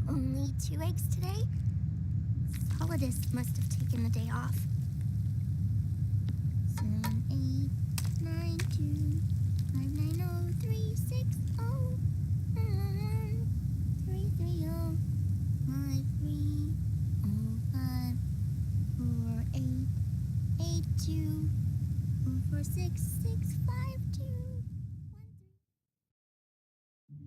Only 2 eggs today? Solidus must have taken the day off. 7, 8, 9, 2, 5, 9, 0, 3, 6, 0, 3, 3, 0, 5, 3, 0, 5, 4, 8, 8, 2, 4, 6, 6, 5, 2, 1,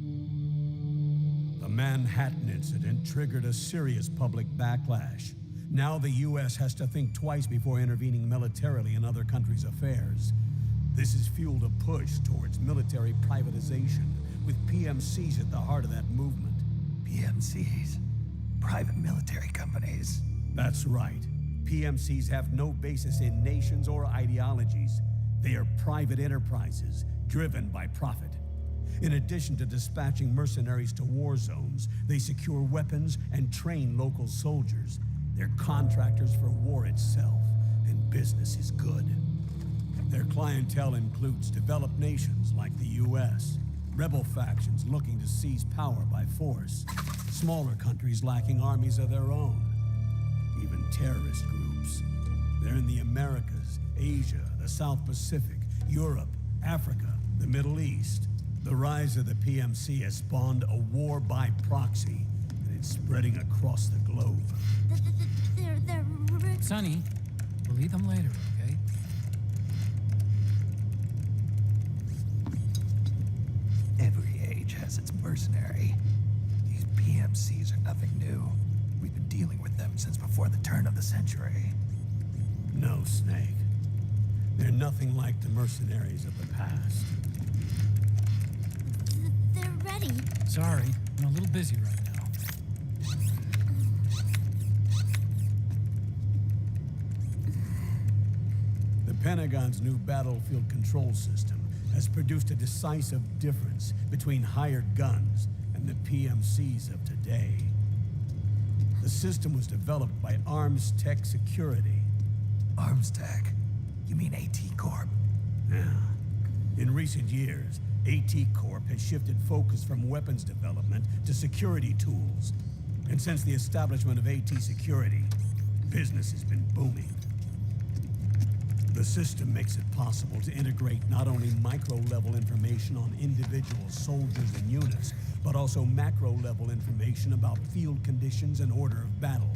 3. The Manhattan incident triggered a serious public backlash. Now the U.S. has to think twice before intervening militarily in other countries' affairs. This has fueled a push towards military privatization, with PMCs at the heart of that movement. PMCs? Private military companies? That's right. PMCs have no basis in nations or ideologies. They are private enterprises, driven by profit. In addition to dispatching mercenaries to war zones, they secure weapons and train local soldiers. They're contractors for war itself, and business is good. Their clientele includes developed nations like the U.S., rebel factions looking to seize power by force, smaller countries lacking armies of their own, even terrorist groups. They're in the Americas, Asia, the South Pacific, Europe, Africa, the Middle East. The rise of the PMC has spawned a war by proxy, and it's spreading across the globe. Sonny, we'll eat them later, okay? Every age has its mercenary. These PMCs are nothing new. We've been dealing with them since before the turn of the century. No, Snake. They're nothing like the mercenaries of the past. They're ready. Sorry, I'm a little busy right now. The Pentagon's new battlefield control system has produced a decisive difference between hired guns and the PMCs of today. The system was developed by Arms Tech Security. Arms Tech? You mean AT Corp? Yeah. In recent years, AT Corp has shifted focus from weapons development to security tools. And since the establishment of AT Security, business has been booming. The system makes it possible to integrate not only micro-level information on individual soldiers and units, but also macro-level information about field conditions and order of battle.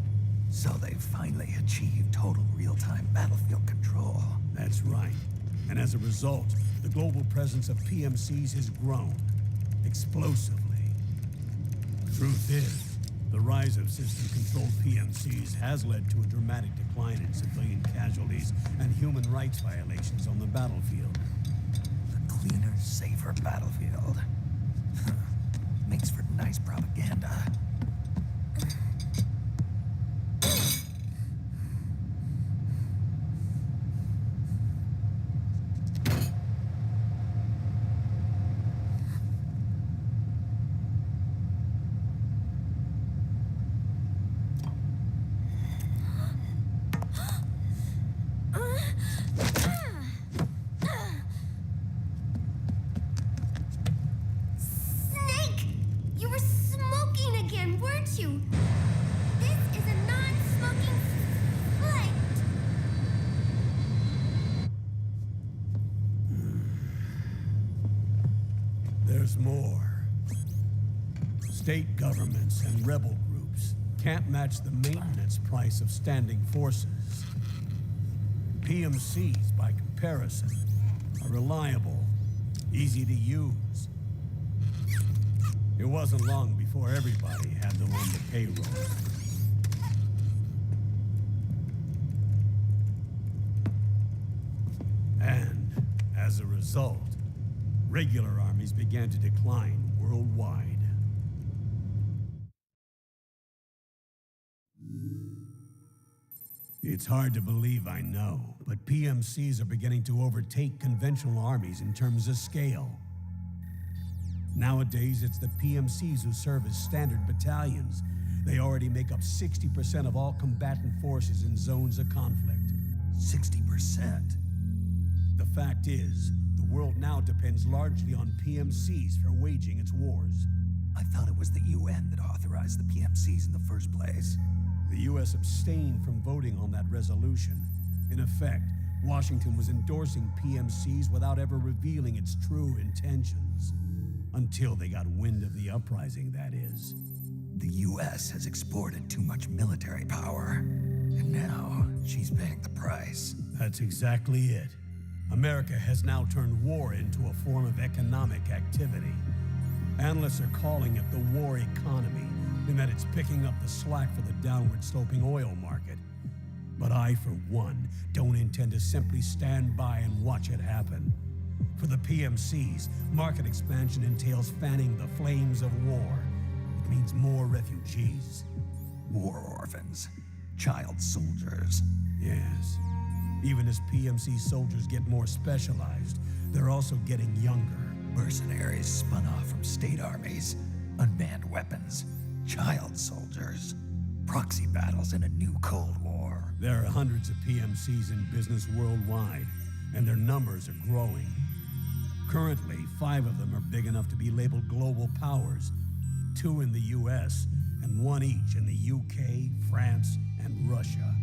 So they've finally achieved total real-time battlefield control. That's right. And as a result, the global presence of PMCs has grown explosively. The truth is, the rise of system-controlled PMCs has led to a dramatic decline in civilian casualties and human rights violations on the battlefield. A cleaner, safer battlefield. Makes for nice propaganda. There's more. State governments and rebel groups can't match the maintenance price of standing forces. PMCs, by comparison, are reliable, easy to use. It wasn't long before everybody had them on the payroll. And as a result, regular armies began to decline worldwide. It's hard to believe, I know, but PMCs are beginning to overtake conventional armies in terms of scale. Nowadays, it's the PMCs who serve as standard battalions. They already make up 60% of all combatant forces in zones of conflict. 60%? The fact is, the world now depends largely on PMCs for waging its wars. I thought it was the UN that authorized the PMCs in the first place. The U.S. abstained from voting on that resolution. In effect, Washington was endorsing PMCs without ever revealing its true intentions. Until they got wind of the uprising, that is. The US has exported too much military power, and now she's paying the price. That's exactly it. America has now turned war into a form of economic activity. Analysts are calling it the war economy, in that it's picking up the slack for the downward sloping oil market. But I, for one, don't intend to simply stand by and watch it happen. For the PMCs, market expansion entails fanning the flames of war. It means more refugees. War orphans, child soldiers. Yes. Even as PMC soldiers get more specialized, they're also getting younger. Mercenaries spun off from state armies, unmanned weapons, child soldiers, proxy battles in a new Cold War. There are hundreds of PMCs in business worldwide, and their numbers are growing. Currently, 5 of them are big enough to be labeled global powers, 2 in the US, and 1 each in the UK, France, and Russia.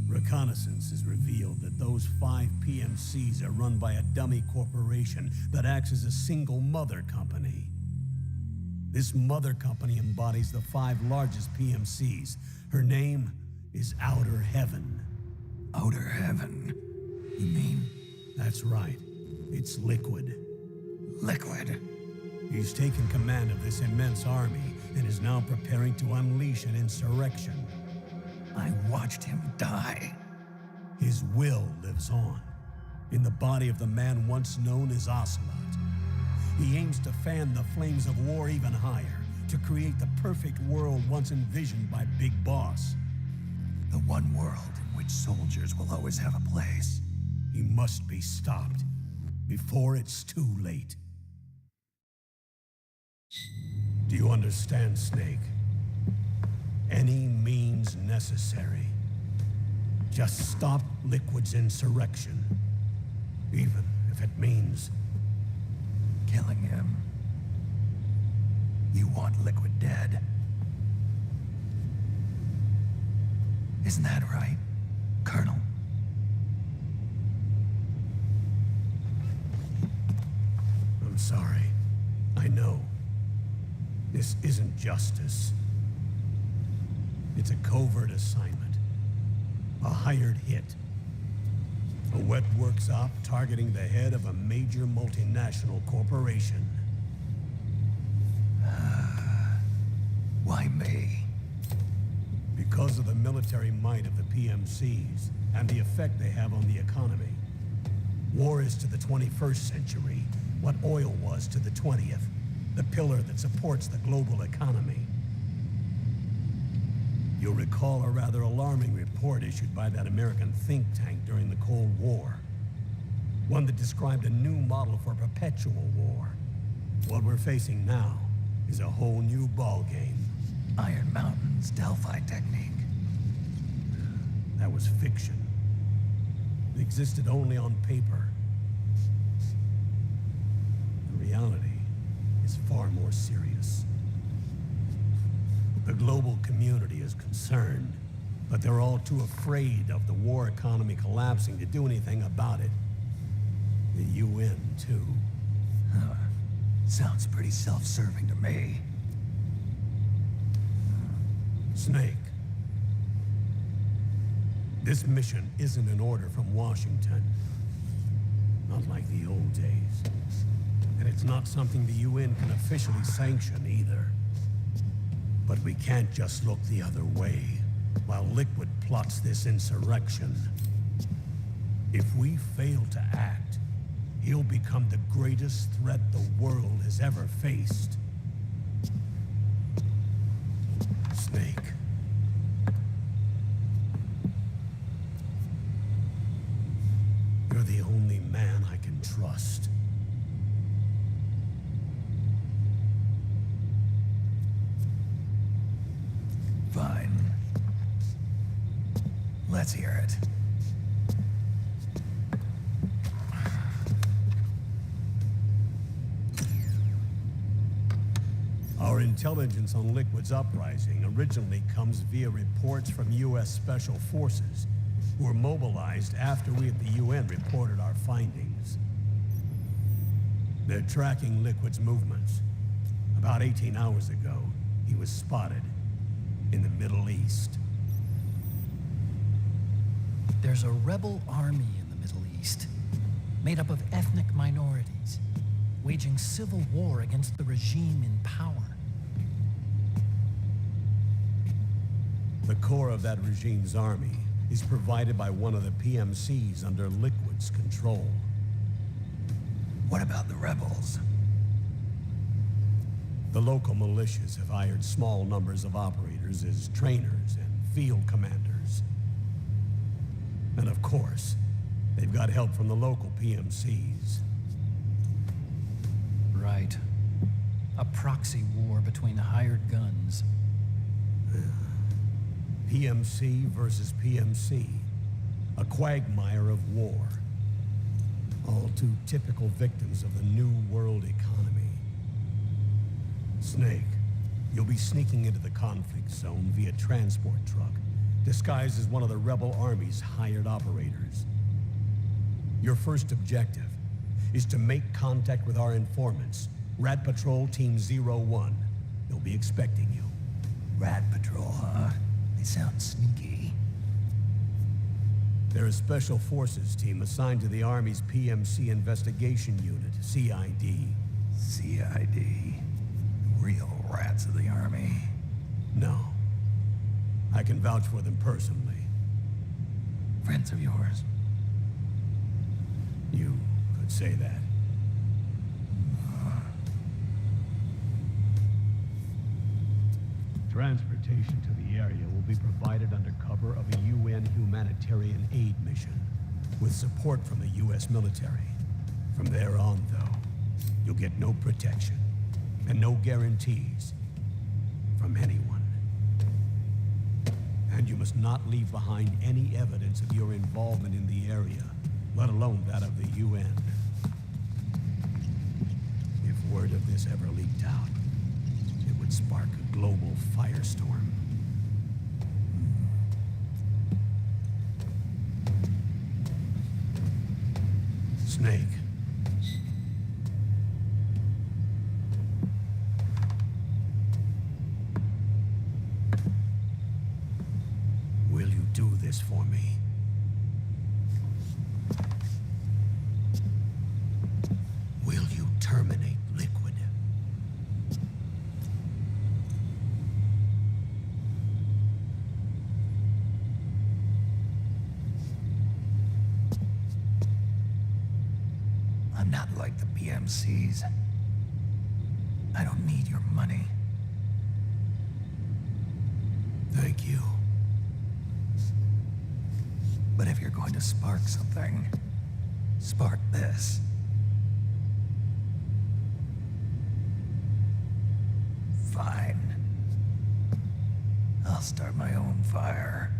Reconnaissance has revealed that those 5 PMCs are run by a dummy corporation that acts as a single mother company. This mother company embodies the 5 largest PMCs. Her name is Outer Heaven. Outer Heaven? You mean? That's right. It's Liquid. Liquid? He's taken command of this immense army and is now preparing to unleash an insurrection. I watched him die. His will lives on, in the body of the man once known as Ocelot. He aims to fan the flames of war even higher, to create the perfect world once envisioned by Big Boss. The one world in which soldiers will always have a place. He must be stopped before it's too late. Do you understand, Snake? Any means necessary. Just stop Liquid's insurrection, even if it means killing him. You want Liquid dead? Isn't that right, Colonel? I'm sorry. I know. This isn't justice. It's a covert assignment. A hired hit. A wet works op targeting the head of a major multinational corporation. Why me? Because of the military might of the PMCs and the effect they have on the economy. War is to the 21st century what oil was to the 20th, the pillar that supports the global economy. You'll recall a rather alarming report issued by that American think tank during the Cold War. One that described a new model for perpetual war. What we're facing now is a whole new ballgame. Iron Mountain's Delphi technique. That was fiction. It existed only on paper. The reality is far more serious. The global community is concerned, but they're all too afraid of the war economy collapsing to do anything about it. The UN, too. Sounds pretty self-serving to me. Snake. This mission isn't an order from Washington. Not like the old days. And it's not something the UN can officially sanction either. But we can't just look the other way while Liquid plots this insurrection. If we fail to act, he'll become the greatest threat the world has ever faced. Snake. You're the only man I can trust. Fine. Let's hear it. intelligence on Liquid's uprising originally comes via reports from U.S. Special Forces, who were mobilized after we at the UN reported our findings. They're tracking Liquid's movements. About 18 hours ago, he was spotted in the Middle East. There's a rebel army in the Middle East, made up of ethnic minorities, waging civil war against the regime in power. The core of that regime's army is provided by one of the PMCs under Liquid's control. What about the rebels? The local militias have hired small numbers of operators as trainers and field commanders. And of course, they've got help from the local PMCs. Right. A proxy war between hired guns. PMC versus PMC. A quagmire of war. All too typical victims of the new world economy. Snake, you'll be sneaking into the conflict zone via transport truck, disguised as one of the rebel army's hired operators. Your first objective is to make contact with our informants, Rat Patrol Team 01. They'll be expecting you. Rat Patrol, huh? They sound sneaky. They're a special forces team assigned to the Army's PMC Investigation Unit, CID. CID. Real rats of the Army. No. I can vouch for them personally. Friends of yours? You could say that. Transportation to the area will be provided under cover of a UN humanitarian aid mission, with support from the US military. From there on, though, you'll get no protection, and no guarantees from anyone. And you must not leave behind any evidence of your involvement in the area, let alone that of the UN. If word of this ever leaked out, it would spark a global firestorm. Snake. Will you do this for me? Will you terminate Liquid? I'm not like the PMCs. I don't need your money. Thank you. But if you're going to spark something, spark this. Fine. I'll start my own fire.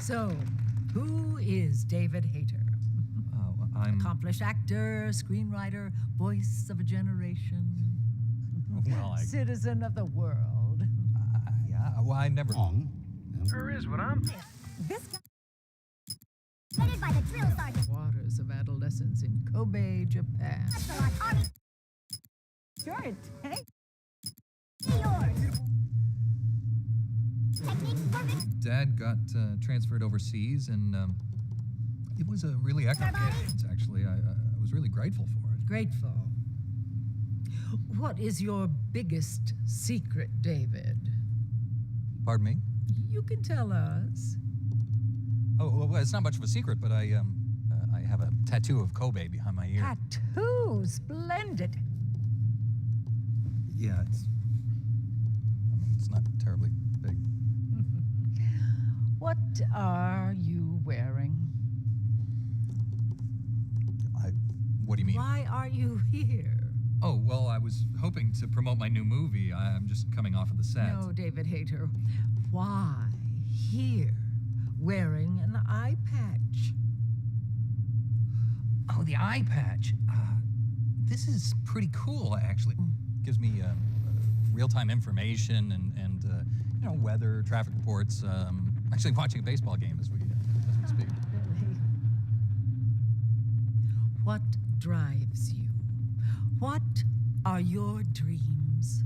So, who is David Hayter? I'm... Accomplished actor, screenwriter, voice of a generation. Well, Citizen of the world. yeah, well, I never... Sure is what I'm... This guy. Headed by the drill sergeant. Waters of adolescence in Kobe, Japan. Epsilon Army. You're a tank. Yours. Technique perfect. Dad got transferred overseas, and it was a really excellent experience, actually. I was really grateful for it. Grateful. What is your biggest secret, David? Pardon me? You can tell us. Oh, well, it's not much of a secret, but I have a tattoo of Kobe behind my ear. Tattoo, splendid. Yeah, it's not terribly big. What are you wearing? What do you mean? Why are you here? Oh, well, I was hoping to promote my new movie. I'm just coming off of the set. No, David Hayter. Why here, wearing an eye patch? Oh, the eye patch. This is pretty cool, actually. Gives me real-time information and weather, traffic reports. Actually watching a baseball game as we speak. Really? What drives you? What are your dreams?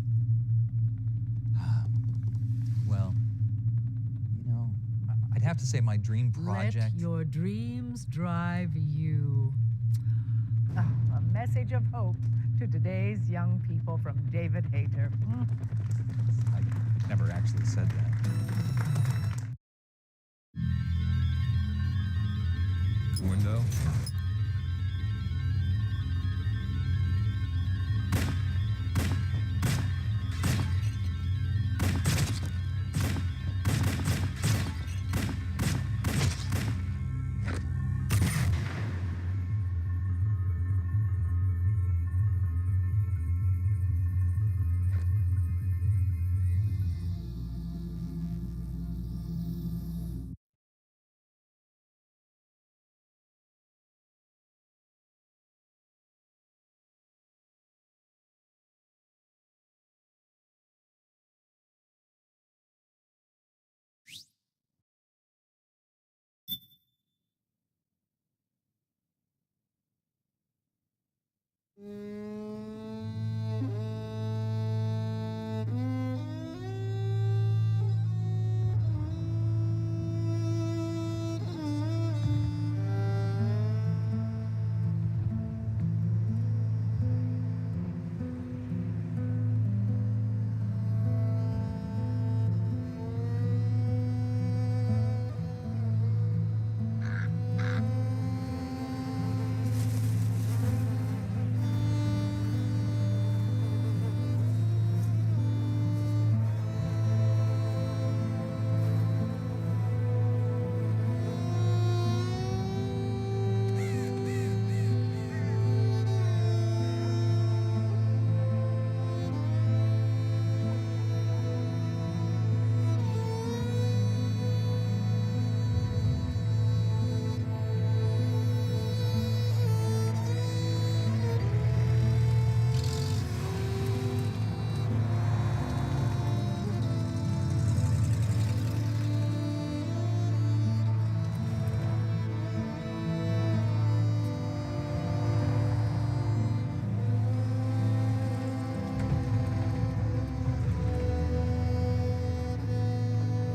Well, I'd have to say my dream project. Let your dreams drive you. A message of hope to today's young people from David Hayter. I never actually said that. Window.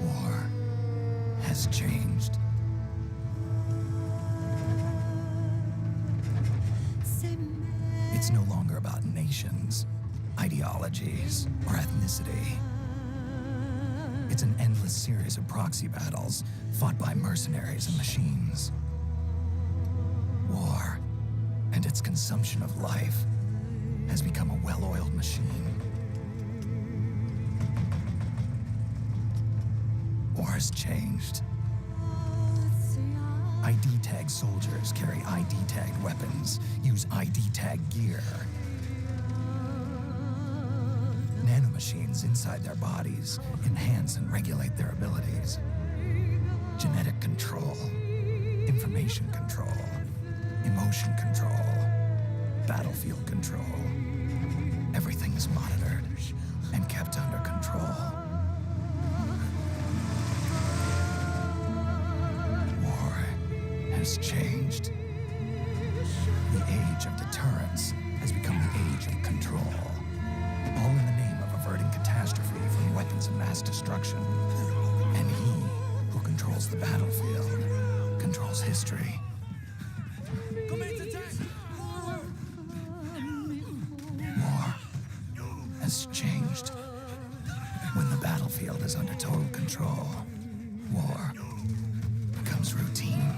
War has changed. It's no longer about nations, ideologies, or ethnicity. It's an endless series of proxy battles fought by mercenaries and machines. War and its consumption of life has become a well-oiled machine. War has changed. ID tag soldiers carry ID tagged weapons, use ID tag gear. Nanomachines inside their bodies enhance and regulate their abilities. Genetic control, information control, emotion control, battlefield control. Everything is monitored and kept under control. War has changed. The age of deterrence has become the age of control. All in the name of averting catastrophe from weapons of mass destruction. And he who controls the battlefield controls history. War has changed. When the battlefield is under total control, war becomes routine.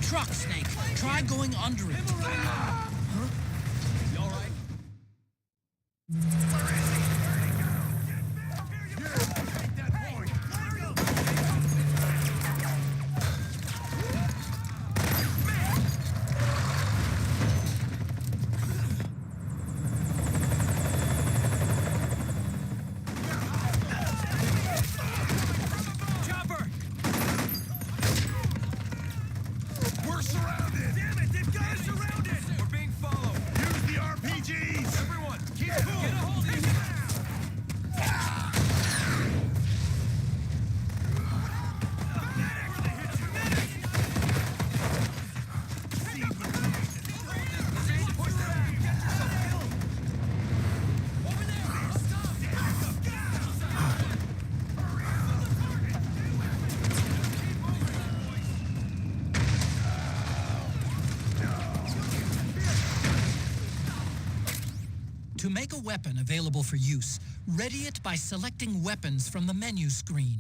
Truck, Snake. Try going under it. Huh? You all right? Where is he? Where'd he go? Take that point. Chopper! We're surrounded! Damn it! They've got us surrounded! We're being followed! Use the RPGs! Everyone, keep cool! Get a hold of him! To make a weapon available for use, ready it by selecting weapons from the menu screen.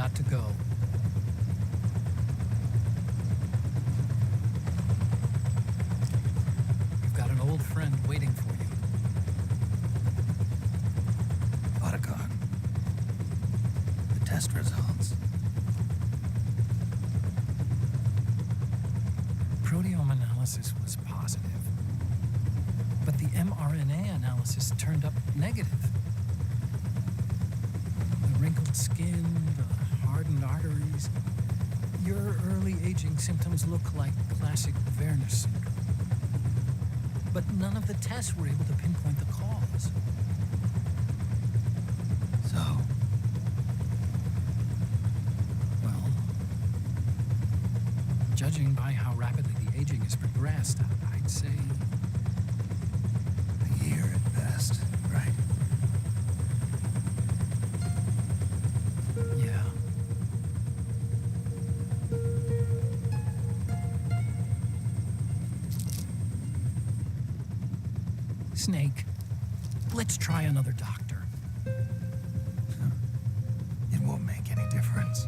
got to go. You've got an old friend waiting for you. Otacon. The test results. Proteome analysis was positive, but the mRNA analysis turned up negative. The wrinkled skin, the hardened arteries. Your early aging symptoms look like classic Werner syndrome. But none of the tests were able to pinpoint the cause. So, Well, judging by how rapidly the aging has progressed, I'd say a year at best, right? yeah. Snake, let's try another doctor. It won't make any difference.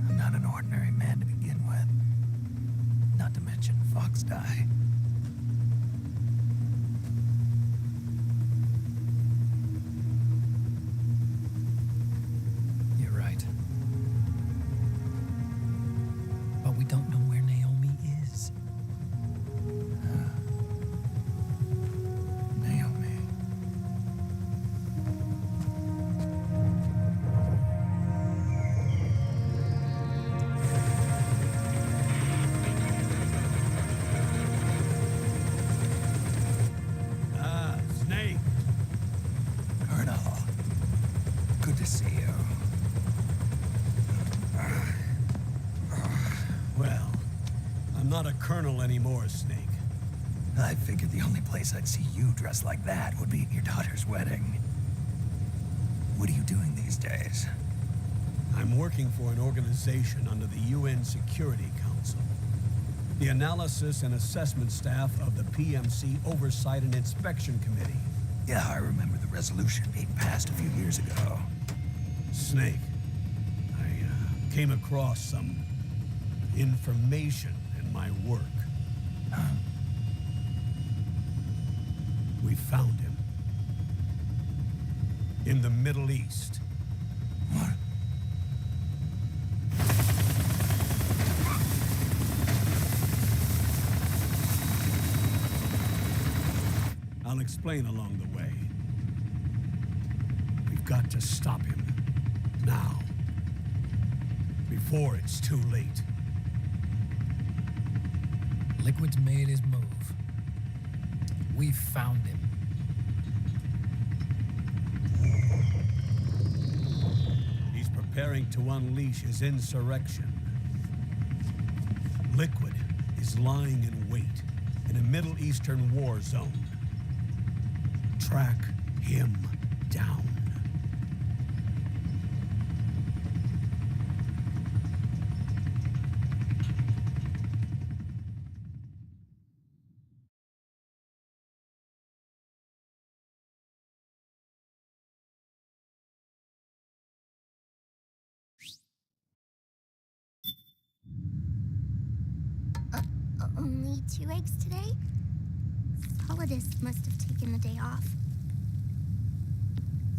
I'm not an ordinary man to begin with. Not to mention Fox die. You're right. But we don't know where Naomi is. Naomi. Ah, Snake. Colonel. Good to see you. Well, I'm not a colonel anymore, Snake. I figured the only place I'd see you dressed like that would be at your daughter's wedding. What are you doing these days? I'm working for an organization under the UN Security Council. The Analysis and Assessment Staff of the PMC Oversight and Inspection Committee. Yeah, I remember the resolution being passed a few years ago. Snake, I came across some information in my work. We found him. In the Middle East. What? I'll explain along the way. We've got to stop him. Now. Before it's too late. Liquid's made his move. We found him. He's preparing to unleash his insurrection. Liquid is lying in wait in a Middle Eastern war zone. Track him down. Only 2 eggs today? Solidus must have taken the day off.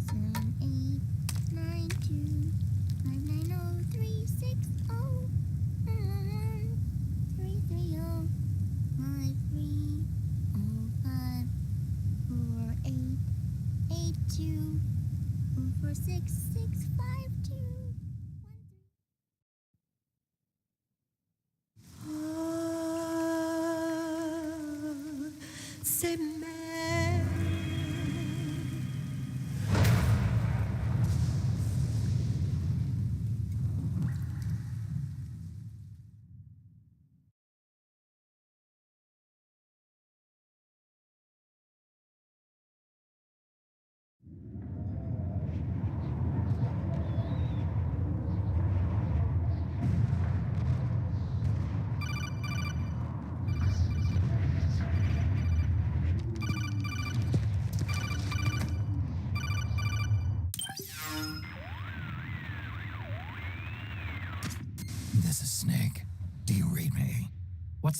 7, 8, 9, 2, 5, 9, 0, 3, 6, 0, 1, 3, 3, 0, 5, 3, 0, 5, 4, 8, 8, 2, 4, 6, 6, 5, 2, 1, 3. C'est même.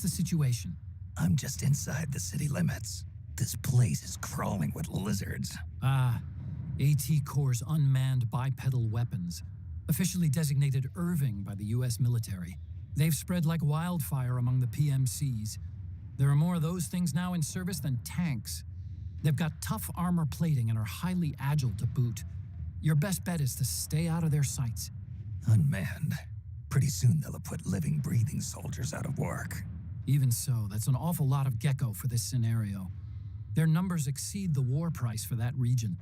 What's the situation? I'm just inside the city limits. This place is crawling with lizards. Ah, AT Corps' unmanned bipedal weapons, officially designated Irving by the U.S. military. They've spread like wildfire among the PMCs. There are more of those things now in service than tanks. They've got tough armor plating and are highly agile to boot. Your best bet is to stay out of their sights. Unmanned. Pretty soon they'll have put living, breathing soldiers out of work. Even so, that's an awful lot of gecko for this scenario. Their numbers exceed the war price for that region.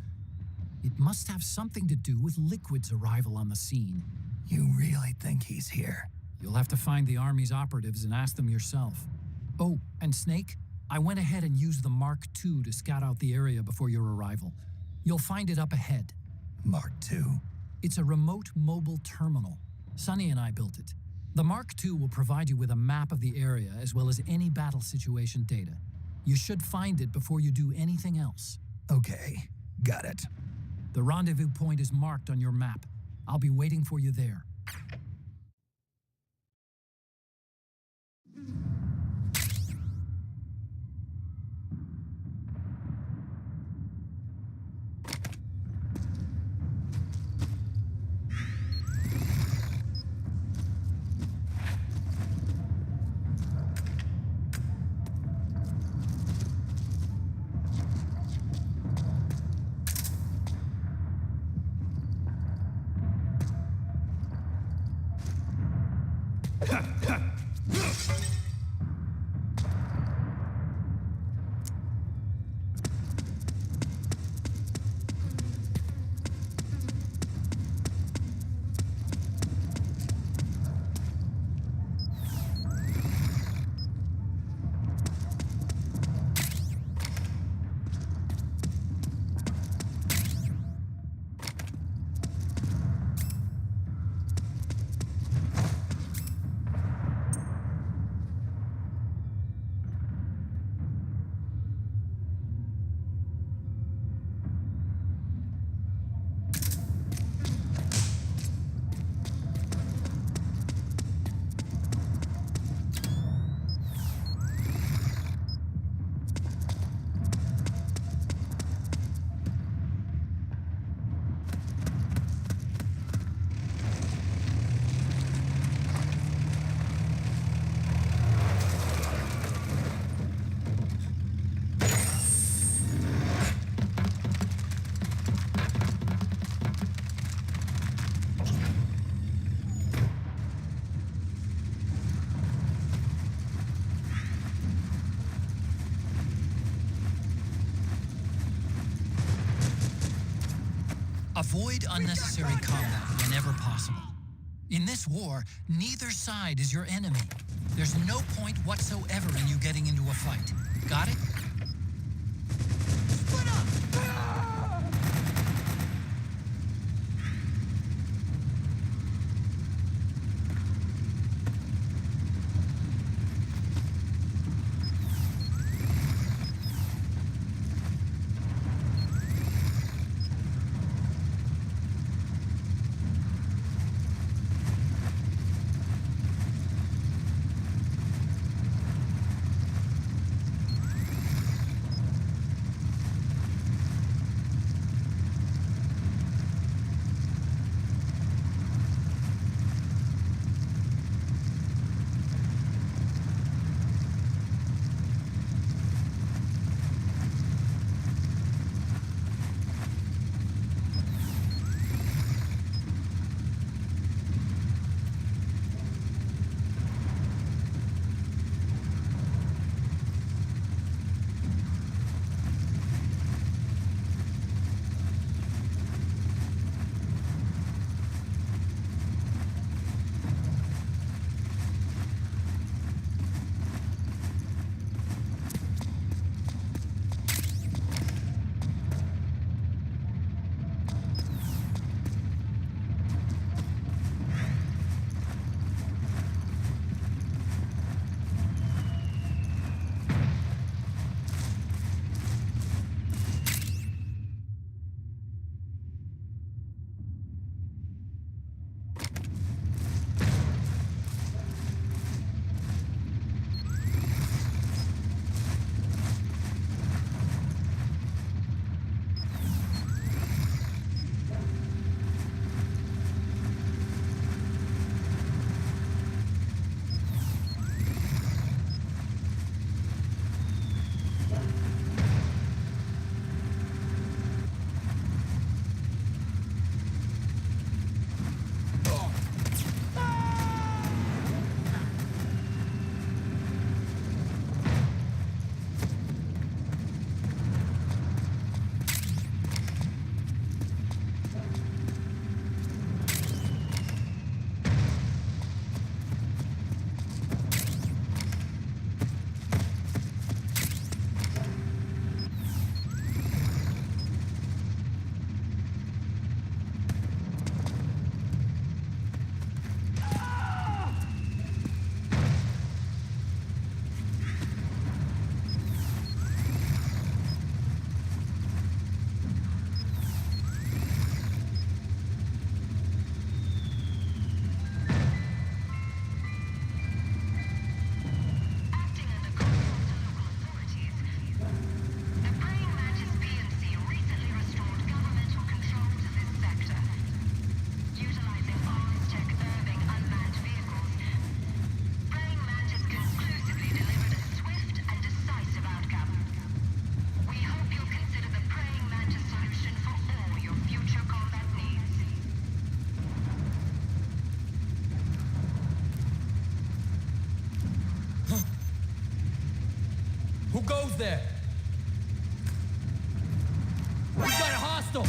It must have something to do with Liquid's arrival on the scene. You really think he's here? You'll have to find the Army's operatives and ask them yourself. Oh, and Snake, I went ahead and used the Mark II to scout out the area before your arrival. You'll find it up ahead. Mark II? It's a remote mobile terminal. Sonny and I built it. The Mark II will provide you with a map of the area as well as any battle situation data. You should find it before you do anything else. Okay, got it. The rendezvous point is marked on your map. I'll be waiting for you there. Avoid unnecessary combat whenever possible. In this war, neither side is your enemy. There's no point whatsoever in you getting into a fight. Got it? Split up! Who goes there? We've got a hostile!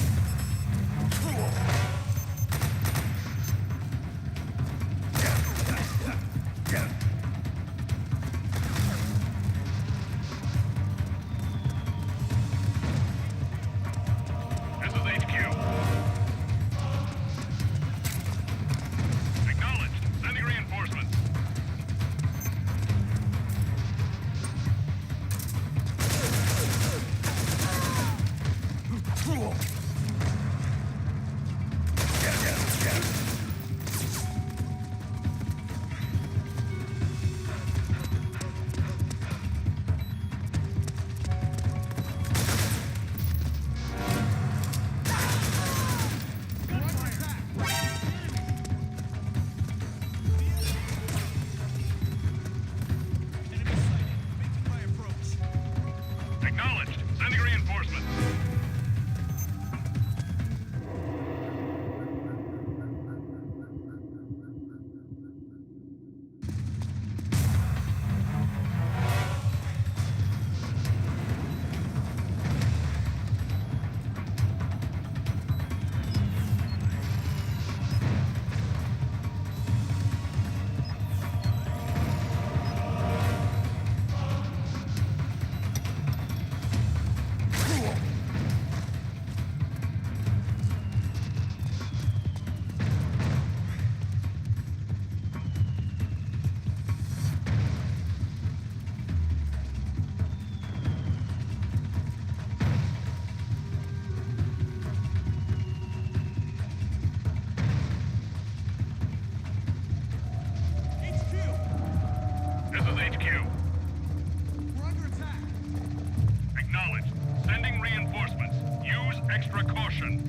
This is HQ. Acknowledged. Sending reinforcements. Acknowledged. Sending reinforcements. This is HQ. We're under attack. Acknowledged. Sending reinforcements. Use extra caution.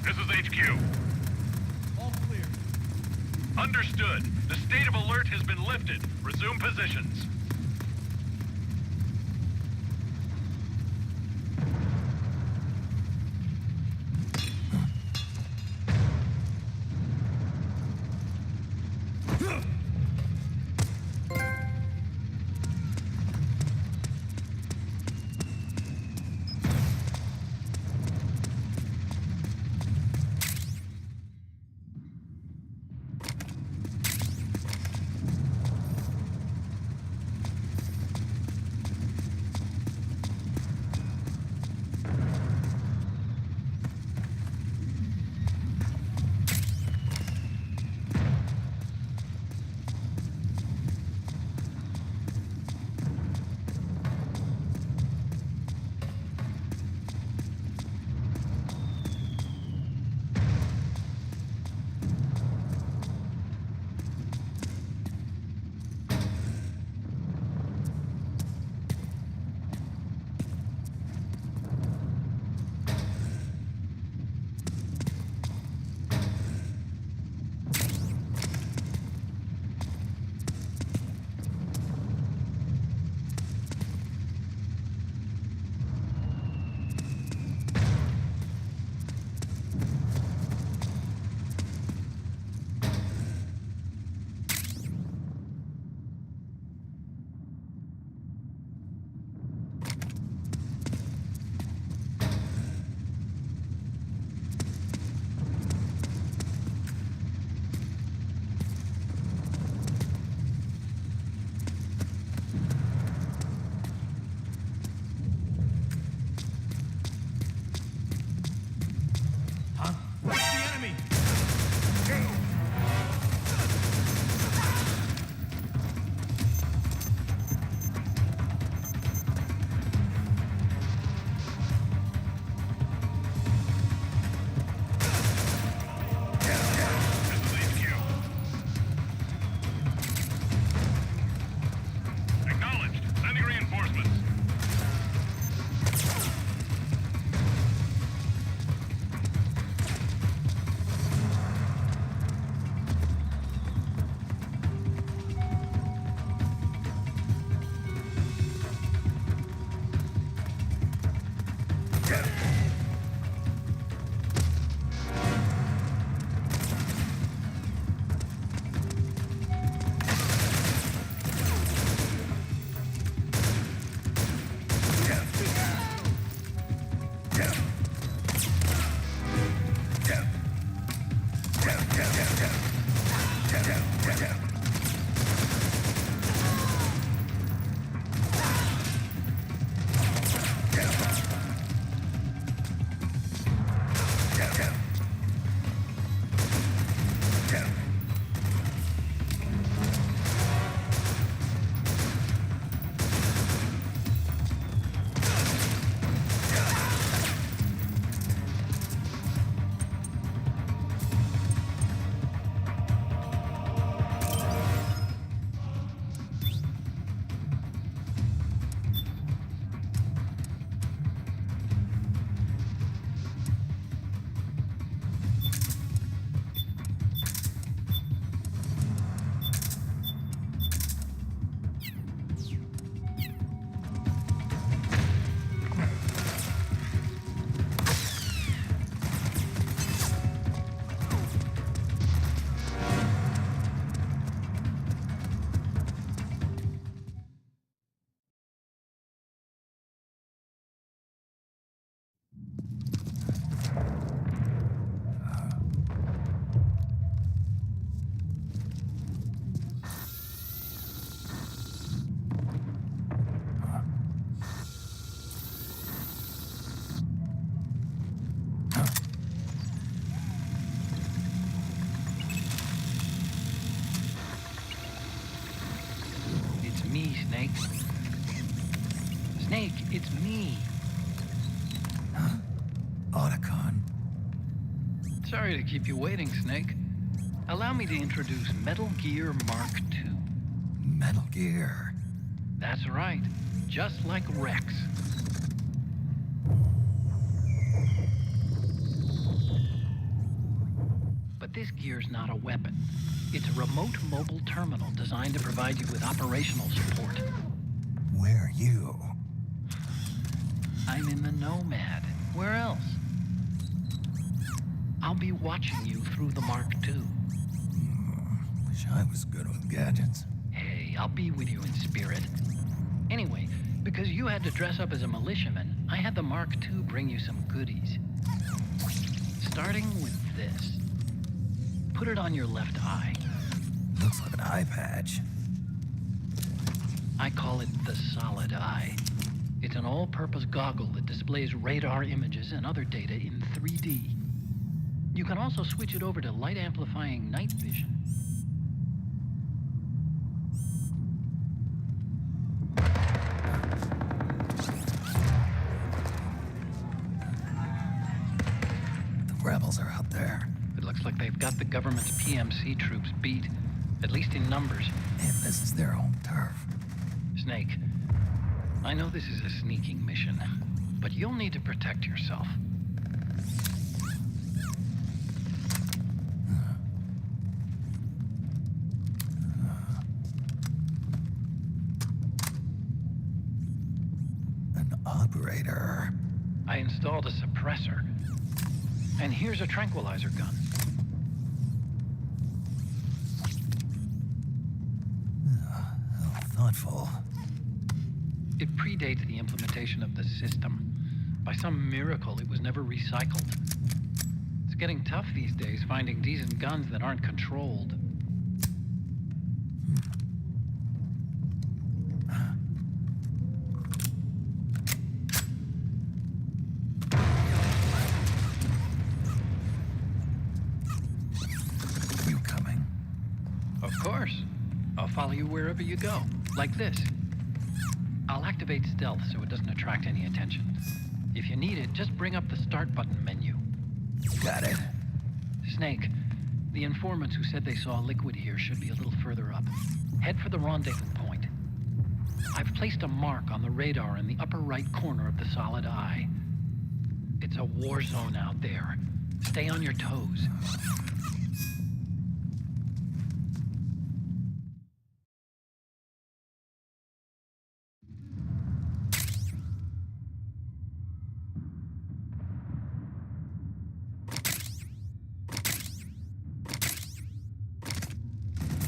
This is HQ. All clear. Understood. The state of alert has been lifted. Resume positions. Snake. Snake, it's me. Otacon. Sorry to keep you waiting, Snake. Allow me to introduce Metal Gear Mark II. Metal Gear. That's right. Just like Rex. But this gear's not a weapon. It's a remote mobile terminal designed to provide you with operational support. Where are you? I'm in the Nomad. Where else? I'll be watching you through the Mark II. Wish I was good with gadgets. Hey, I'll be with you in spirit. Anyway, because you had to dress up as a militiaman, I had the Mark II bring you some goodies. Starting with this. Put it on your left eye. Looks like an eye patch. I call it the Solid Eye. It's an all-purpose goggle that displays radar images and other data in 3D. You can also switch it over to light-amplifying night vision. The rebels are out there. It looks like they've got the government's PMC troops beat, at least in numbers. And this is their home turf. Snake, I know this is a sneaking mission, but you'll need to protect yourself. An operator. I installed a suppressor. And here's a tranquilizer gun. How thoughtful. It predates the implementation of the system. By some miracle, it was never recycled. It's getting tough these days finding decent guns that aren't controlled. You coming? Of course. I'll follow you wherever you go, like this. I'll activate stealth so it doesn't attract any attention. If you need it, just bring up the start button menu. Got it. Snake, the informants who said they saw liquid here should be a little further up. Head for the rendezvous point. I've placed a mark on the radar in the upper right corner of the Solid Eye. It's a war zone out there. Stay on your toes.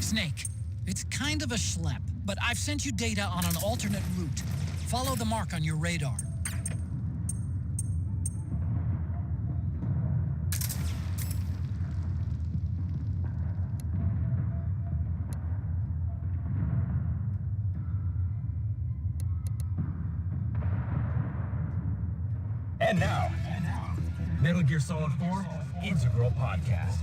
Snake. It's kind of a schlep, but I've sent you data on an alternate route. Follow the mark on your radar. And now, Metal Gear Solid 4 Integral Podcast.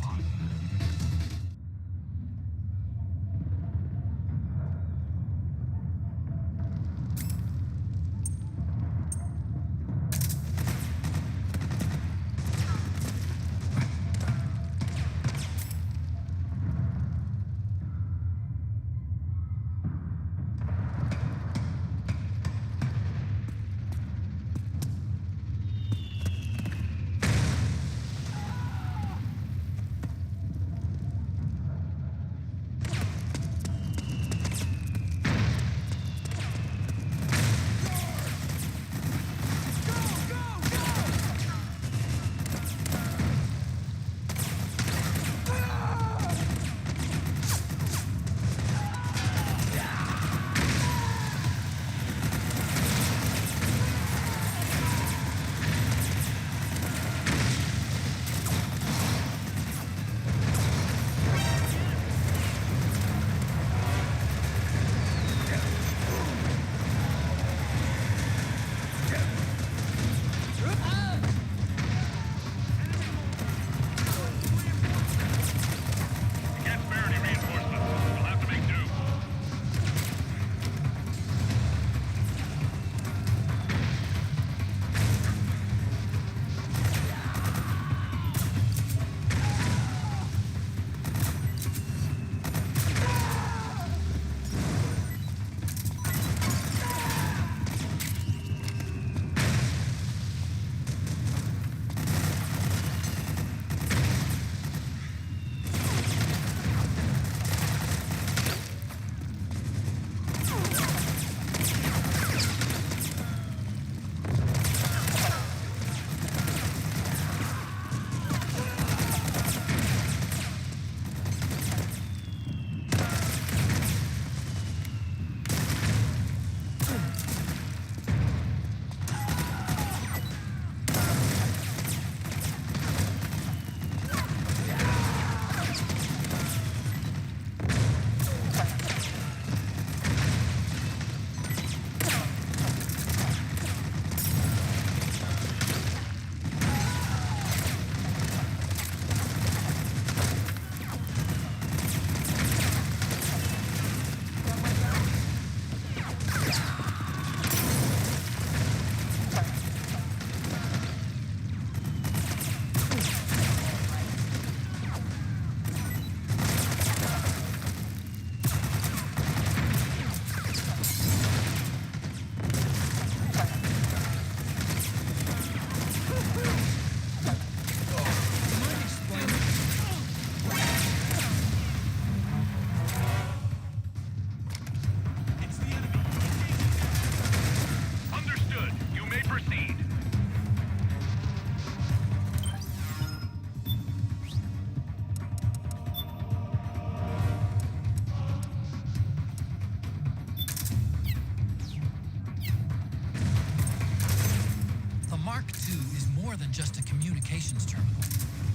Just a communications terminal.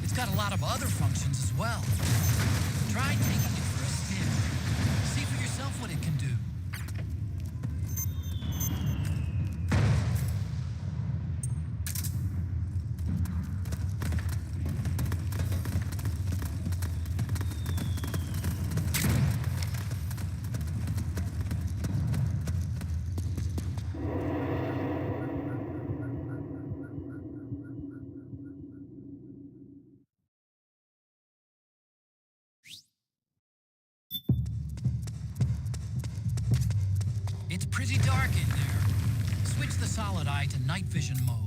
It's got a lot of other functions as well. Try taking it for a spin. See for yourself what it can do. It's pretty dark in there. Switch the solid eye to night vision mode.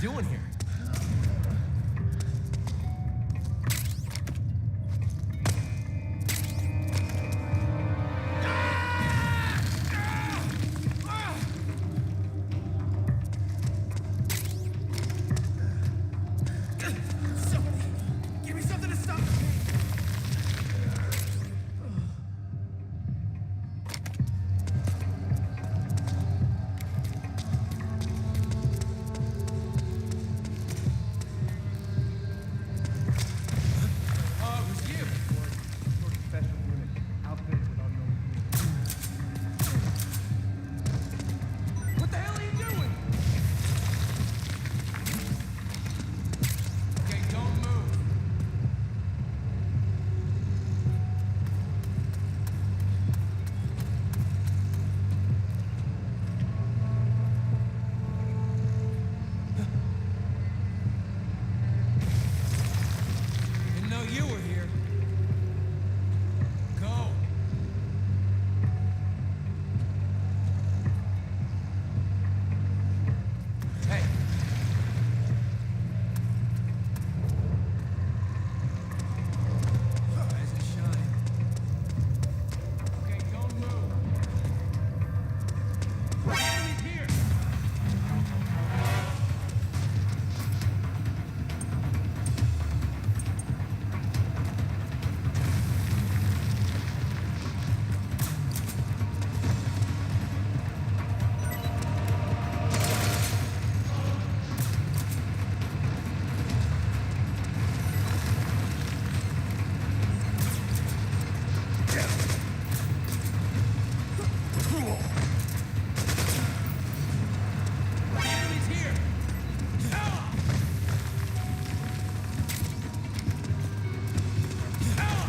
doing here? Give me something to stop the pain. Oh, it was you. Sort of special unit, outfitted with unknown tools. What the hell are you doing? Okay, don't move. Didn't know you were here. Go. Hey. Eyes to shine. Okay, don't move. Enemies here. Enemies here. Ah! Ah!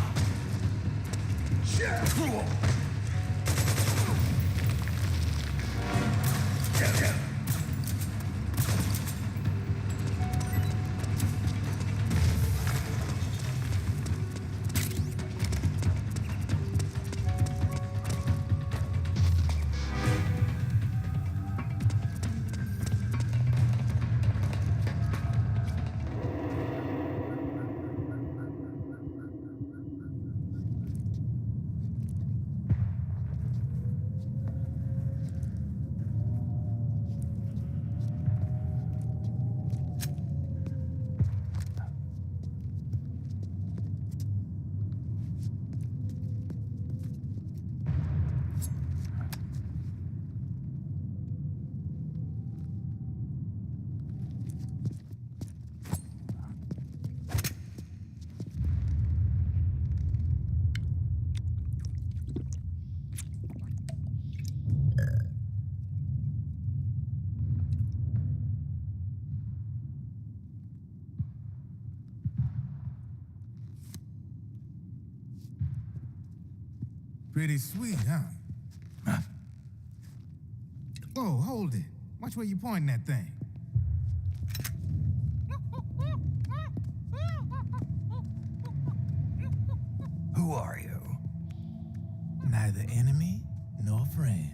Pretty sweet, huh? Whoa, hold it. Watch where you pointing that thing. Who are you? Neither enemy nor friend.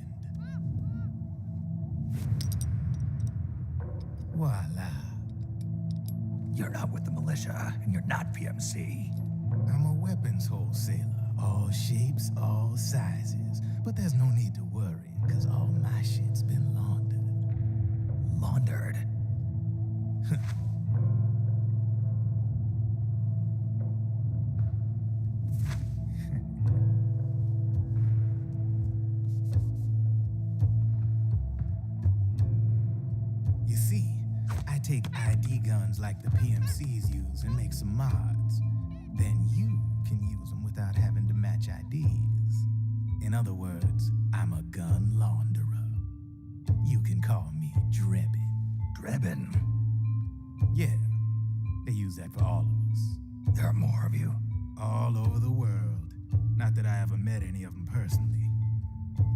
Voila. You're not with the militia, and you're not PMC. I'm a weapons wholesaler. All shapes, all sizes. But there's no need to worry, because all my shit's been laundered. Laundered. You see, I take ID guns like the PMCs use and make some mods. Then you can use them without having to match IDs. In other words, I'm a gun launderer. You can call me Drebin. Drebin. Yeah, they use that for all of us. There are more of you. All over the world. Not that I ever met any of them personally.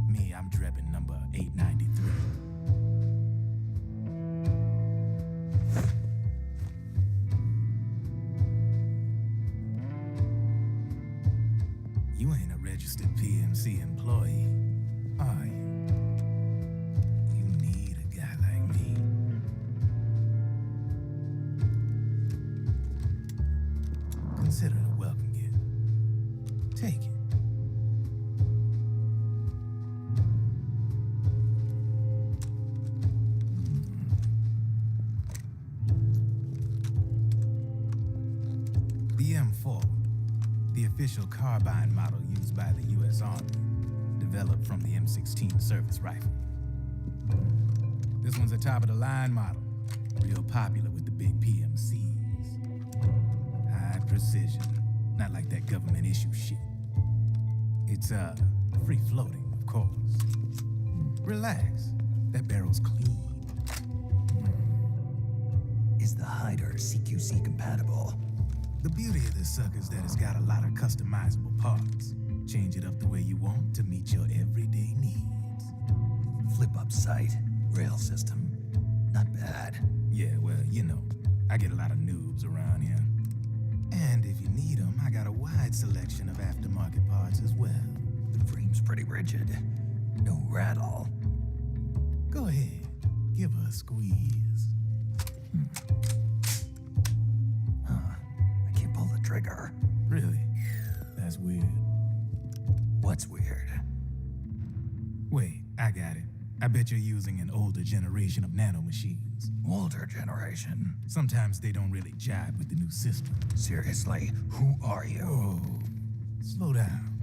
Me, I'm Drebin number 893. You ain't a registered PMC employee, are you? You need a guy like me. Consider it a welcome gift. Take it. The M4, the official carbine model used by the U.S. Army, developed from the M16 service rifle. This one's a top-of-the-line model, real popular with the big PMCs. High precision, not like that government-issue shit. It's, free-floating, of course. Relax, that barrel's clean. Is the hider CQC compatible? The beauty of this sucker is that it's got a lot of customizable parts. Change it up the way you want to meet your everyday needs. Flip-up sight, rail system. Not bad. Yeah, well, you know, I get a lot of noobs around here. And if you need them, I got a wide selection of aftermarket parts as well. The frame's pretty rigid. No rattle. Go ahead, give her a squeeze. I can't pull the trigger. Really? That's weird. What's weird? Wait, I got it. I bet you're using an older generation of nanomachines. Older generation. Sometimes they don't really jive with the new system. Seriously, who are you? Whoa, slow down.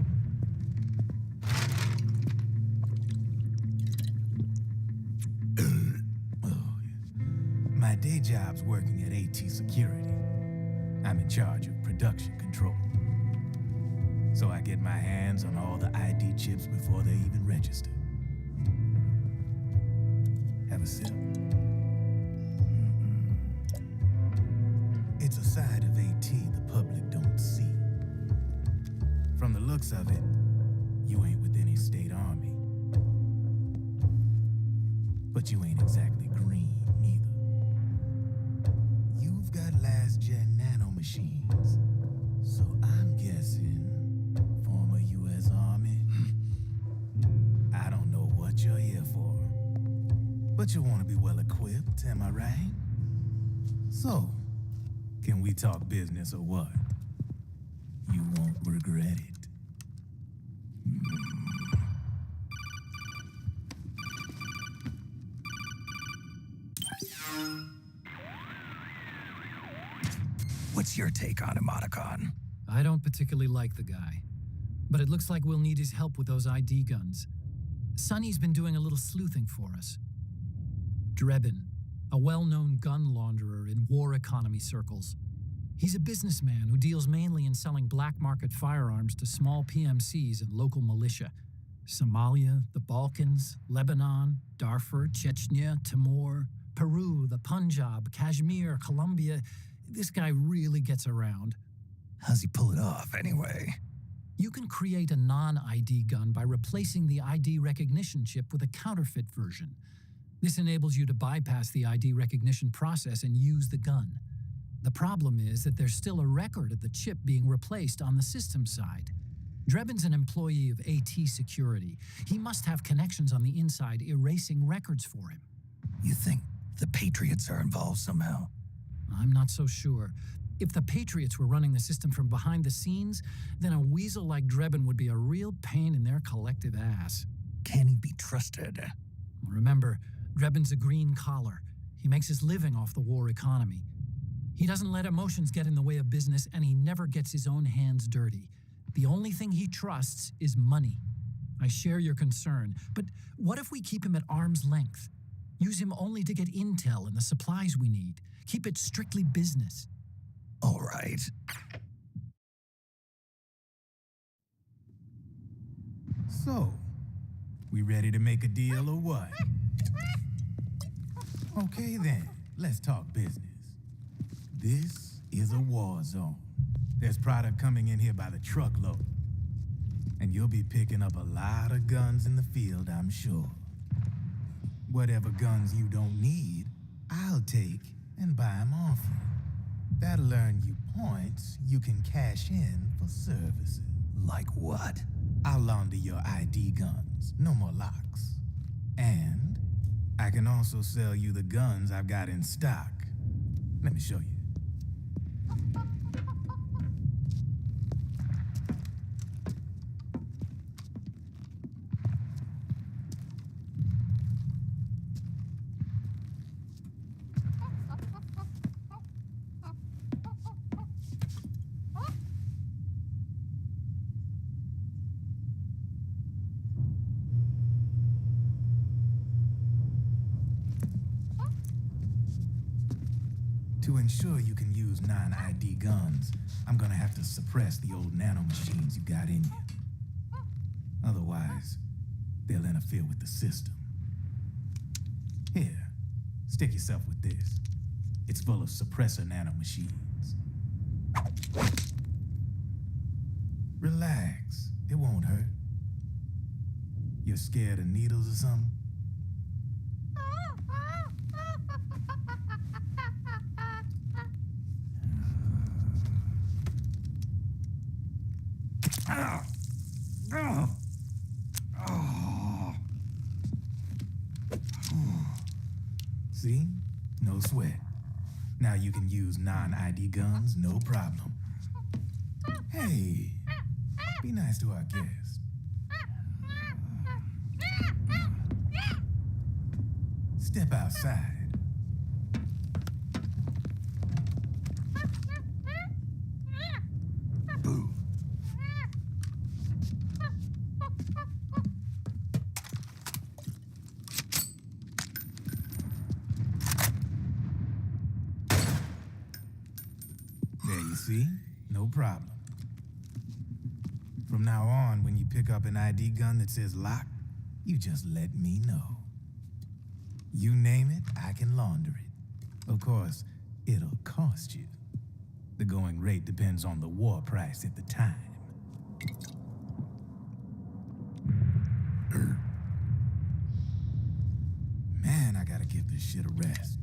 Oh, yeah. My day job's working at AT Security. I'm in charge of production control. So I get my hands on all the ID chips before they even register. Have a sip. It's a side of AT the public don't see. From the looks of it, you ain't with any state army. But you ain't exactly green, neither. You've got last-gen nanomachines. So I'm guessing former U.S. Army. I don't know what you're here for. But you want to be well-equipped, am I right? So, can we talk business or what? You won't regret it. What's your take on Emoticon? I don't particularly like the guy, but it looks like we'll need his help with those ID guns. Sonny's been doing a little sleuthing for us. Drebin, a well-known gun launderer in war economy circles. He's a businessman who deals mainly in selling black market firearms to small PMCs and local militia. Somalia, the Balkans, Lebanon, Darfur, Chechnya, Timor, Peru, the Punjab, Kashmir, Colombia. This guy really gets around. How's he pull it off, anyway? You can create a non-ID gun by replacing the ID recognition chip with a counterfeit version. This enables you to bypass the ID recognition process and use the gun. The problem is that there's still a record of the chip being replaced on the system side. Drebin's an employee of AT Security. He must have connections on the inside erasing records for him. You think the Patriots are involved somehow? I'm not so sure. If the Patriots were running the system from behind the scenes, then a weasel like Drebin would be a real pain in their collective ass. Can he be trusted? Remember, Drebin's a green collar. He makes his living off the war economy. He doesn't let emotions get in the way of business, and he never gets his own hands dirty. The only thing he trusts is money. I share your concern, but what if we keep him at arm's length? Use him only to get intel and the supplies we need. Keep it strictly business. All right. So, we ready to make a deal or what? Okay then, let's talk business. This is a war zone. There's product coming in here by the truckload. And you'll be picking up a lot of guns in the field, I'm sure. Whatever guns you don't need, I'll take and buy them off you. That'll earn you points you can cash in for services. Like what? I'll launder your ID guns, no more locks. And I can also sell you the guns I've got in stock. Let me show you. To ensure you can use non-ID guns, I'm gonna have to suppress the old nanomachines you got in you. Otherwise, they'll interfere with the system. Here, stick yourself with this. It's full of suppressor nanomachines. Relax, it won't hurt. You're scared of needles or something? See? No sweat. Now you can use non-ID guns, no problem. Hey, be nice to our guest. Step outside. Boo. There you see? No problem. From now on, when you pick up an ID gun that says lock, you just let me know. You name it, I can launder it. Of course, it'll cost you. The going rate depends on the war price at the time. Man, I gotta give this shit a rest.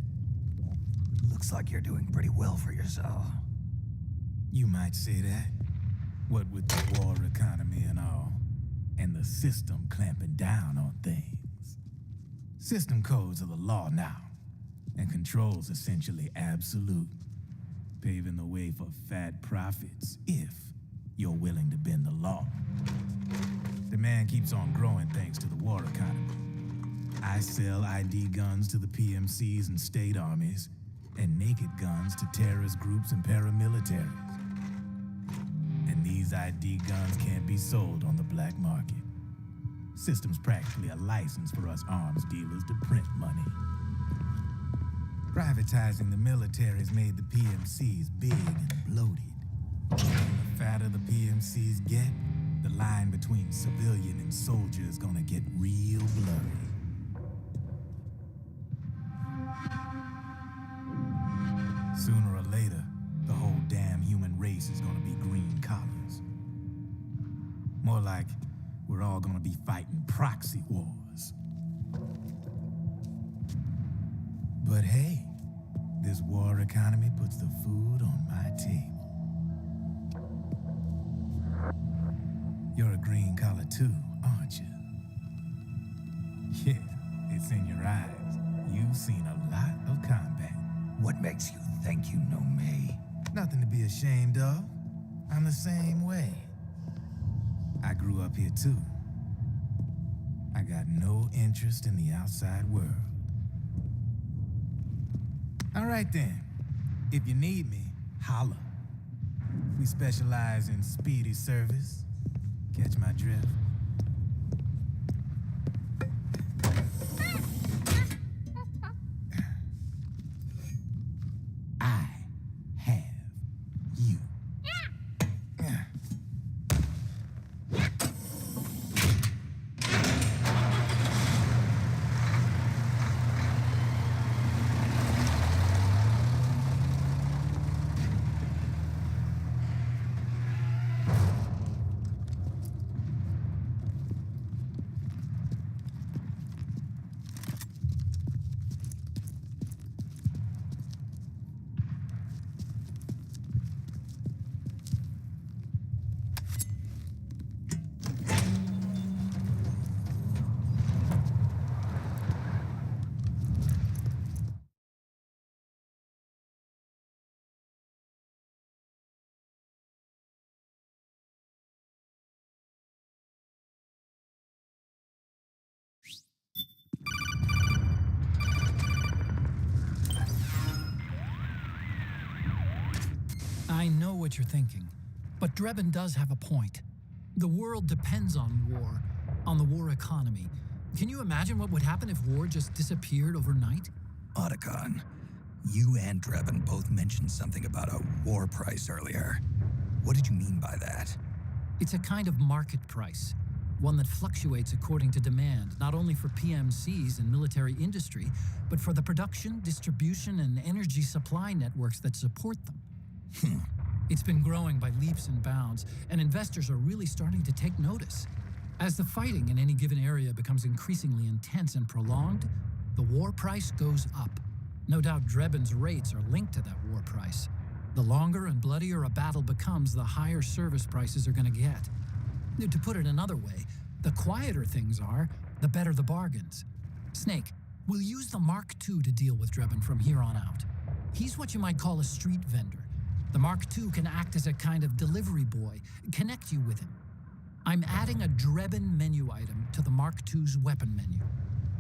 Looks like you're doing pretty well for yourself. You might say that. What with the war economy and all, and the system clamping down on things. System codes are the law now, and control's essentially absolute, paving the way for fat profits if you're willing to bend the law. Demand keeps on growing thanks to the war economy. I sell ID guns to the PMCs and state armies, and naked guns to terrorist groups and paramilitaries. And these ID guns can't be sold on the black market. System's practically a license for us arms dealers to print money. Privatizing the military's made the PMCs big and bloated. And the fatter the PMCs get, the line between civilian and soldier is gonna get real blurry. Sooner or later, the whole damn human race is gonna be green collars. More like we're all gonna be fighting proxy wars. But hey, this war economy puts the food on my table. You're a green collar too, aren't you? Yeah, it's in your eyes. You've seen a lot of combat. What makes you think you know me? Nothing to be ashamed of. I'm the same way. I grew up here too. I got no interest in the outside world. All right then. If you need me, holla. We specialize in speedy service. Catch my drift? I have you. I know what you're thinking, but Drebin does have a point. The world depends on war, on the war economy. Can you imagine what would happen if war just disappeared overnight? Otacon, You and Drebin both mentioned something about a war price earlier. What did you mean by that? It's a kind of market price, one that fluctuates according to demand, not only for PMCs and military industry, but for the production, distribution, and energy supply networks that support them. It's been growing by leaps and bounds, and investors are really starting to take notice. As the fighting in any given area becomes increasingly intense and prolonged, the war price goes up. No doubt Drebin's rates are linked to that war price. The longer and bloodier a battle becomes, the higher service prices are going to get. To put it another way, the quieter things are, the better the bargains. Snake, we'll use the Mark II to deal with Drebin from here on out. He's what you might call a street vendor. The Mark II can act as a kind of delivery boy, connect you with him. I'm adding a Drebin menu item to the Mark II's weapon menu.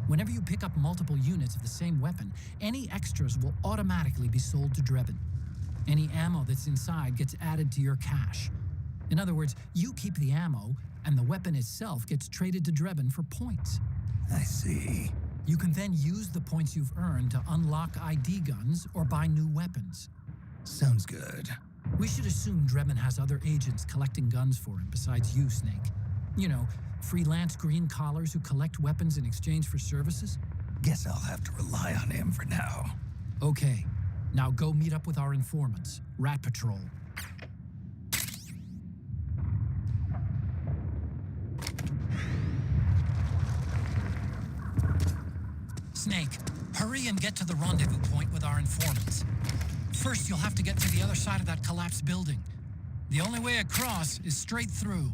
Whenever you pick up multiple units of the same weapon, any extras will automatically be sold to Drebin. Any ammo that's inside gets added to your cache. In other words, you keep the ammo, and the weapon itself gets traded to Drebin for points. I see. You can then use the points you've earned to unlock ID guns or buy new weapons. Sounds good. We should assume Drebin has other agents collecting guns for him besides you, Snake. You know, freelance green collars who collect weapons in exchange for services? Guess I'll have to rely on him for now. Okay, now go meet up with our informants, Rat Patrol. Snake, hurry and get to the rendezvous point with our informants. First, you'll have to get to the other side of that collapsed building. The only way across is straight through.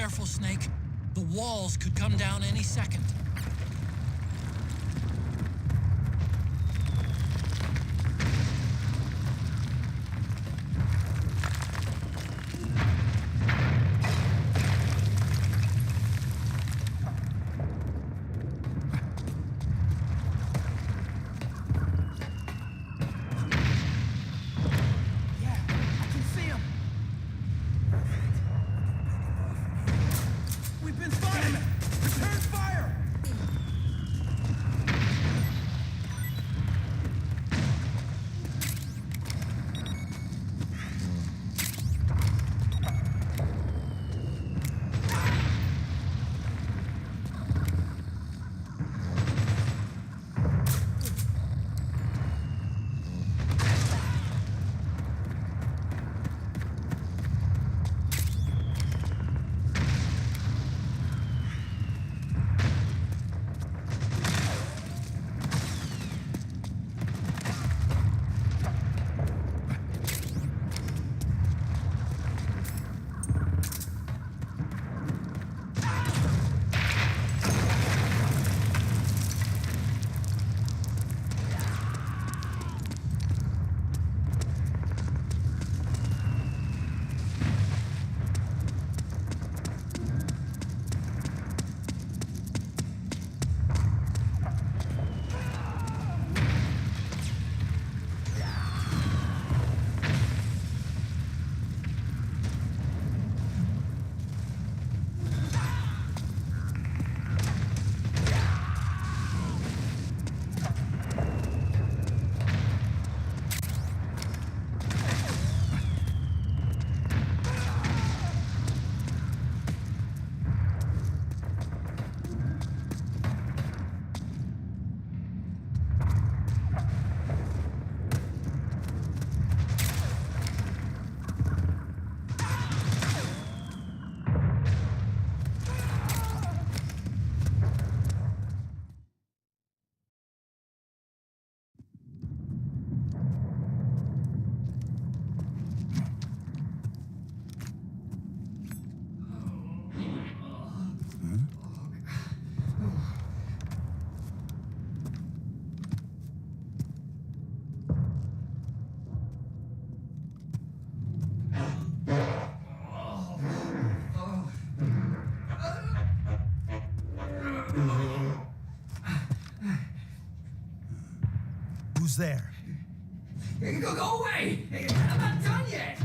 careful, Snake. The walls could come down any second. Who's there? Go away! I'm not done yet!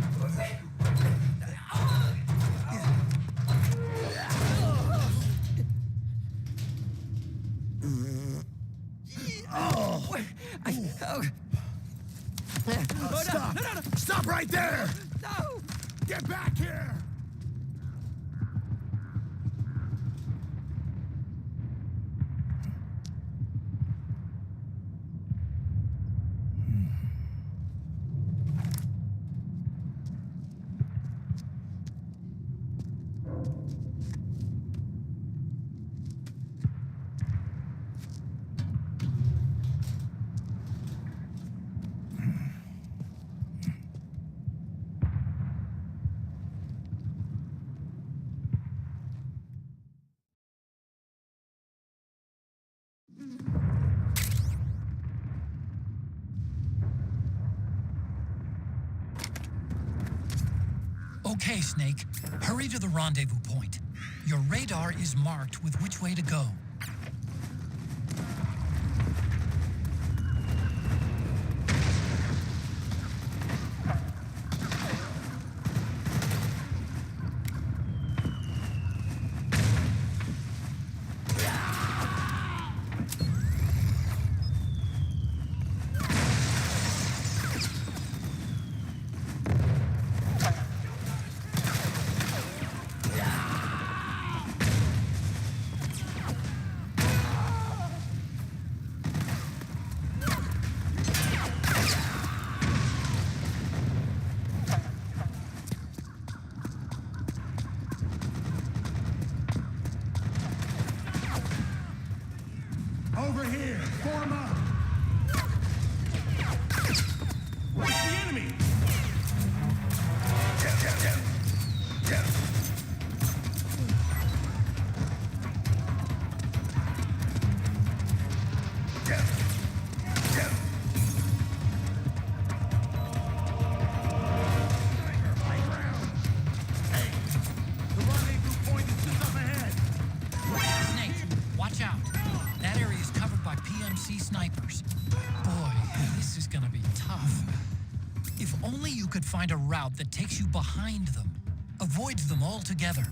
Stop! No. Stop right there! No! Get back here! Okay, Snake. Hurry to the rendezvous point. Your radar is marked with which way to go. Over here! Form up! Where's the enemy? find a route that takes you behind them, avoids them altogether.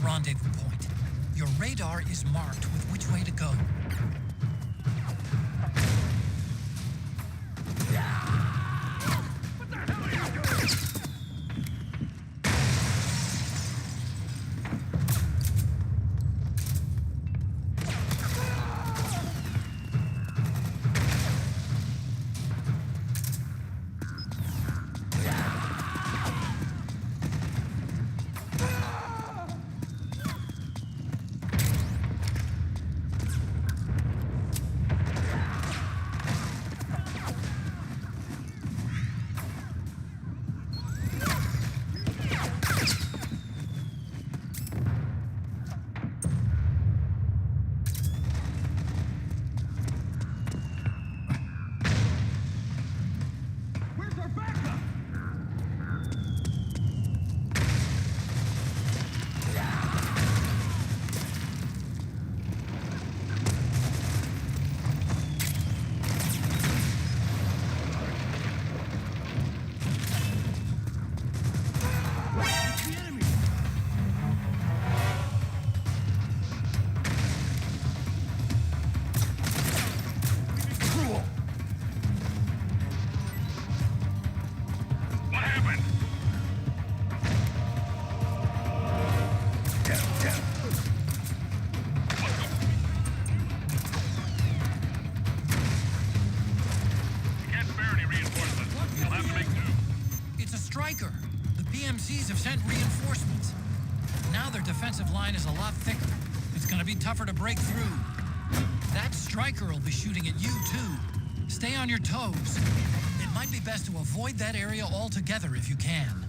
rendezvous point. Your radar is marked with which way to go. Where's our backup? It's the enemy. Cool. What happened? We can't spare any reinforcements. We'll have to make do. It's a striker. The PMCs have sent reinforcements. Now their defensive line is a lot thicker. It's gonna be tougher to break through. That striker will be shooting at you, too. Stay on your toes. It might be best to avoid that area altogether if you can.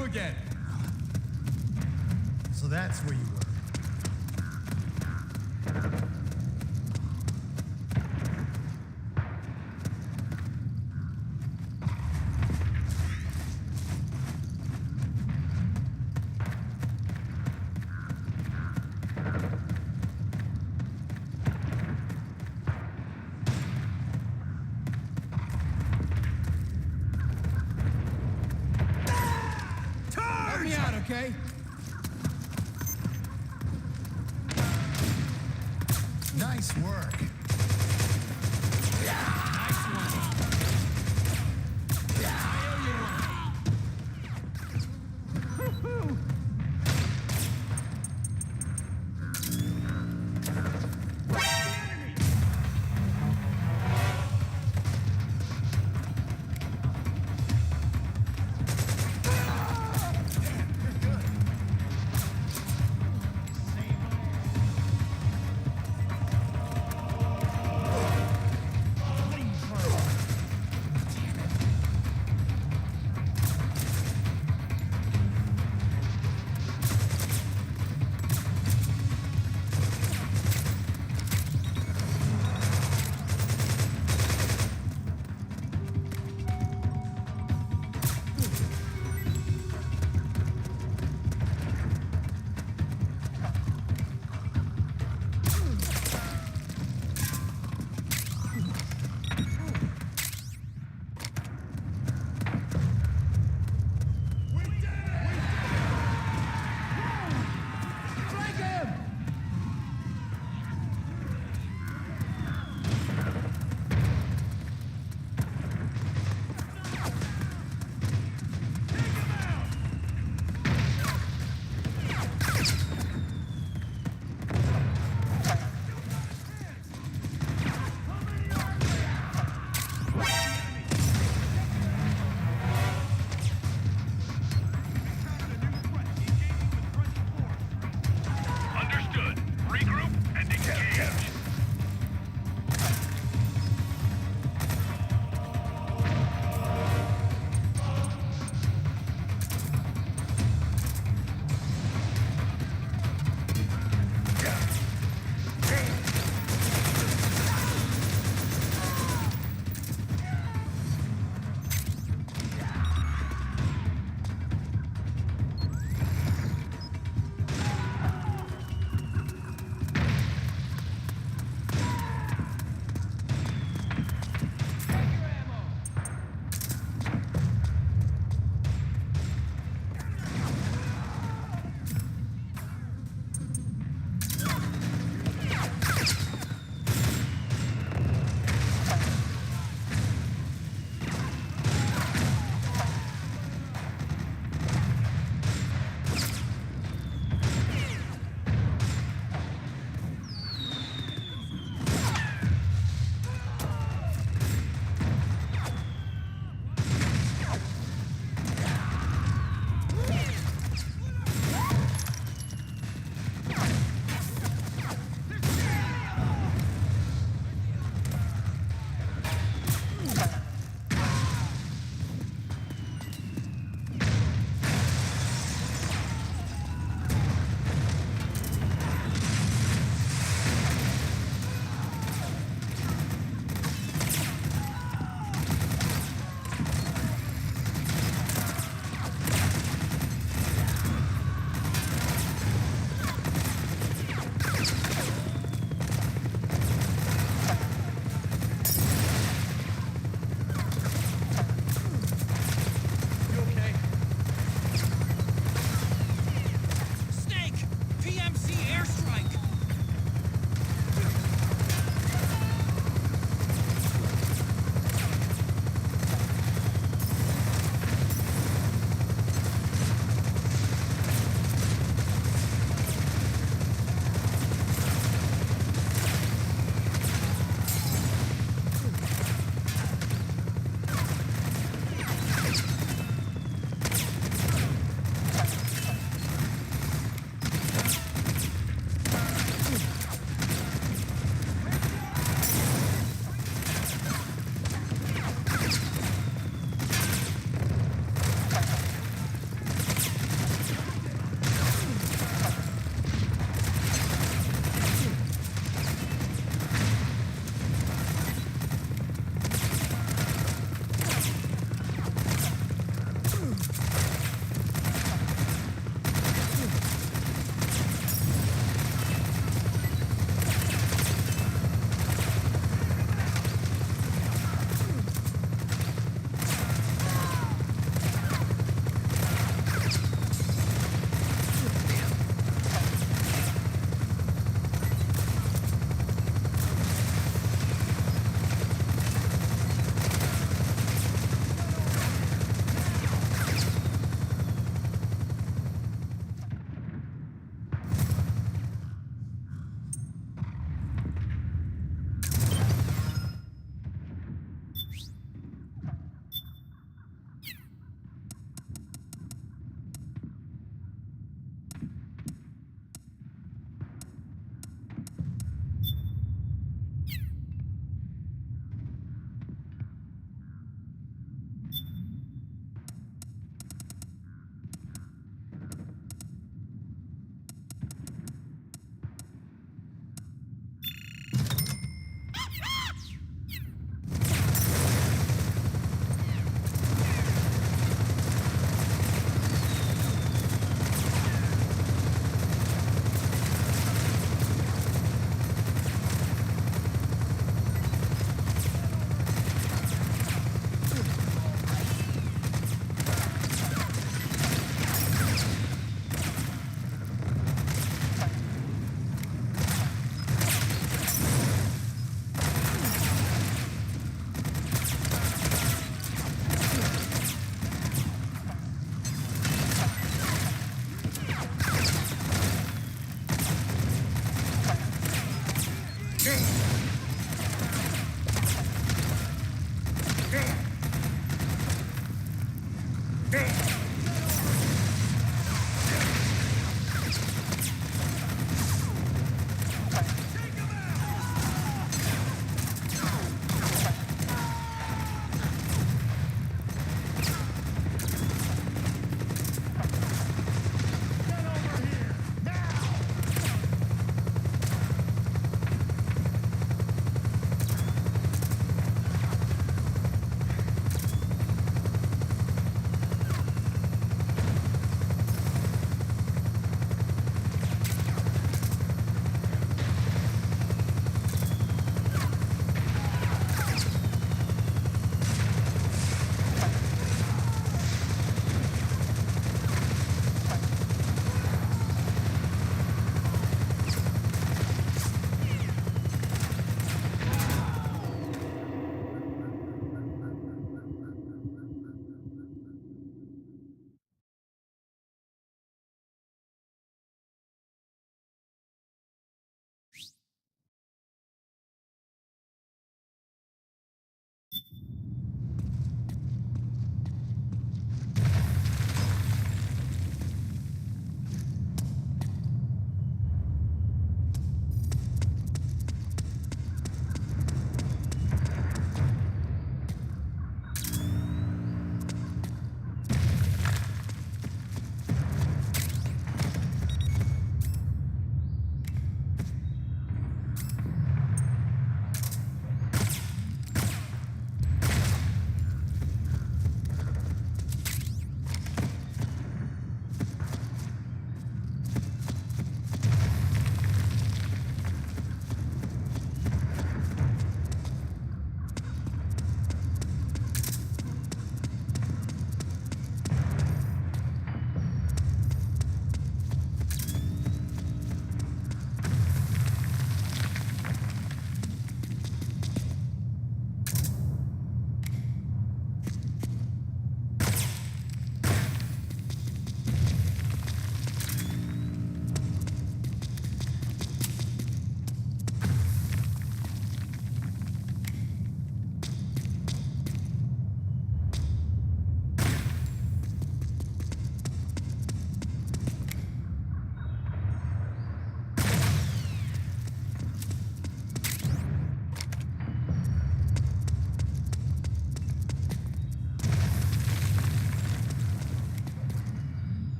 you again. So that's where you were. Help me out, okay? Nice work.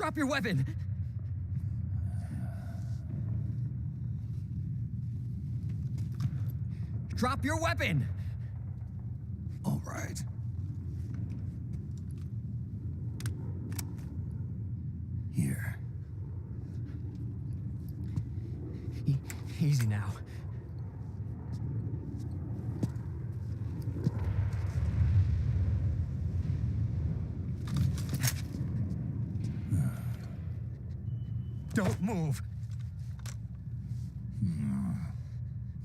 Drop your weapon! Drop your weapon! All right. Here. Easy now. Don't move.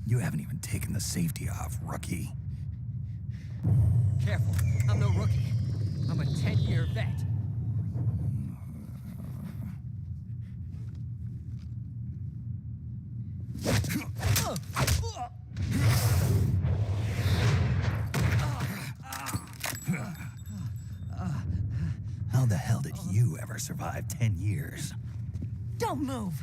You haven't even taken the safety off, rookie. Careful, I'm no rookie. I'm a 10-year vet. How the hell did you ever survive 10 years? Don't move!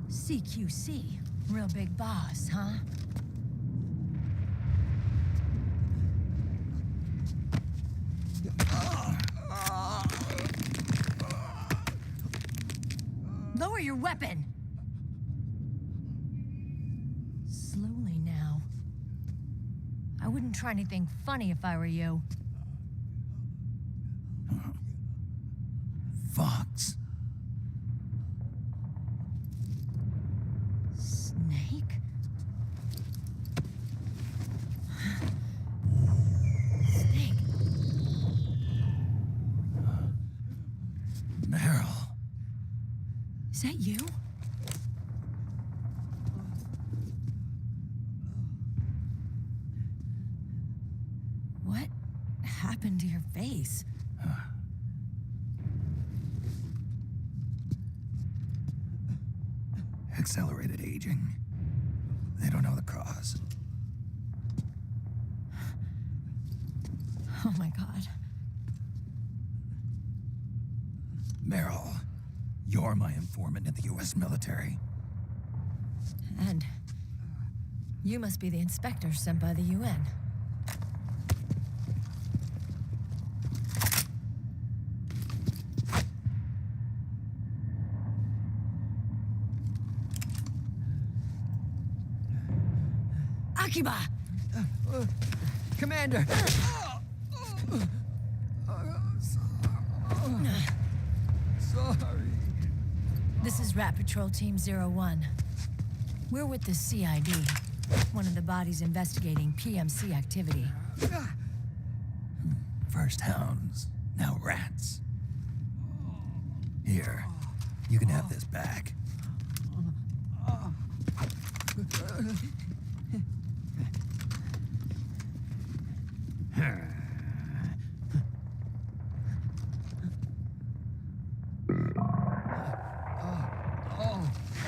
CQC. Real big boss, huh? Lower your weapon! Slowly now. I wouldn't try anything funny if I were you. Fox. Snake? Snake? Meryl. Is that you? What happened to your face? Accelerated aging. They don't know the cause. Oh my God. Meryl, you're my informant in the U.S. military. And you must be the inspector sent by the UN. Akiba! Commander! Sorry. This is Rat Patrol Team 01. We're with the CID, one of the bodies investigating PMC activity. First hounds, now rats. Here, you can have this back.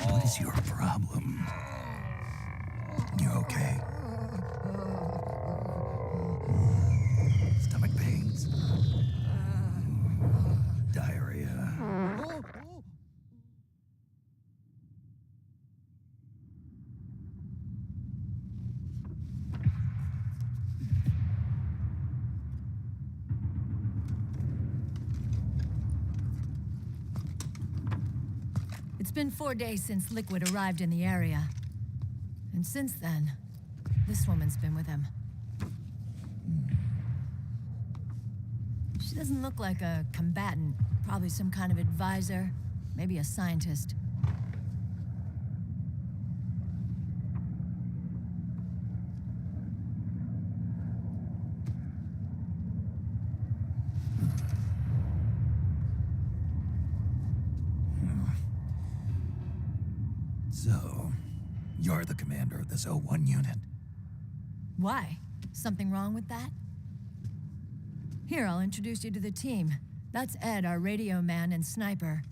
What is your problem? You okay? Stomach pains? Diarrhea? It's been 4 days since Liquid arrived in the area. And since then, this woman's been with him. She doesn't look like a combatant. Probably some kind of advisor, maybe a scientist. So, you're the commander of this 01 unit? Why? Something wrong with that? Here, I'll introduce you to the team. That's Ed, our radio man and sniper.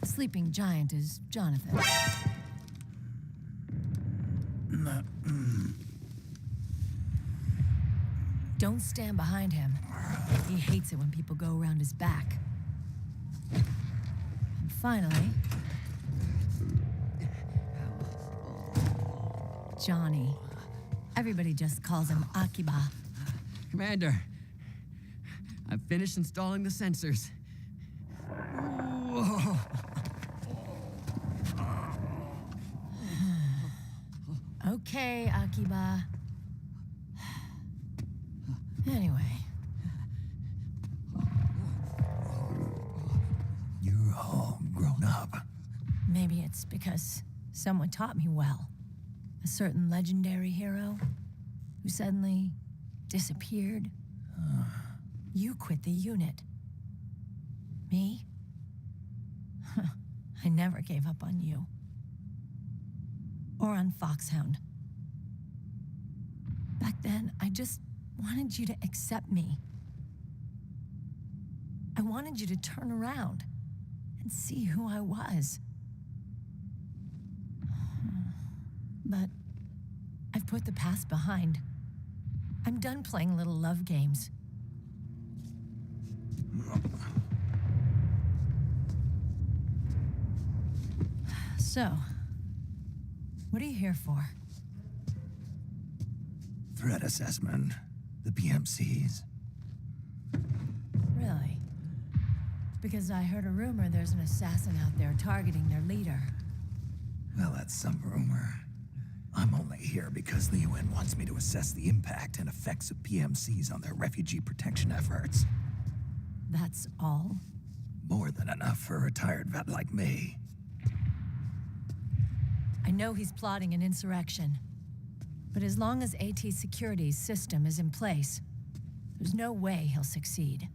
Sleeping giant is Jonathan. Don't stand behind him. He hates it when people go around his back. And finally... Johnny. Everybody just calls him Akiba. Commander, I've finished installing the sensors. Whoa. Okay, Akiba. Anyway. You're all grown up. Maybe it's because someone taught me well. A certain legendary hero who suddenly disappeared. You quit the unit. Me? I never gave up on you. Or on Foxhound. Back then, I just wanted you to accept me. I wanted you to turn around and see who I was. But I've put the past behind. I'm done playing little love games. So, what are you here for? Threat assessment. The PMCs. Really? Because I heard a rumor there's an assassin out there targeting their leader. Well, that's some rumor. I'm only here because the UN wants me to assess the impact and effects of PMCs on their refugee protection efforts. That's all? More than enough for a retired vet like me. I know he's plotting an insurrection. But as long as AT Security's system is in place, there's no way he'll succeed.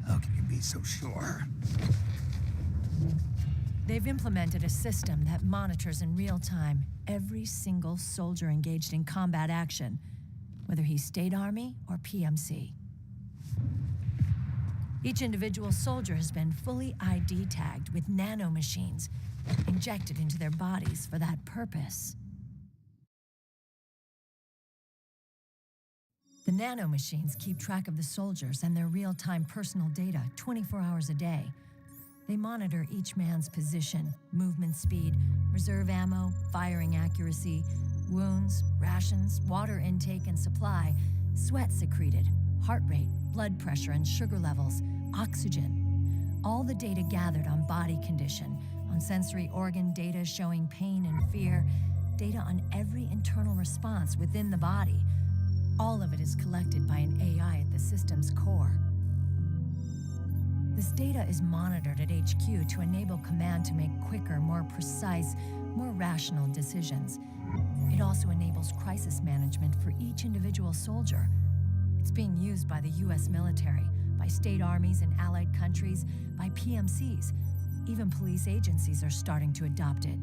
How can you be so sure? They've implemented a system that monitors in real time every single soldier engaged in combat action, whether he's State Army or PMC. Each individual soldier has been fully ID tagged with nanomachines injected into their bodies for that purpose. The nanomachines keep track of the soldiers and their real-time personal data 24 hours a day. They monitor each man's position, movement speed, reserve ammo, firing accuracy, wounds, rations, water intake and supply, sweat secreted, heart rate, blood pressure and sugar levels, oxygen. All the data gathered on body condition, on sensory organ data showing pain and fear, data on every internal response within the body. All of it is collected by an AI at the system's core. This data is monitored at HQ to enable command to make quicker, more precise, more rational decisions. It also enables crisis management for each individual soldier. It's being used by the US military, by state armies in allied countries, by PMCs. Even police agencies are starting to adopt it.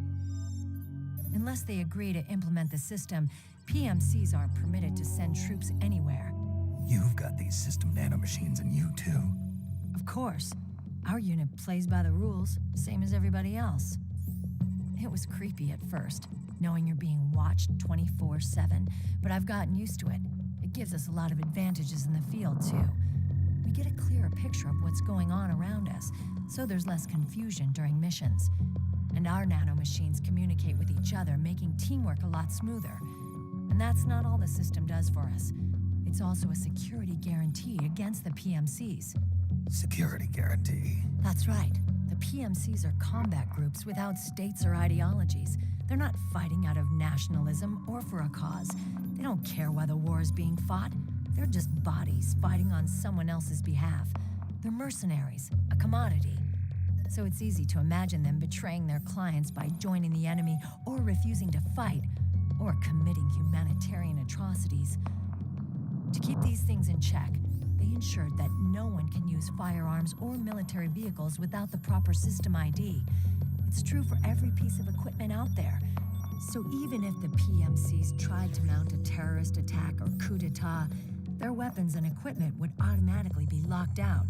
Unless they agree to implement the system, PMCs aren't permitted to send troops anywhere. You've got these system nanomachines in you, too. Of course. Our unit plays by the rules, same as everybody else. It was creepy at first, knowing you're being watched 24/7, but I've gotten used to it. It gives us a lot of advantages in the field, too. We get a clearer picture of what's going on around us, so there's less confusion during missions. And our nanomachines communicate with each other, making teamwork a lot smoother. And that's not all the system does for us. It's also a security guarantee against the PMCs. Security guarantee? That's right. The PMCs are combat groups without states or ideologies. They're not fighting out of nationalism or for a cause. They don't care why the war is being fought. They're just bodies fighting on someone else's behalf. They're mercenaries, a commodity. So it's easy to imagine them betraying their clients by joining the enemy or refusing to fight or committing humanitarian atrocities. To keep these things in check, they ensured that no one can use firearms or military vehicles without the proper system ID. It's true for every piece of equipment out there. So even if the PMCs tried to mount a terrorist attack or coup d'etat, their weapons and equipment would automatically be locked out.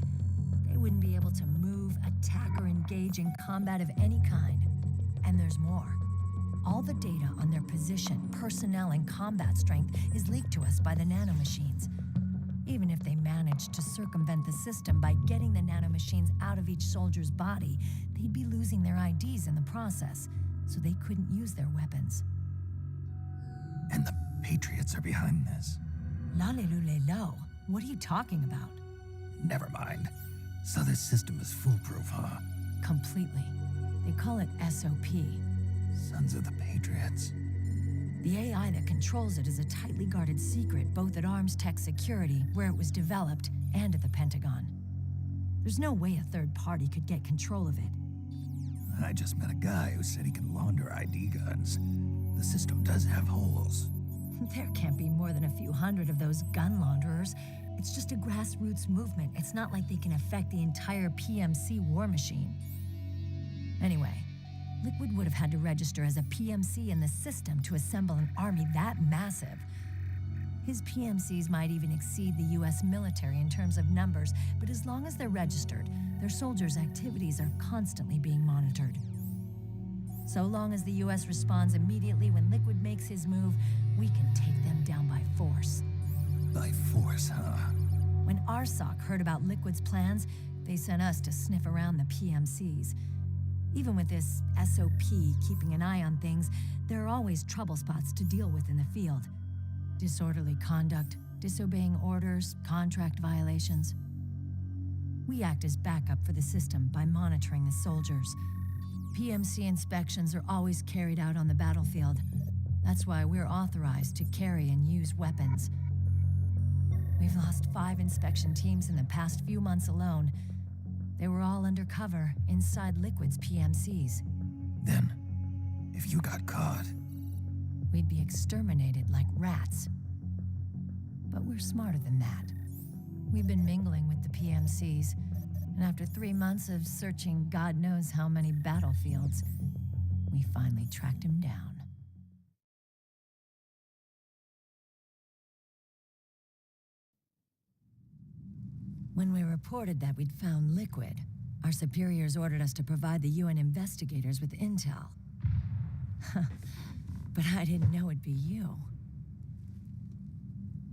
They wouldn't be able to move, attack, or engage in combat of any kind. And there's more. All the data on their position, personnel, and combat strength is leaked to us by the nanomachines. Even if they managed to circumvent the system by getting the nanomachines out of each soldier's body, they'd be losing their IDs in the process, so they couldn't use their weapons. And the Patriots are behind this. La-le-lu-le-lo. What are you talking about? Never mind. So this system is foolproof, huh? Completely. They call it SOP. Sons of the Patriots. The AI that controls it is a tightly guarded secret, both at Arms Tech Security, where it was developed, and at the Pentagon. There's no way a third party could get control of it. I just met a guy who said he can launder ID guns. The system does have holes. There can't be more than a few hundred of those gun launderers. It's just a grassroots movement. It's not like they can affect the entire PMC war machine. Anyway, Liquid would have had to register as a PMC in the system to assemble an army that massive. His PMCs might even exceed the US military in terms of numbers, but as long as they're registered, their soldiers' activities are constantly being monitored. So long as the US responds immediately when Liquid makes his move, we can take them down by force. By force, huh? When RSOC heard about Liquid's plans, they sent us to sniff around the PMCs. Even with this SOP keeping an eye on things, there are always trouble spots to deal with in the field. Disorderly conduct, disobeying orders, contract violations. We act as backup for the system by monitoring the soldiers. PMC inspections are always carried out on the battlefield. That's why we're authorized to carry and use weapons. We've lost 5 inspection teams in the past few months alone. They were all undercover inside Liquid's PMCs. Then, if you got caught, we'd be exterminated like rats. But we're smarter than that. We've been mingling with the PMCs, and after 3 months of searching God knows how many battlefields, we finally tracked him down. When we reported that we'd found Liquid, our superiors ordered us to provide the UN investigators with intel. But I didn't know it'd be you.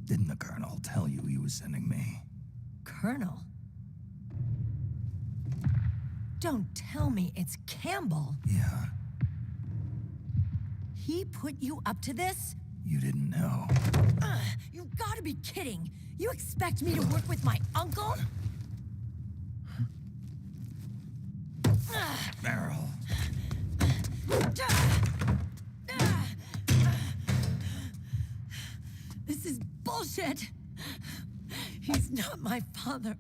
didn't the Colonel tell you he was sending me? Colonel? Don't tell me it's Campbell. Yeah. He put you up to this? You didn't know. You've got to be kidding. You expect me to work with my uncle? Meryl. This is bullshit. He's not my father.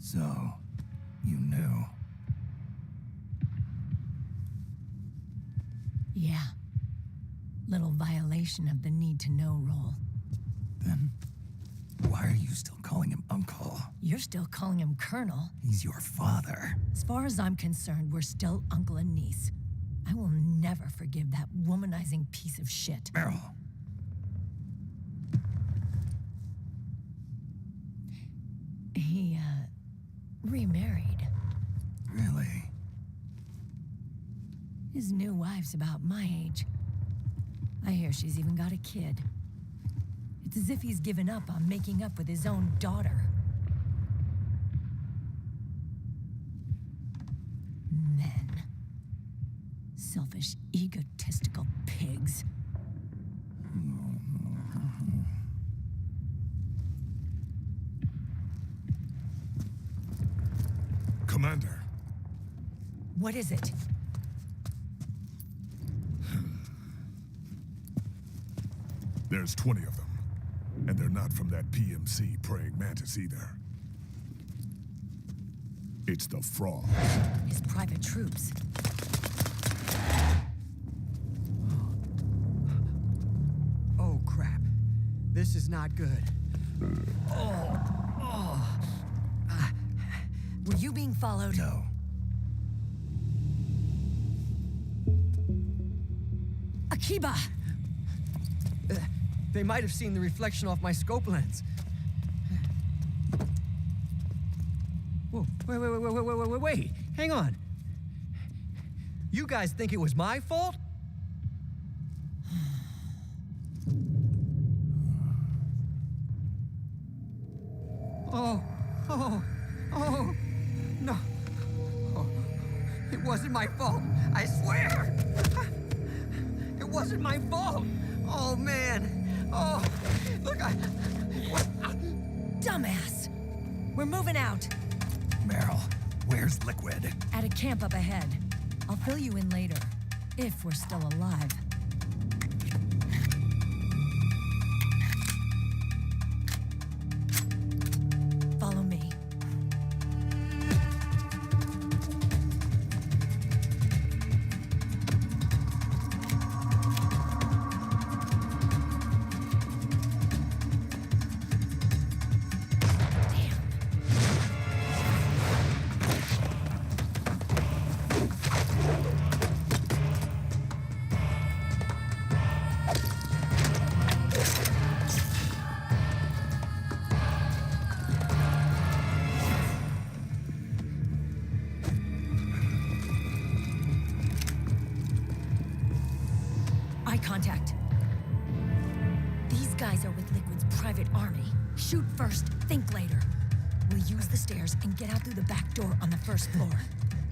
So, you knew. Yeah. Little violation of the need-to-know rule. Then, why are you still calling him Uncle? You're still calling him Colonel. He's your father. As far as I'm concerned, we're still uncle and niece. I will never forgive that womanizing piece of shit. Meryl. He, remarried. Really? His new wife's about my age. I hear she's even got a kid. It's as if he's given up on making up with his own daughter. Men. Selfish, egotistical pigs. Commander. What is it? There's 20 of them. And they're not from that PMC praying mantis either. It's the Frog. His private troops. Oh, crap. This is not good. Were you being followed? No. Akiba! They might have seen the reflection off my scope lens. Whoa, wait. Hang on. You guys think it was my fault? Oh, no. Oh, it wasn't my fault. I swear. It wasn't my fault. Oh, man. Oh, look, Dumbass! We're moving out. Meryl, where's Liquid? At a camp up ahead. I'll fill you in later, if we're still alive. Follow me. Eye contact. These guys are with Liquid's private army. Shoot first, think later. We'll use the stairs and get out through the back door on the first floor.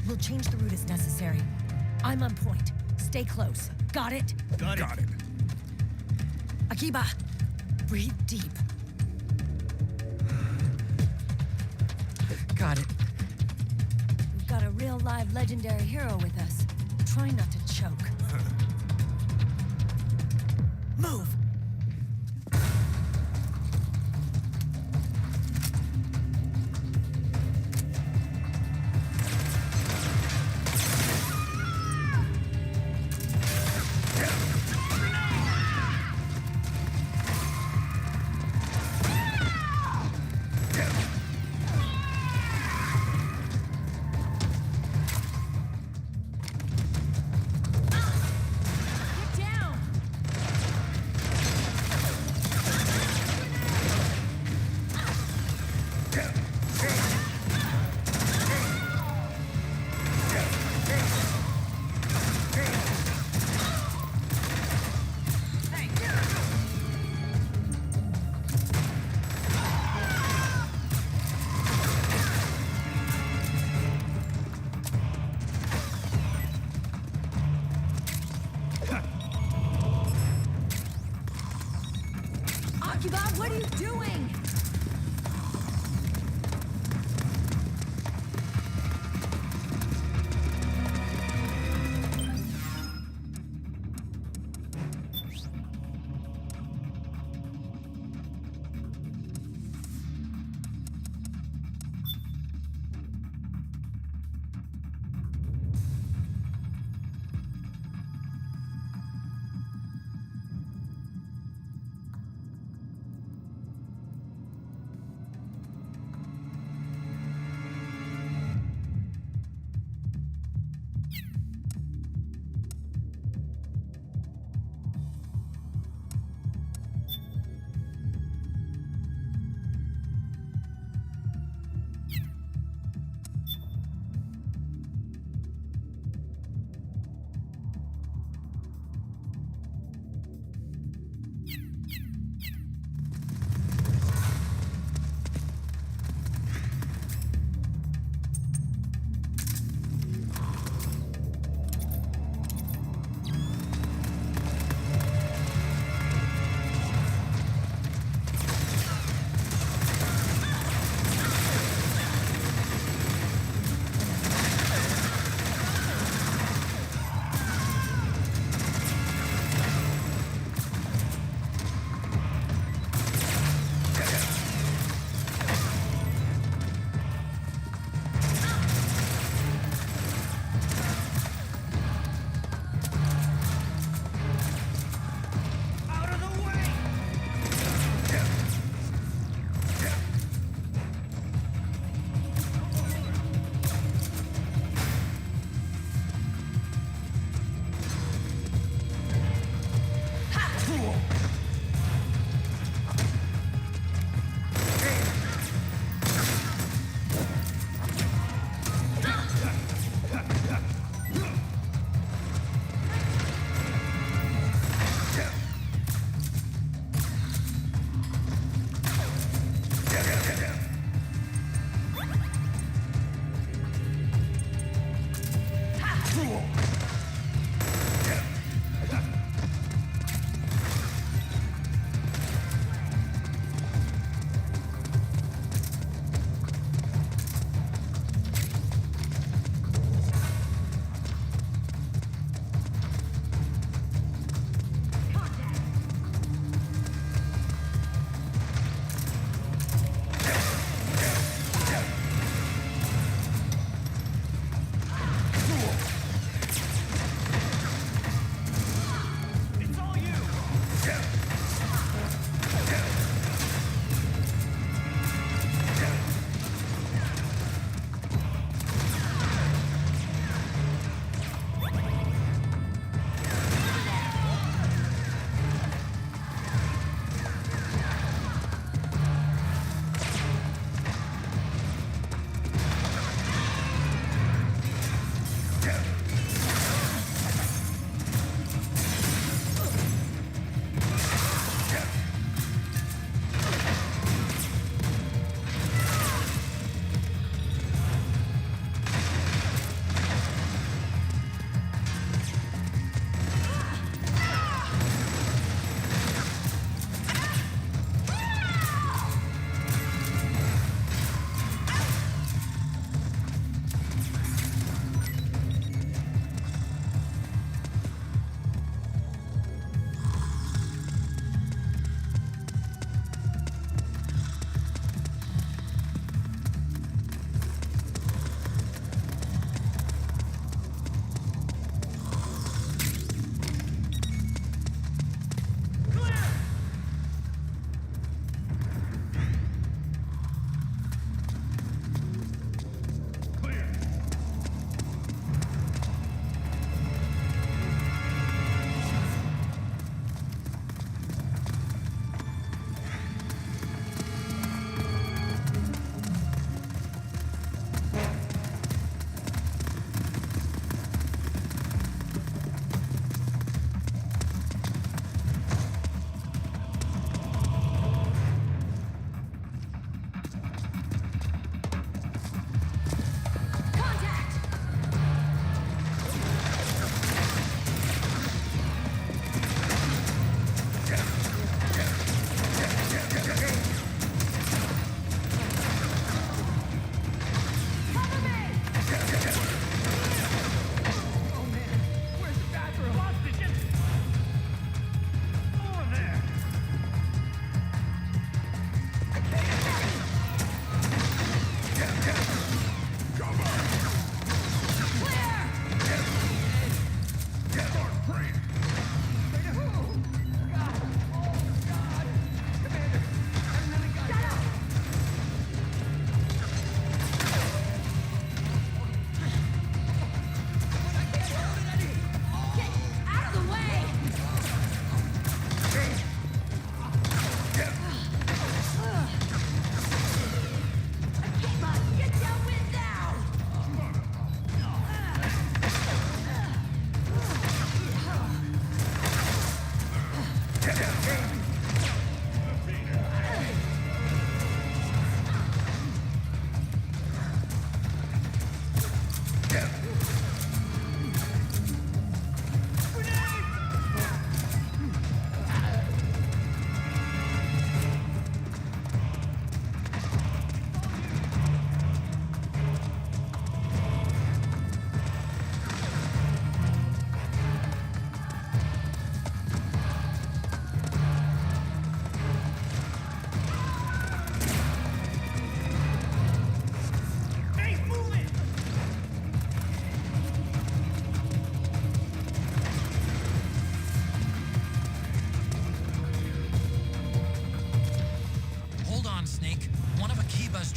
We'll change the route as necessary. I'm on point. Stay close. Got it? Got it. Akiba, breathe deep. got it. We've got a real live legendary hero with us. Try not to choke. Move!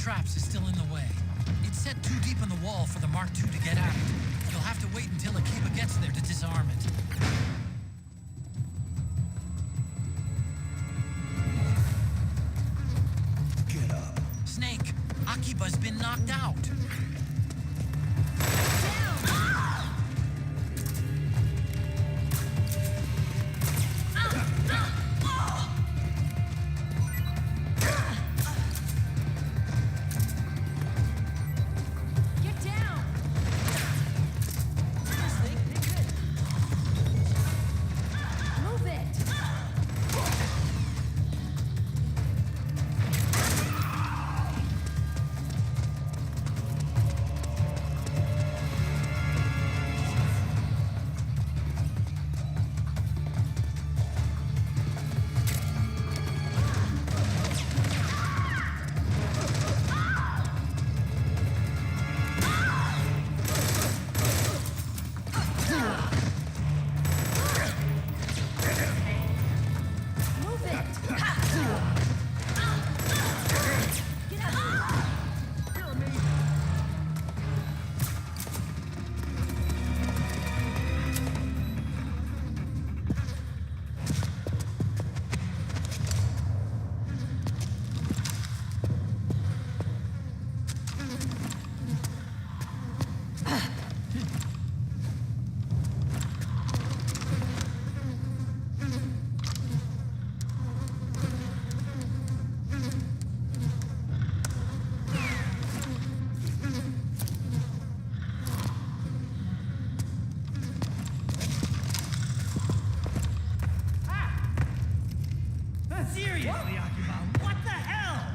traps is still in the way. It's set too deep in the wall for the Mark II to get out. You'll have to wait until Akiba gets there to disarm it. Get up. Snake, Akiba's been knocked out. Seriously, Akiba, what the hell?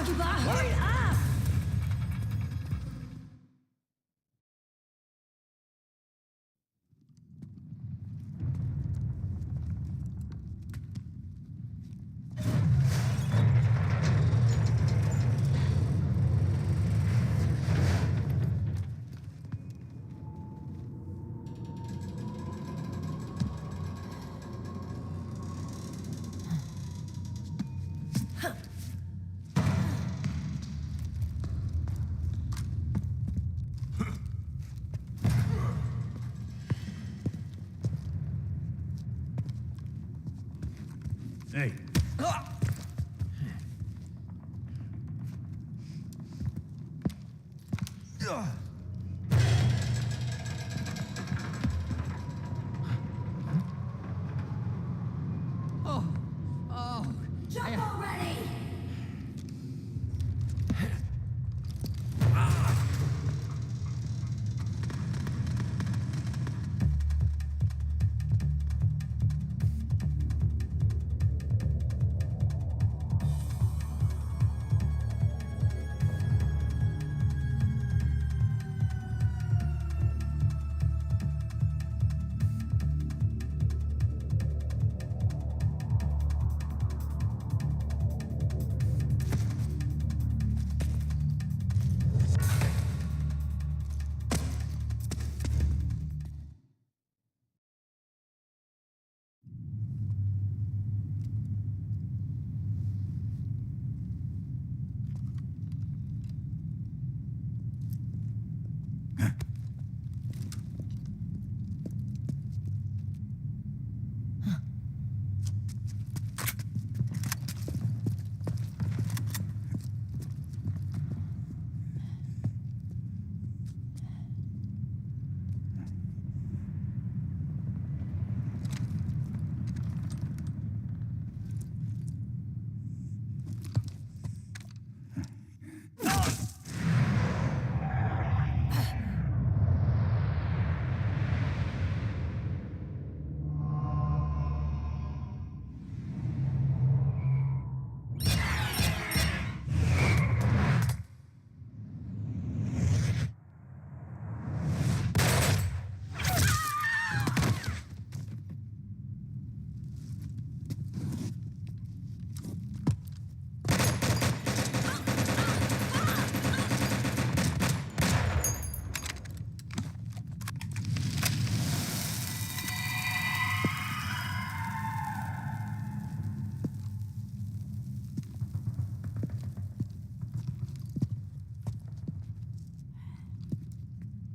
Akiba, hurry up! Hey. Jump already!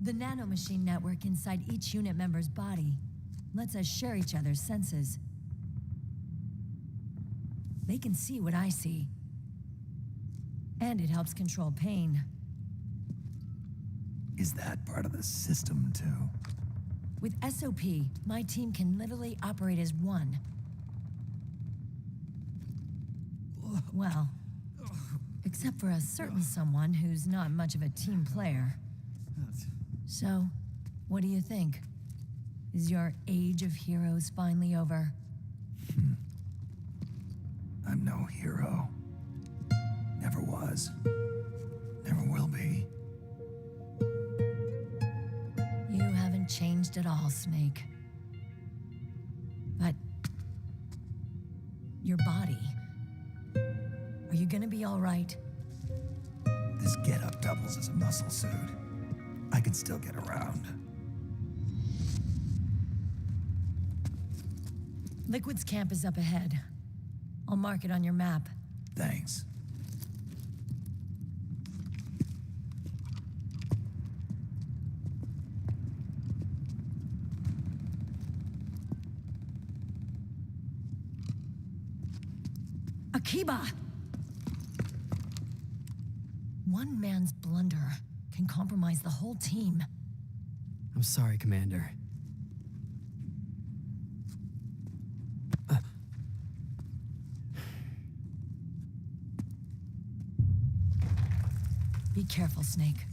The nanomachine network inside each unit member's body lets us share each other's senses. They can see what I see. And it helps control pain. Is that part of the system, too? With SOP, my team can literally operate as one. Well, except for a certain someone who's not much of a team player. So, what do you think? Is your age of heroes finally over? I'm no hero. Never was. Never will be. You haven't changed at all, Snake. But your body, are you gonna be all right? This getup doubles as a muscle suit. I can still get around. Liquid's camp is up ahead. I'll mark it on your map. Thanks. Akiba! One man's blunder can compromise the whole team. I'm sorry, Commander. Be careful, Snake.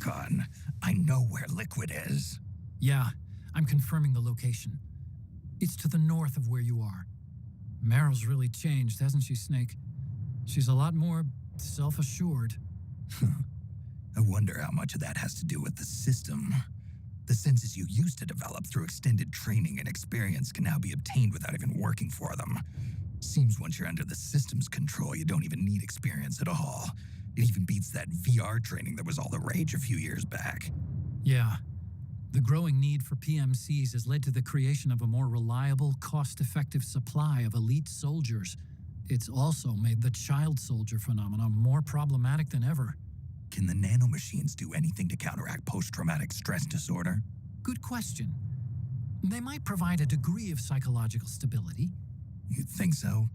recon. I know where Liquid is. Yeah, I'm confirming the location. It's to the north of where you are. Meryl's really changed, hasn't she, Snake? She's a lot more self-assured. I wonder how much of that has to do with the system. The senses you used to develop through extended training and experience can now be obtained without even working for them. Seems once you're under the system's control, you don't even need experience at all. It even beats that VR training that was all the rage a few years back. Yeah. The growing need for PMCs has led to the creation of a more reliable, cost-effective supply of elite soldiers. It's also made the child soldier phenomenon more problematic than ever. Can the nanomachines do anything to counteract post-traumatic stress disorder? Good question. They might provide a degree of psychological stability. You'd think so?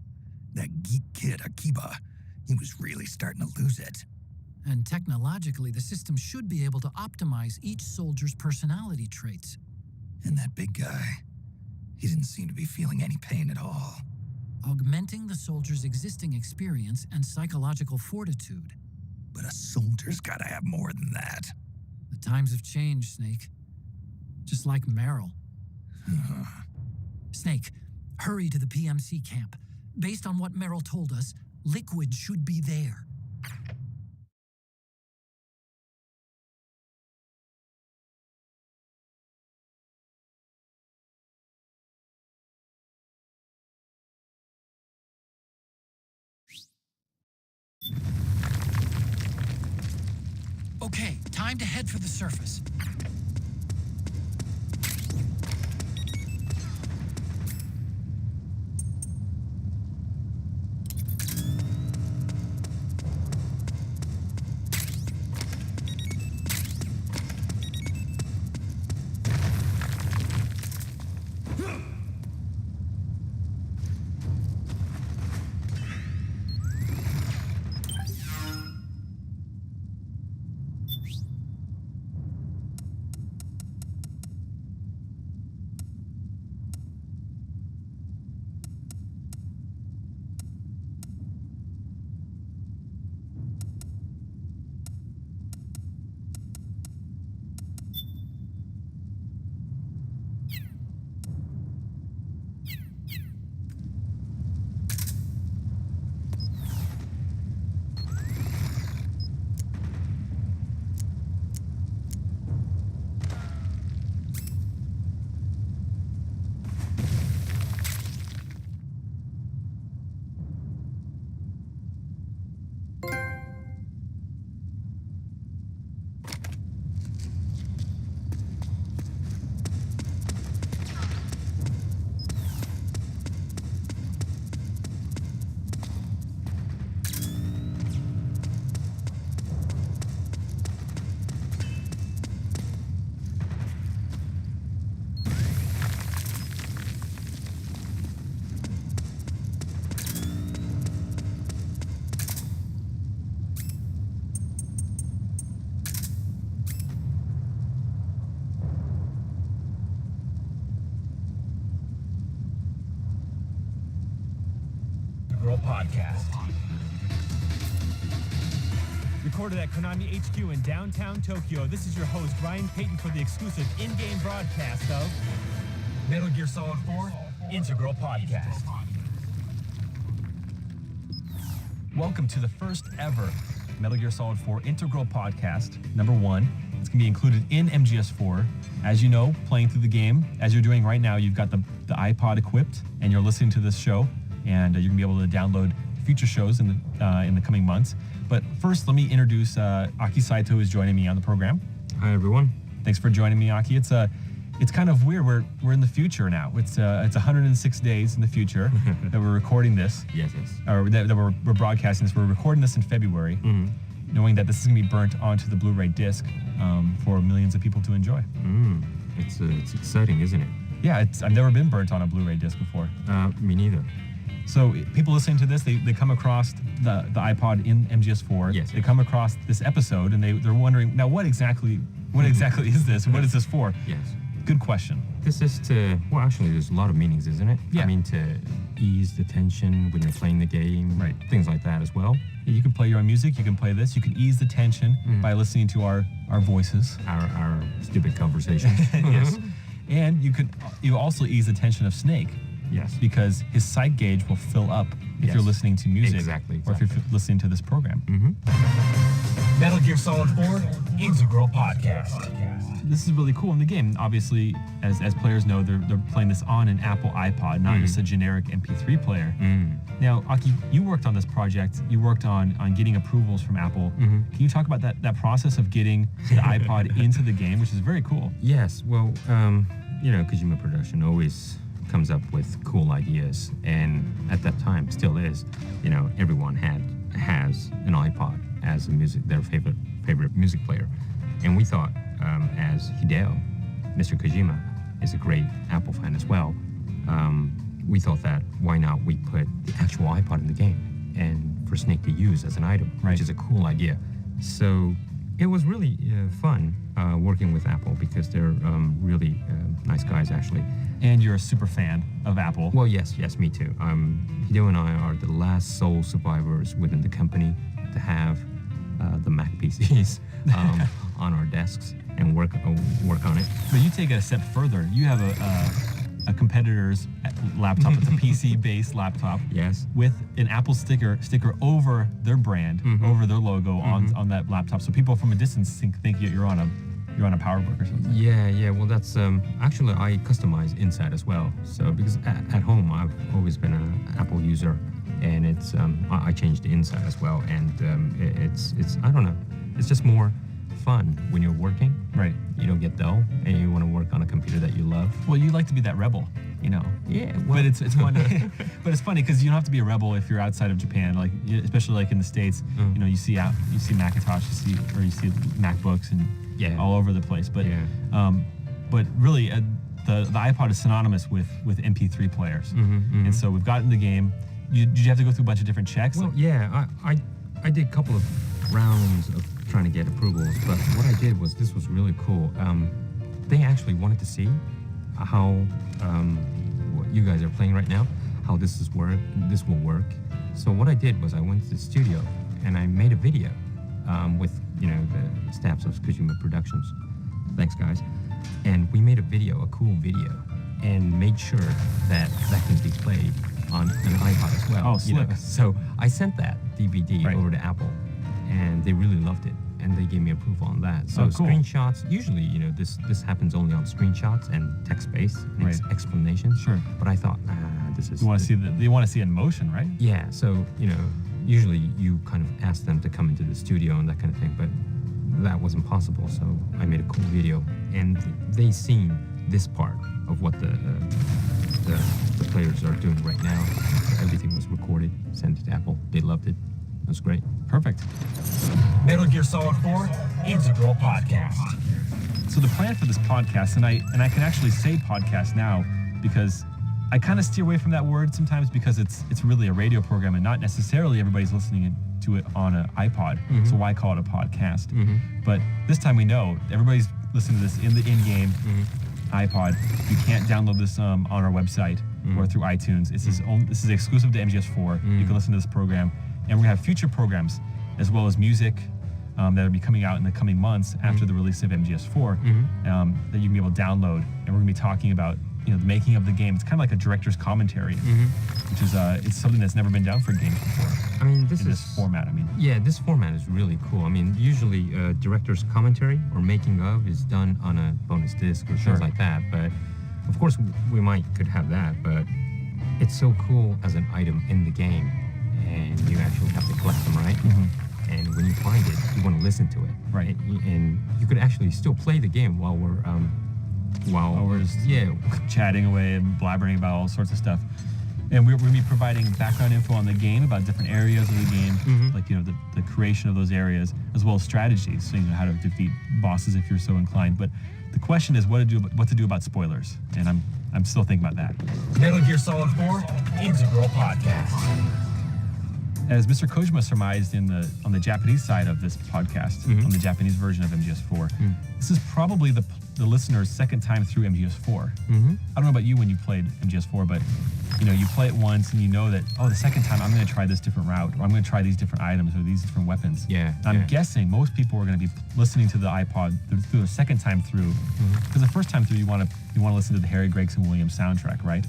That geek kid, Akiba, he was really starting to lose it. And technologically, the system should be able to optimize each soldier's personality traits. And that big guy, he didn't seem to be feeling any pain at all. Augmenting the soldier's existing experience and psychological fortitude. But a soldier's gotta have more than that. The times have changed, Snake. Just like Meryl. Snake, hurry to the PMC camp. Based on what Meryl told us, Liquid should be there. Okay, time to head for the surface. Podcast. Recorded at Konami HQ in downtown Tokyo, this is your host, Ryan Payton, for the exclusive in-game broadcast of Metal Gear Solid 4 Integral Podcast. Welcome to the first ever Metal Gear Solid 4 Integral Podcast, number 1. It's going to be included in MGS4. As you know, playing through the game, as you're doing right now, you've got the iPod equipped, and you're listening to this show, and you're going to be able to download future shows in the coming months. But first, let me introduce Aki Saito, who is joining me on the program. Hi, everyone. Thanks for joining me, Aki. It's kind of weird. We're in the future now. It's 106 days in the future that we're recording this. Yes. Or that we're broadcasting this. We're recording this in February, knowing that this is going to be burnt onto the Blu-ray disc for millions of people to enjoy. It's exciting, isn't it? Yeah, I've never been burnt on a Blu-ray disc before. Me neither. So people listening to this, they come across the iPod in MGS4. Yes. They come across this episode and they're wondering, now what exactly is this? What is this for? Yes. Good question. this is to, well, actually, there's a lot of meanings, isn't it? Yeah. I mean, to ease the tension when you're playing the game, Right. Things like that as well. You can play your own music. You can play this. You can ease the tension by listening to our voices. Our stupid conversations. Yes. And you also ease the tension of Snake. Yes. Because his sight gauge will fill up if Yes. you're listening to music. Exactly. Or if you're listening to this program. Metal Gear Solid 4 Integral Podcast. This is really cool in the game. Obviously, as players know, they're playing this on an Apple iPod, not just a generic MP3 player. Now, Aki, you worked on this project. You worked on getting approvals from Apple. Can you talk about that process of getting the iPod into the game, which is very cool? Yes, well, Kojima Production always comes up with cool ideas, and at that time still is. Everyone has an iPod as their favorite music player, and we thought, as Hideo, Mr. Kojima is a great Apple fan as well. We thought that why not we put the actual iPod in the game and for Snake to use as an item, which is a cool idea. So it was really fun working with Apple because they're really nice guys actually. And you're a super fan of Apple. Well, yes, me too. Hideo and I are the last sole survivors within the company to have the Mac PCs on our desks and work on it. But you take it a step further. You have a competitor's laptop. It's a PC-based laptop. Yes. With an Apple sticker over their brand, over their logo on that laptop, so people from a distance think you're on a PowerBook or something. Yeah. Well, that's actually I customize inside as well. So because at home I've always been an Apple user, and it's I changed the inside as well, and it's I don't know, it's just more fun when you're working. Right. You don't get dull, and you want to work on a computer that you love. Well, you like to be that rebel, Yeah. Well, but it's funny. But it's funny because you don't have to be a rebel if you're outside of Japan, like especially like in the States. You see Macintosh, you see MacBooks and all over the place. But but really the iPod is synonymous with MP3 players, and so we've gotten the game. Did you have to go through a bunch of different checks? Well, yeah, I did a couple of rounds of trying to get approvals, but what I did was, this was really cool. They actually wanted to see how what you guys are playing right now, how this will work. So what I did was I went to the studio and I made a video with the staffs of Kojima Productions. Thanks, guys. And we made a cool video, and made sure that can be played on an iPod as well. Oh, slick. So I sent that DVD over to Apple, and they really loved it, and they gave me approval on that. So cool. Screenshots, usually, this happens only on screenshots and text-based explanations. Sure. But I thought, this is... You want to see it in motion, right? Yeah, so, usually you kind of ask them to come into the studio and that kind of thing, but that wasn't possible, so I made a cool video, and they seen this part of what the players are doing right now. So everything was recorded, sent it to Apple. They loved it. It was great. Perfect. Metal Gear Solid 4 Integral Podcast. So the plan for this podcast, and I can actually say podcast now because I kind of steer away from that word sometimes because it's really a radio program and not necessarily everybody's listening to it on an iPod. So why call it a podcast? But this time we know everybody's listening to this in the in-game iPod. You can't download this on our website or through iTunes. This is exclusive to MGS4. You can listen to this program, and we're gonna have future programs as well as music that'll be coming out in the coming months after the release of MGS4 that you can be able to download, and we're gonna be talking about the making of the game. It's kind of like a director's commentary, which is it's something that's never been done for games before. I mean, this format. Yeah, this format is really cool. I mean, usually director's commentary or making of is done on a bonus disc or things like that. But of course, we could have that. But it's so cool as an item in the game, and you actually have to collect them, right? And when you find it, you want to listen to it, right? And you could actually still play the game while we're just chatting away and blabbering about all sorts of stuff. And we're going to be providing background info on the game, about different areas of the game, like the creation of those areas, as well as strategies, so how to defeat bosses if you're so inclined. But the question is what to do about spoilers, and I'm still thinking about that. Metal Gear Solid 4 Integral Podcast. As Mr. Kojima surmised on the Japanese side of this podcast, on the Japanese version of MGS4, this is probably the the listener's second time through MGS4. Mm-hmm. I don't know about you when you played MGS4, but you play it once and you know that, the second time I'm going to try this different route, or I'm going to try these different items or these different weapons. Yeah. I'm guessing most people are going to be listening to the iPod through the second time through, because the first time through you want to listen to the Harry Gregson Williams soundtrack, right?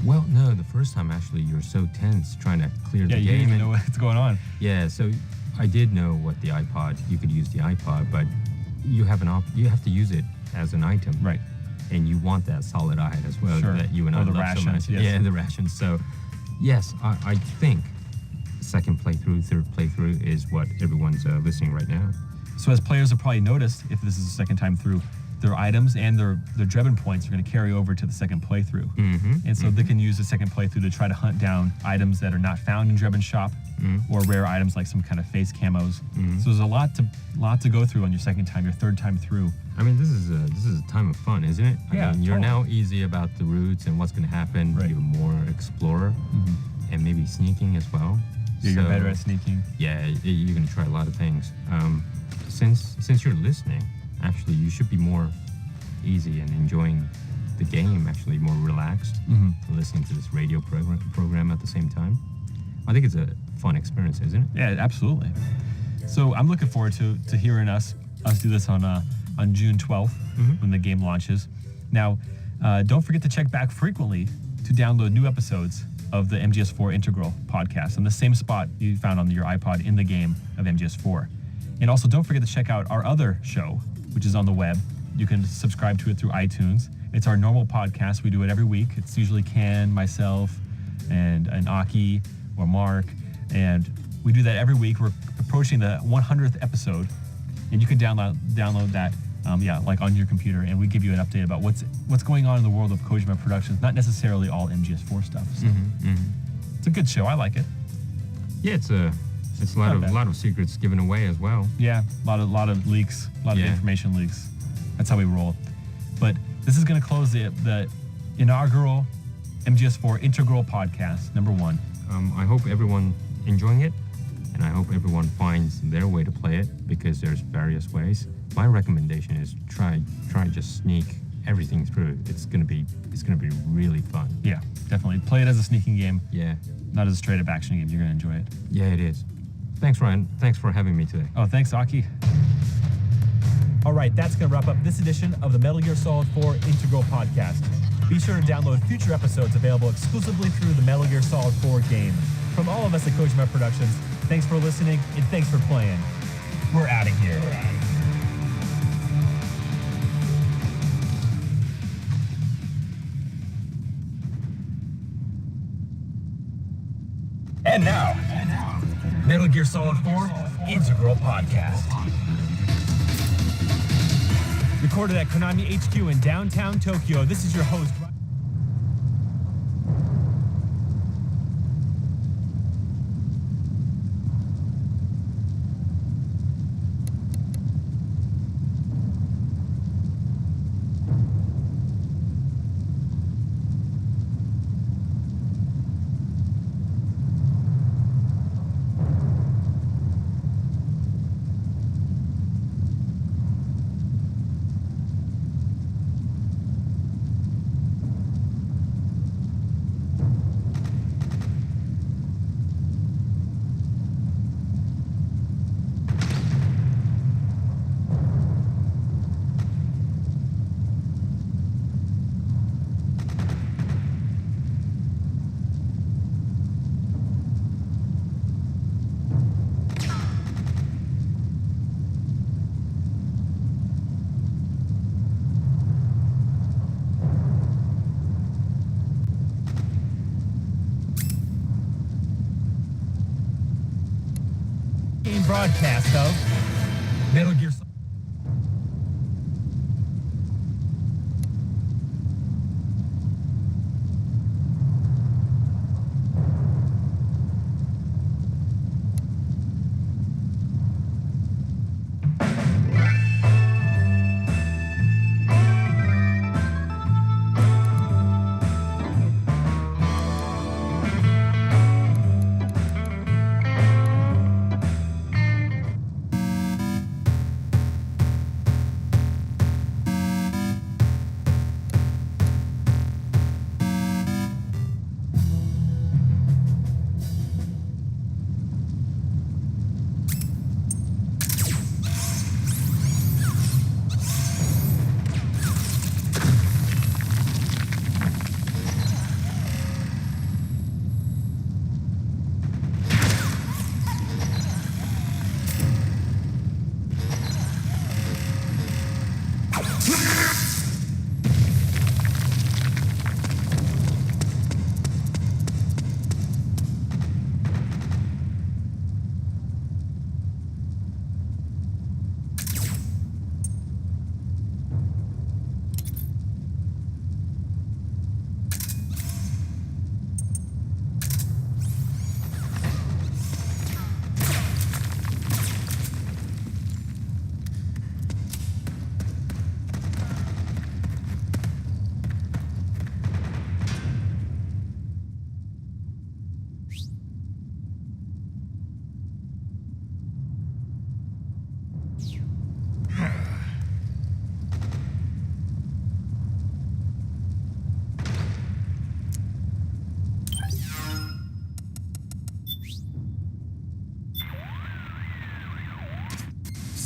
Well, no, the first time actually you're so tense trying to clear the you game. didn't even know what's going on. Yeah, so I did know what the iPod, you could use the iPod, but you have to use it as an item. Right. And you want that solid eye as well, Sure. that you and Or I the love rations, so much. yes. Yeah, the rations. So, yes, I think second playthrough, third playthrough is what everyone's listening right now. So as players have probably noticed, if this is the second time through, their items and their Drebin points are going to carry over to the second playthrough. And so they can use the second playthrough to try to hunt down items that are not found in Drebin's shop, or rare items like some kind of face camos. So there's a lot to go through on your second time, your third time through. I mean, this is a time of fun, isn't it? Yeah, I mean, you're totally. now easy about the routes and what's going to happen. Right. You're more explorer and maybe sneaking as well. You're better at sneaking. Yeah, you're going to try a lot of things. Since you're listening, actually, you should be more easy and enjoying the game, actually more relaxed, listening to this radio program at the same time. I think it's a fun experience, isn't it? Yeah, absolutely. So I'm looking forward to hearing us do this on June 12th when the game launches. Now, don't forget to check back frequently to download new episodes of the MGS4 Integral podcast on the same spot you found on your iPod in the game of MGS4. And also don't forget to check out our other show, which is on the web. You can subscribe to it through iTunes. It's our normal podcast. We do it every week. It's usually Ken, myself, and Aki or Mark. And we do that every week. We're approaching the 100th episode. And you can download that like on your computer, and we give you an update about what's going on in the world of Kojima Productions, not necessarily all MGS4 stuff. So it's a good show. I like it. Yeah, it's a lot of secrets given away as well. Yeah, a lot of leaks, a lot of information leaks. That's how we roll. But this is going to close the inaugural MGS4 Integral podcast, number 1. I hope everyone enjoying it, and I hope everyone finds their way to play it, because there's various ways. My recommendation is try just sneak everything through. It's gonna be really fun. Yeah, definitely. Play it as a sneaking game. Yeah. Not as a straight up action game. You're gonna enjoy it. Yeah, it is. Thanks, Ryan. Thanks for having me today. Oh, thanks, Aki. All right, that's going to wrap up this edition of the Metal Gear Solid 4 Integral Podcast. Be sure to download future episodes available exclusively through the Metal Gear Solid 4 game. From all of us at Kojima Productions, thanks for listening and thanks for playing. We're out of here. And now, Metal Gear Solid 4 Integral Podcast. Recorded at Konami HQ in downtown Tokyo, this is your host, broadcast of Metal Gear Solid.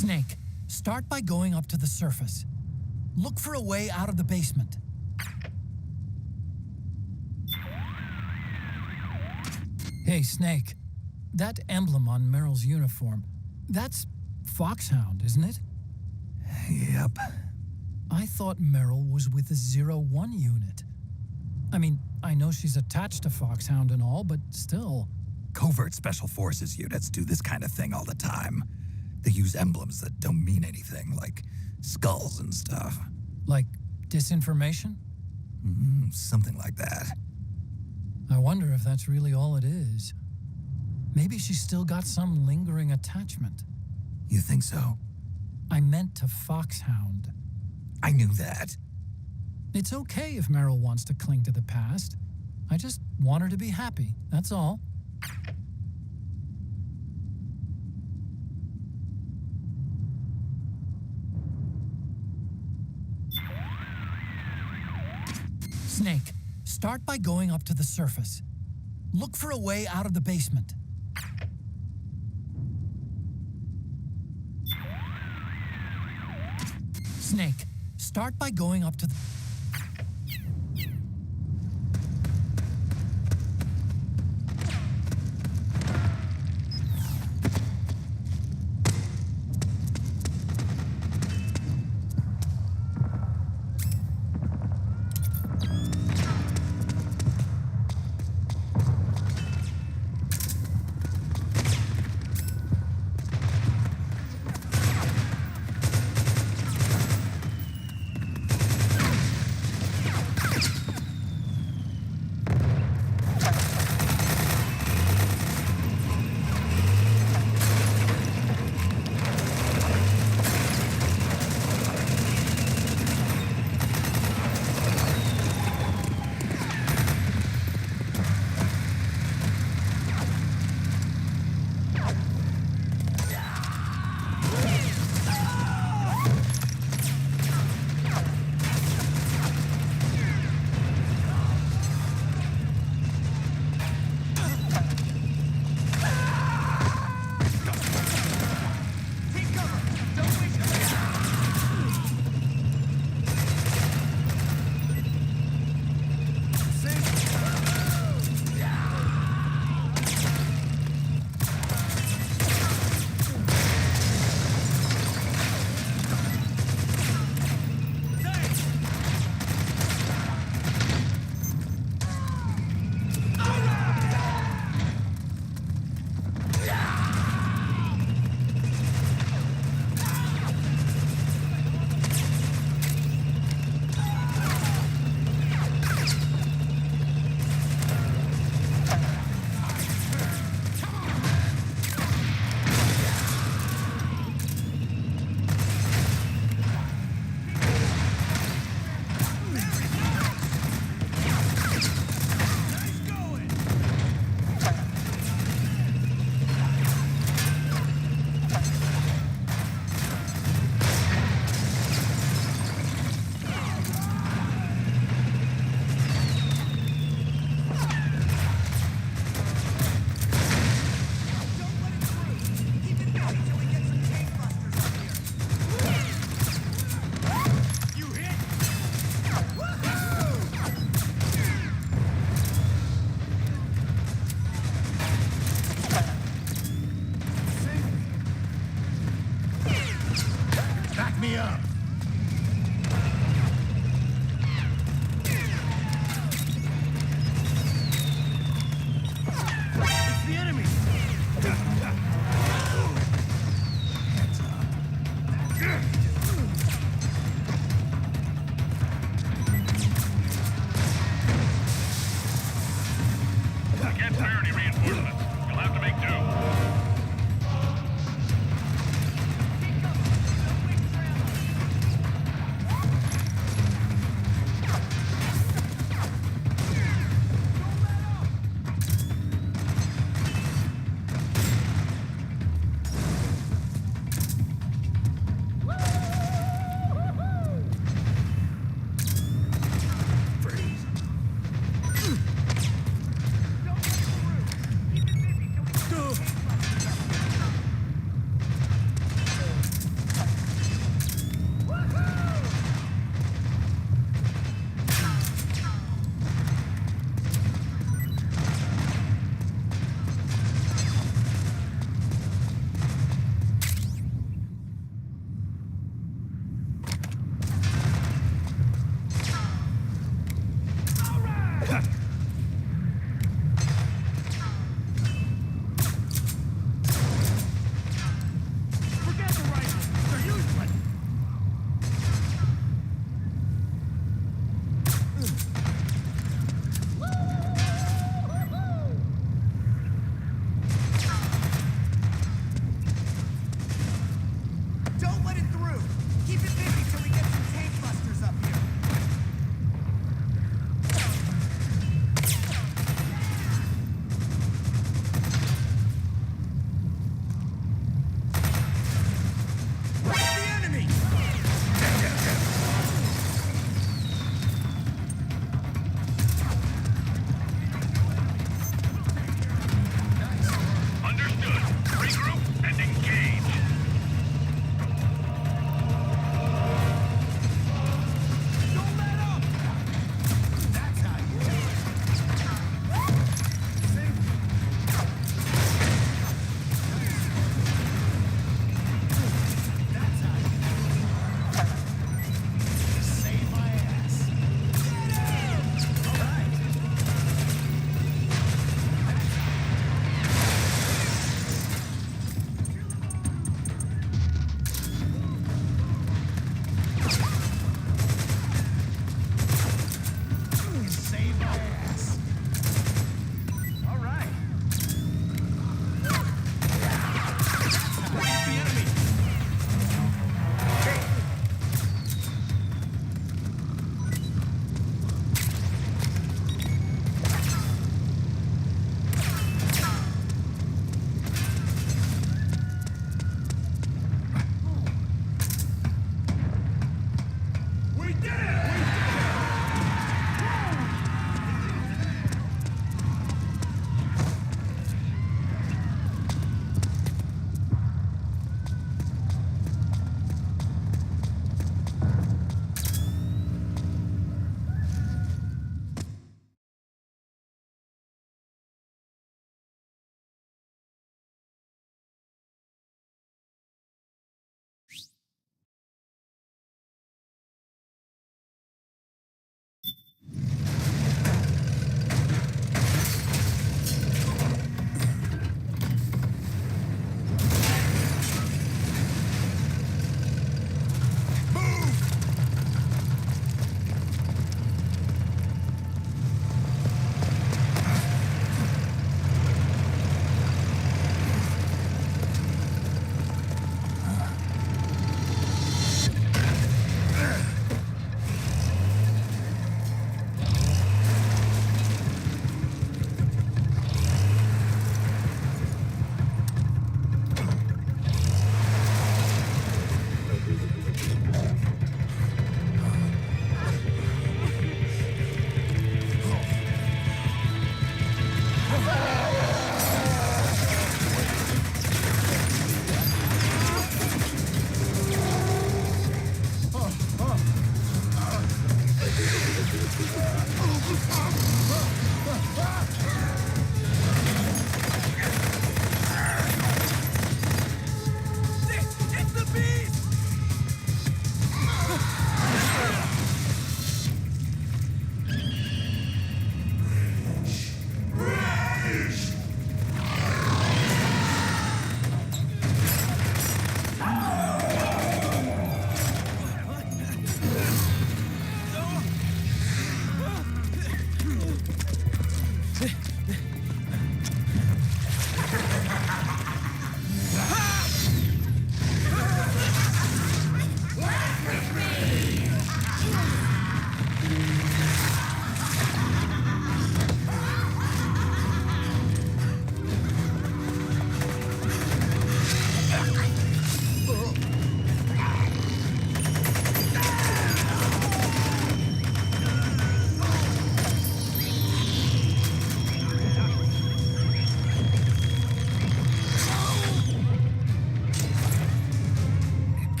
Snake, start by going up to the surface. Look for a way out of the basement. Hey, Snake. That emblem on Meryl's uniform, that's Foxhound, isn't it? Yep. I thought Meryl was with the 01 unit. I mean, I know she's attached to Foxhound and all, but still. Covert Special Forces units do this kind of thing all the time. They use emblems that don't mean anything, like skulls and stuff. Like disinformation? Something like that. I wonder if that's really all it is. Maybe she's still got some lingering attachment. You think so? I meant to Foxhound. I knew that. It's okay if Meryl wants to cling to the past. I just want her to be happy, that's all. Snake, start by going up to the surface. Look for a way out of the basement. Snake, start by going up to the...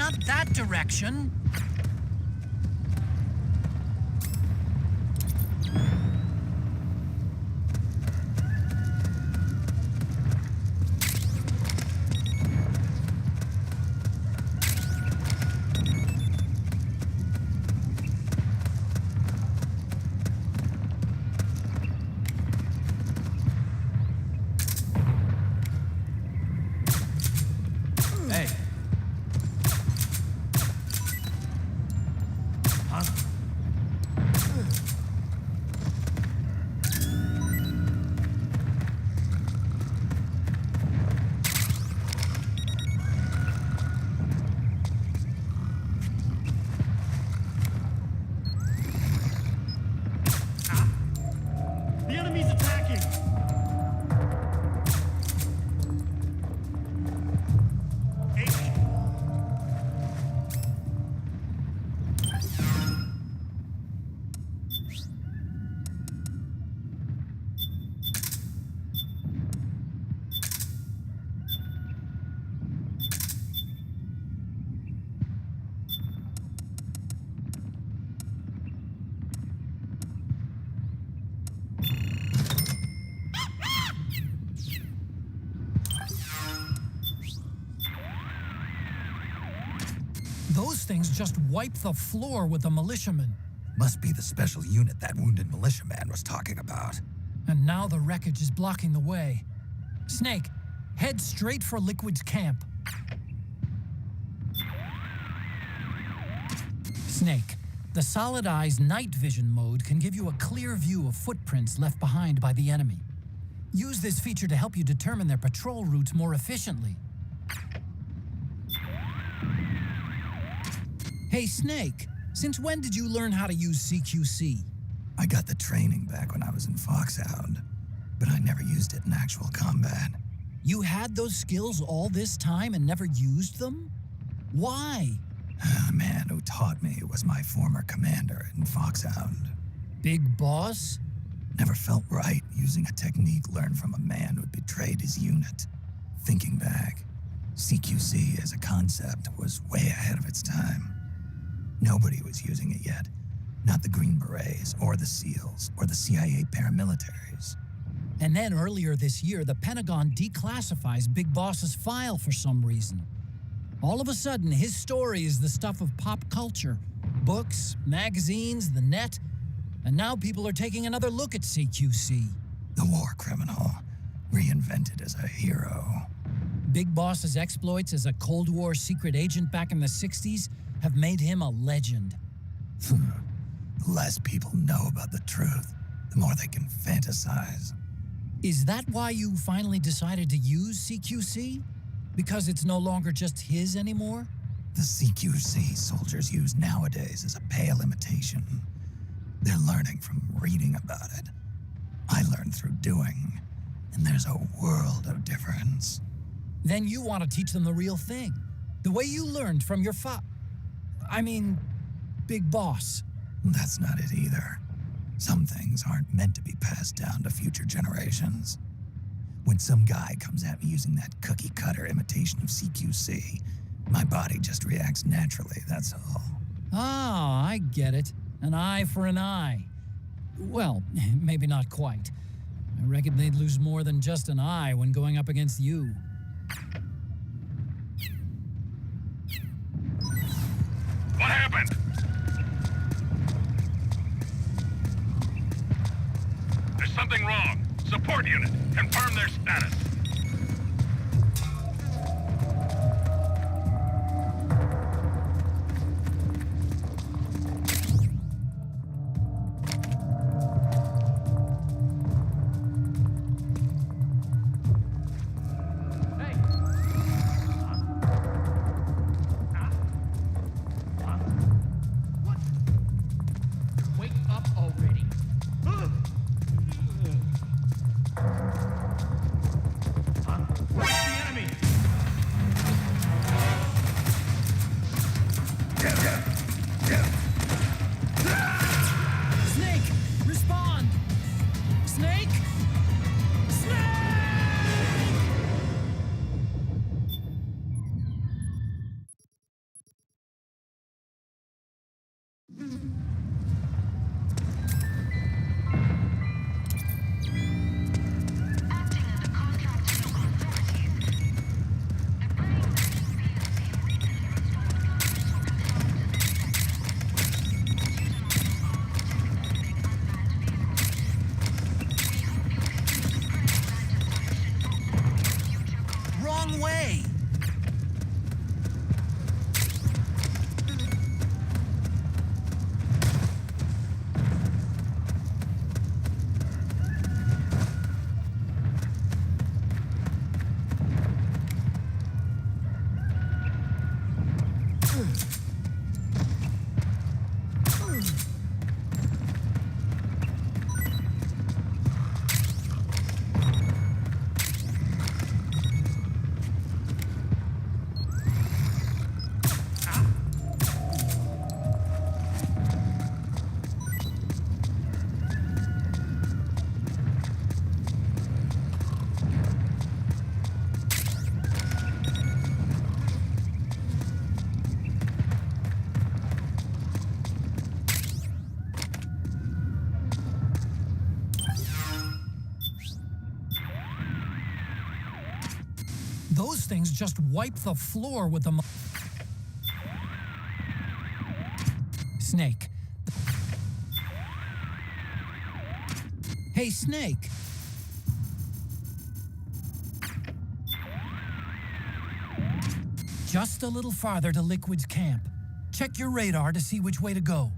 not that direction. Hey. Huh? The enemy's attacking! Those things just wiped the floor with the militiamen. Must be the special unit that wounded militiaman was talking about. And now the wreckage is blocking the way. Snake, head straight for Liquid's camp. Snake, the Solid Eye's night vision mode can give you a clear view of footprints left behind by the enemy. Use this feature to help you determine their patrol routes more efficiently. Hey, Snake, since when did you learn how to use CQC? I got the training back when I was in Foxhound, but I never used it in actual combat. You had those skills all this time and never used them? Why? The man who taught me was my former commander in Foxhound. Big Boss? Never felt right using a technique learned from a man who betrayed his unit. Thinking back, CQC as a concept was way ahead of its time. Nobody was using it yet. Not the Green Berets, or the SEALs, or the CIA paramilitaries. And then earlier this year, the Pentagon declassifies Big Boss's file for some reason. All of a sudden, his story is the stuff of pop culture. Books, magazines, the net. And now people are taking another look at CQC. The war criminal, reinvented as a hero. Big Boss's exploits as a Cold War secret agent back in the 60s have made him a legend. The less people know about the truth, the more they can fantasize. Is that why you finally decided to use CQC? Because it's no longer just his anymore? The CQC soldiers use nowadays is a pale imitation. They're learning from reading about it. I learned through doing, and there's a world of difference. Then you want to teach them the real thing. The way you learned from your Big Boss. That's not it either. Some things aren't meant to be passed down to future generations. When some guy comes at me using that cookie-cutter imitation of CQC, my body just reacts naturally, that's all. Oh, I get it. An eye for an eye. Well, maybe not quite. I reckon they'd lose more than just an eye when going up against you. What happened? There's something wrong. Support unit, confirm their status. wrong way. Those things just wipe the floor with the Snake. Hey, Snake. Just a little farther to Liquid's camp. Check your radar to see which way to go.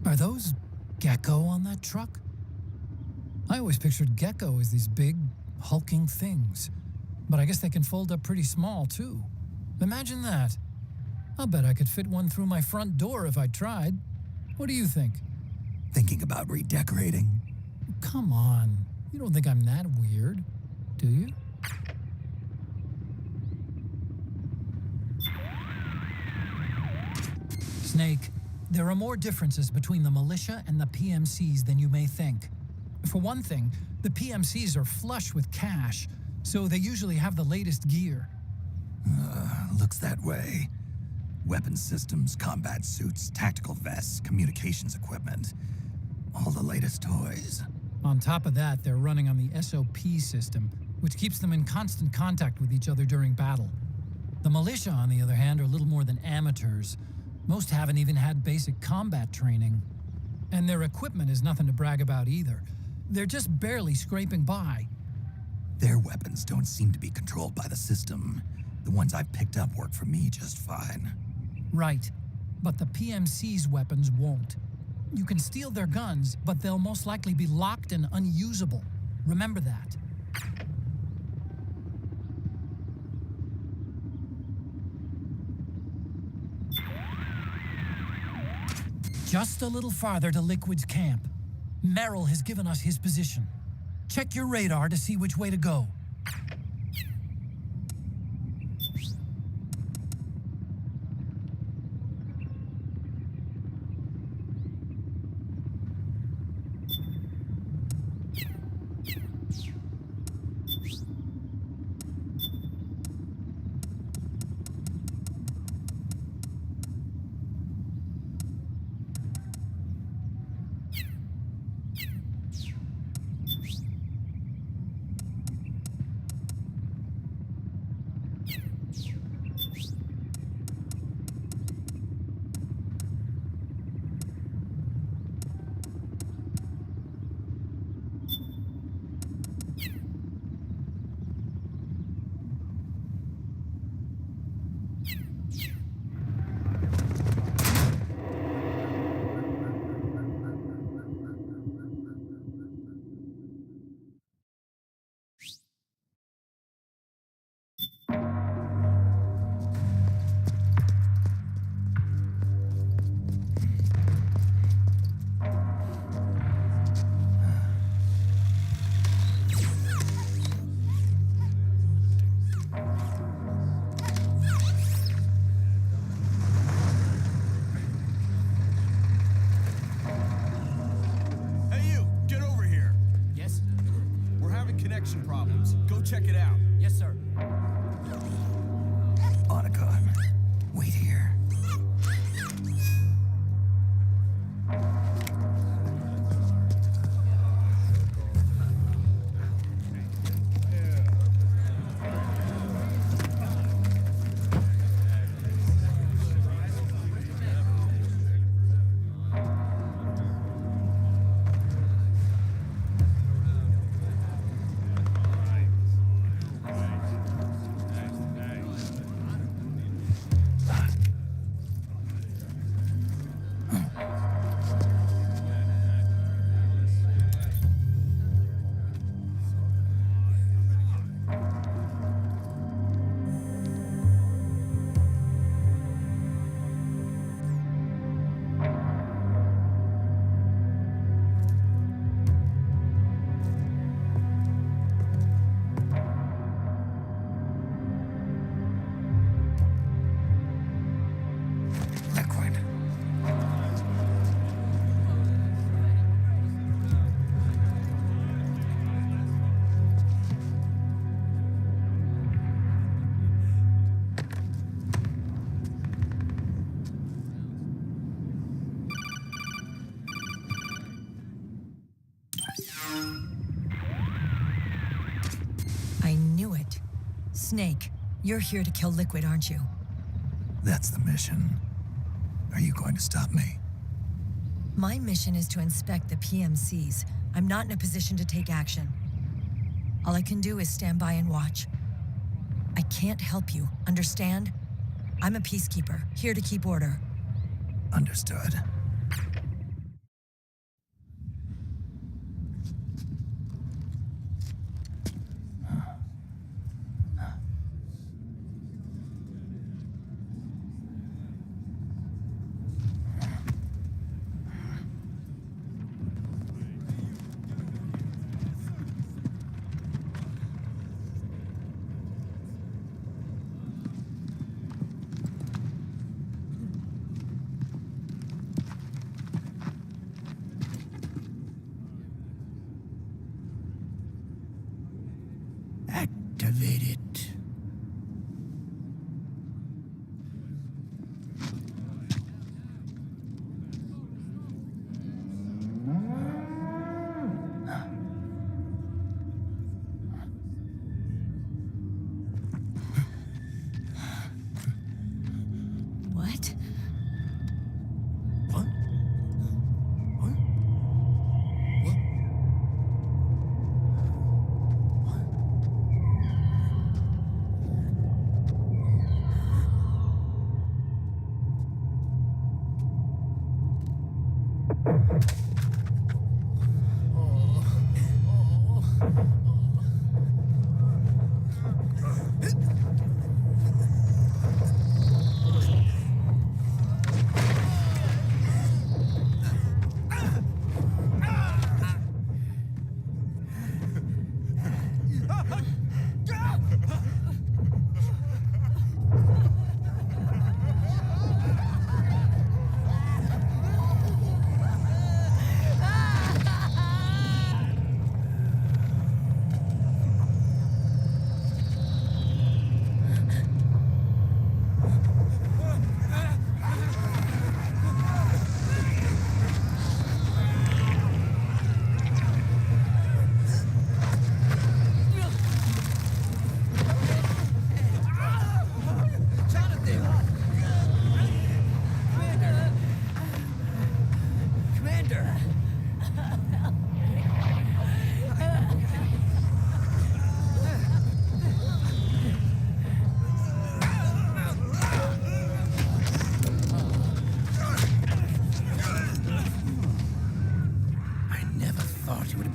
Are those Gecko on that truck? I always pictured Gecko as these big, hulking things. But I guess they can fold up pretty small, too. Imagine that. I'll bet I could fit one through my front door if I tried. What do you think? Thinking about redecorating? Come on. You don't think I'm that weird, do you? Snake, there are more differences between the militia and the PMCs than you may think. For one thing, the PMCs are flush with cash, so they usually have the latest gear. Looks that way. Weapons systems, combat suits, tactical vests, communications equipment. All the latest toys. On top of that, they're running on the SOP system, which keeps them in constant contact with each other during battle. The militia, on the other hand, are little more than amateurs. Most haven't even had basic combat training. And their equipment is nothing to brag about either. They're just barely scraping by. Their weapons don't seem to be controlled by the system. The ones I've picked up work for me just fine. Right. But the PMC's weapons won't. You can steal their guns, but they'll most likely be locked and unusable. Remember that. Just a little farther to Liquid's camp. Merrill has given us his position. Check your radar to see which way to go. connection problems. Go check it out. Yes, sir. Otacon, wait here. I knew it. Snake, you're here to kill Liquid, aren't you? That's the mission. Are you going to stop me? My mission is to inspect the PMCs. I'm not in a position to take action. All I can do is stand by and watch. I can't help you, understand? I'm a peacekeeper, here to keep order. Understood.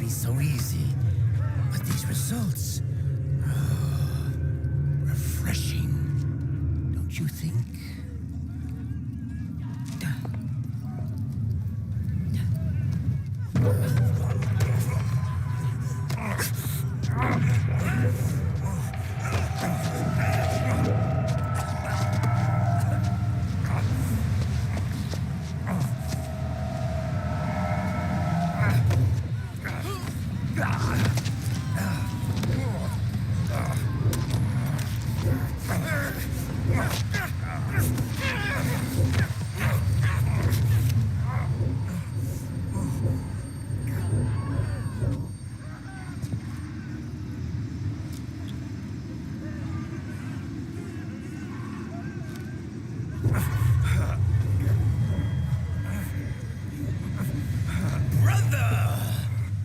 So easy. But these results... refreshing. Don't you think?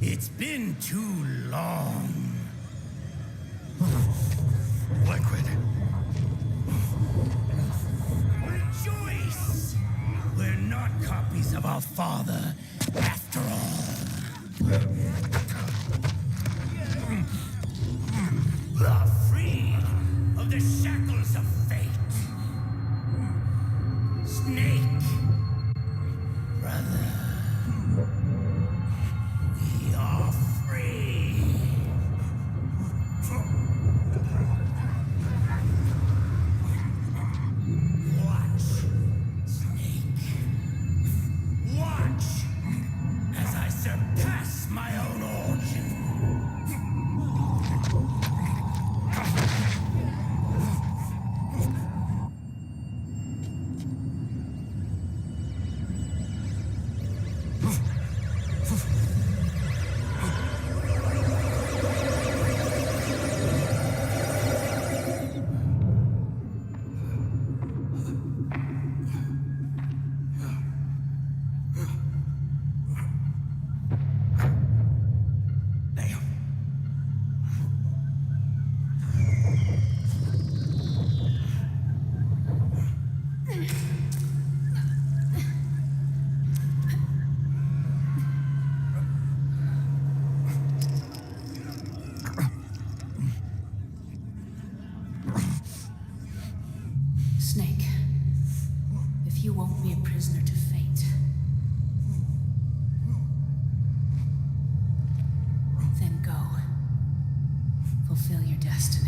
It's been too long. Liquid. Rejoice! We're not copies of our father, after all. We're free of the shackles of fate. Snake, brother. We are free. Watch, Snake. Watch as I surpass my own origin. Snake, if you won't be a prisoner to fate, then go. Fulfill your destiny.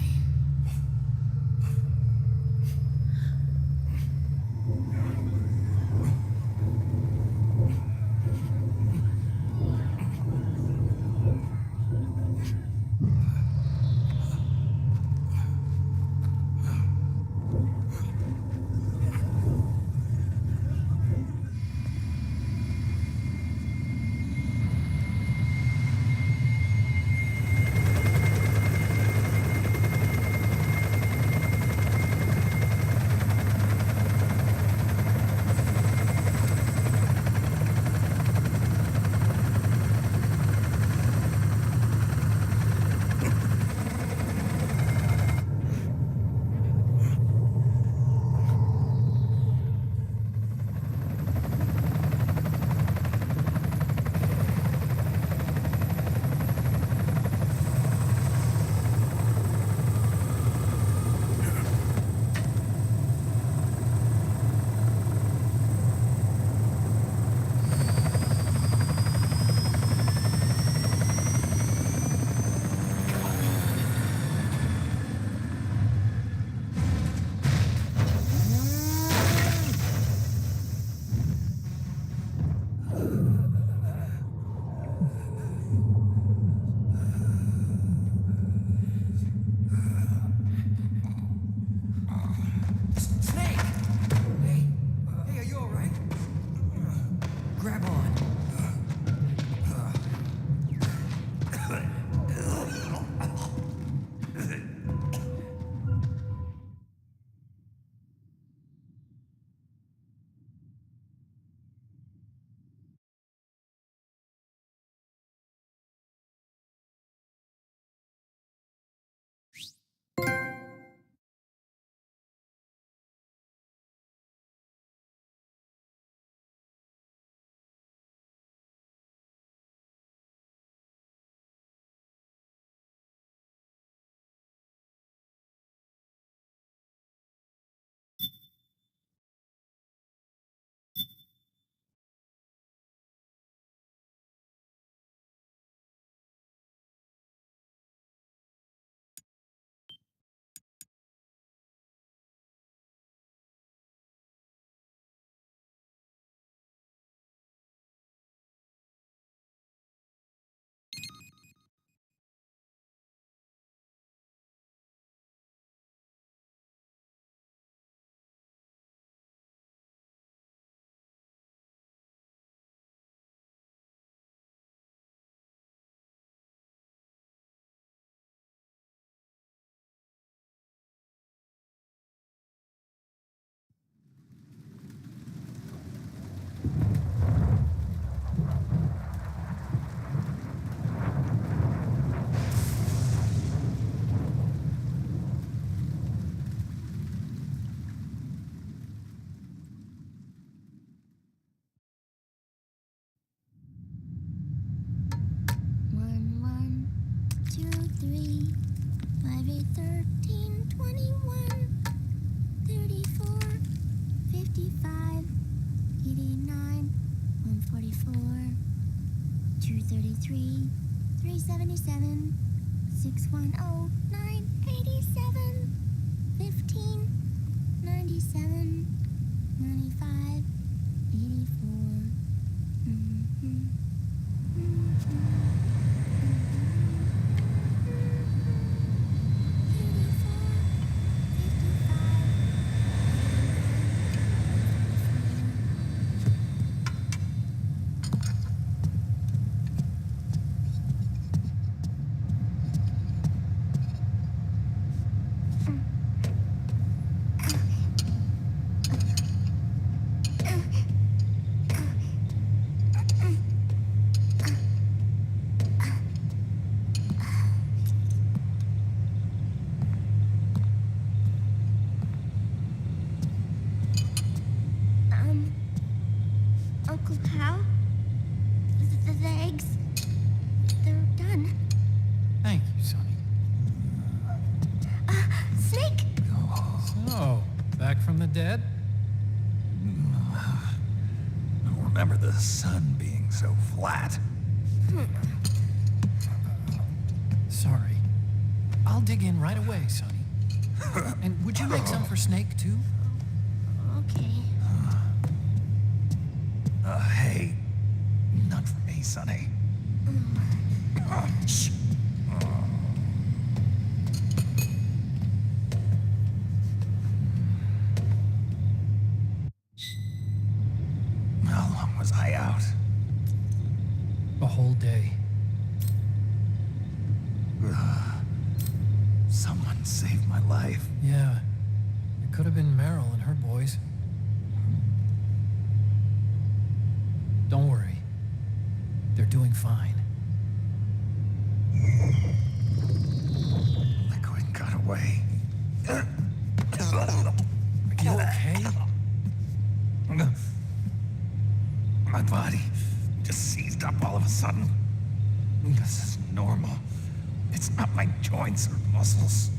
533, 377, 610, 987, 15, 97, 95, 84. Uncle Hal? The eggs? They're done. Thank you, Sonny. Snake! So, back from the dead? I don't remember the sun being so flat. Sorry. I'll dig in right away, Sonny. And would you make some for Snake, too? Okay. Hey, not for me, Sonny. Shh. How long was I out? A whole day. Someone saved my life. Yeah. It could have been Meryl and her boys. Don't worry. They're doing fine. Liquid got away. Are you okay? My body just seized up all of a sudden. This is normal. It's not my joints or muscles.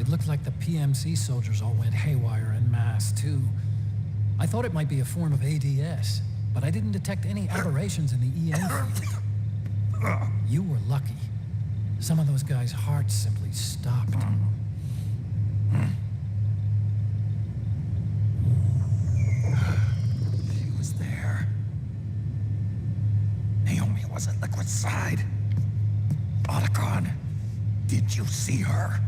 It looked like the PMC soldiers all went haywire en masse, too. I thought it might be a form of ADS, but I didn't detect any aberrations in the EM field. You were lucky. Some of those guys' hearts simply stopped. She was there. Naomi was at Liquid's side. Otacon, did you see her?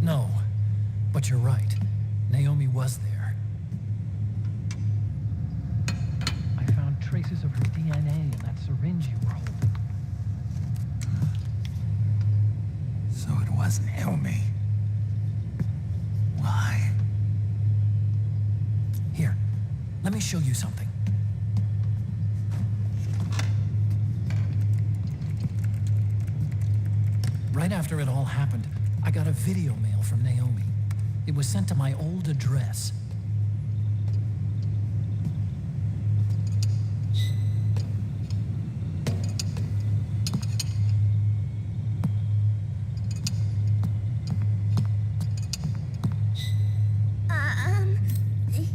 No, but you're right. Naomi was there. I found traces of her DNA in that syringe you were holding. So it was Naomi. Why? Here, let me show you something. Right after it all happened, I got a video mail from Naomi. It was sent to my old address.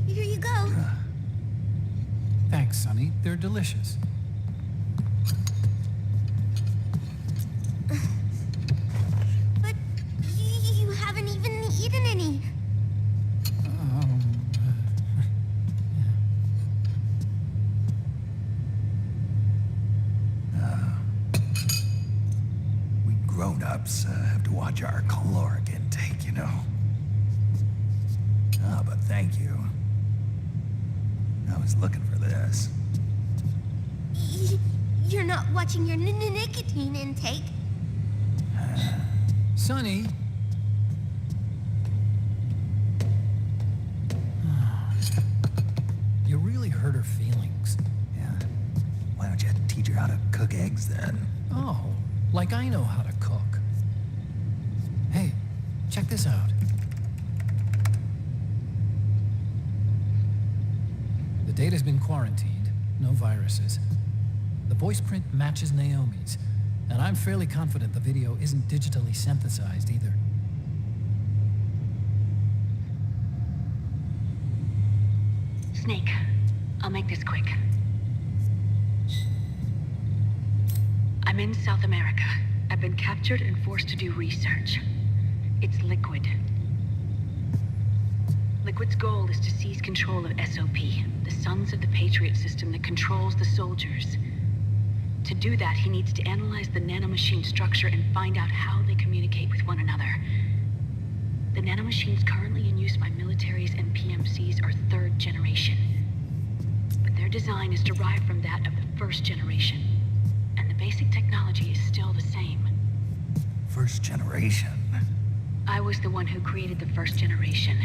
Here you go. Thanks, Sonny. They're delicious. But you haven't even eaten any. We grown-ups have to watch our caloric intake, you know. Ah, but thank you. I was looking for this. You're not watching your nicotine intake. Sonny! You really hurt her feelings. Yeah. Why don't you teach her how to cook eggs then? Oh, like I know how to cook. Hey, check this out. The data's been quarantined, no viruses. The voice print matches Naomi's, and I'm fairly confident the video isn't digitally synthesized either. Snake, I'll make this quick. I'm in South America. I've been captured and forced to do research. It's Liquid. Liquid's goal is to seize control of SOP, the Sons of the Patriots system that controls the soldiers. To do that, he needs to analyze the nanomachine structure and find out how they communicate with one another. The nanomachines currently in use by militaries and PMCs are third generation. But their design is derived from that of the first generation. And the basic technology is still the same. First generation? I was the one who created the first generation.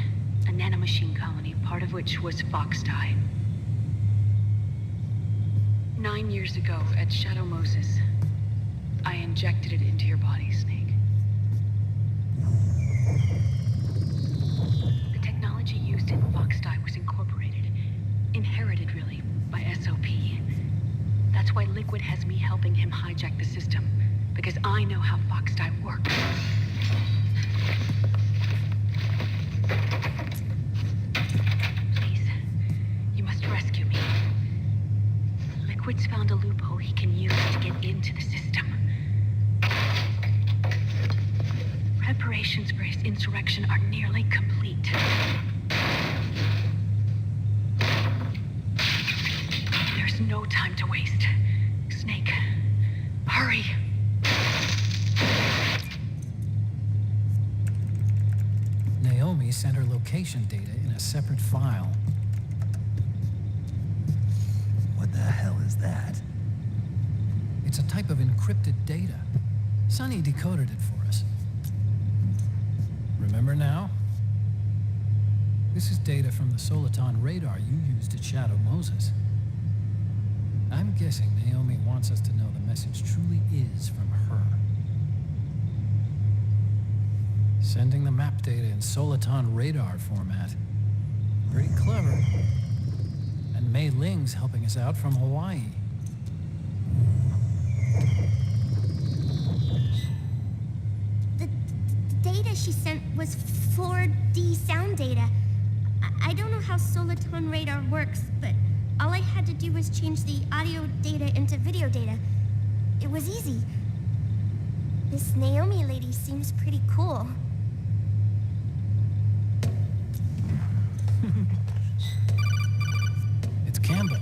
A nanomachine colony, part of which was Foxdie. 9 years ago, at Shadow Moses, I injected it into your body, Snake. The technology used in Foxdie was incorporated, inherited really, by SOP. That's why Liquid has me helping him hijack the system, because I know how Foxdie works. Please, you must rescue me. Liquid's found a loophole he can use to get into the system. Preparations for his insurrection are nearly complete. There's no time to waste. Snake, hurry! Naomi sent her location data in a separate file. What the hell is that? It's a type of encrypted data. Sonny decoded it for us. Remember now? This is data from the Soliton radar you used at Shadow Moses. I'm guessing Naomi wants us to know the message truly is from her. Sending the map data in Soliton radar format. Pretty clever. And Mei Ling's helping us out from Hawaii. The data she sent was 4D sound data. I don't know how Soliton radar works, but all I had to do was change the audio data into video data. It was easy. This Naomi lady seems pretty cool. It's Campbell.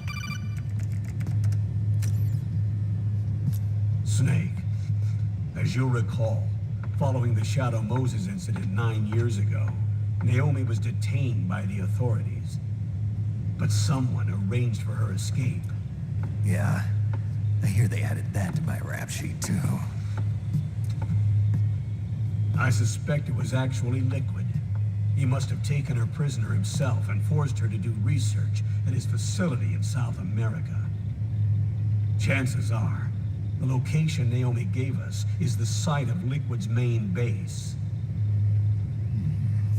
Snake, as you'll recall, following the Shadow Moses incident 9 years ago, Naomi was detained by the authorities. But someone arranged for her escape. Yeah, I hear they added that to my rap sheet too. I suspect it was actually Liquid. He must have taken her prisoner himself and forced her to do research at his facility in South America. Chances are, the location Naomi gave us is the site of Liquid's main base.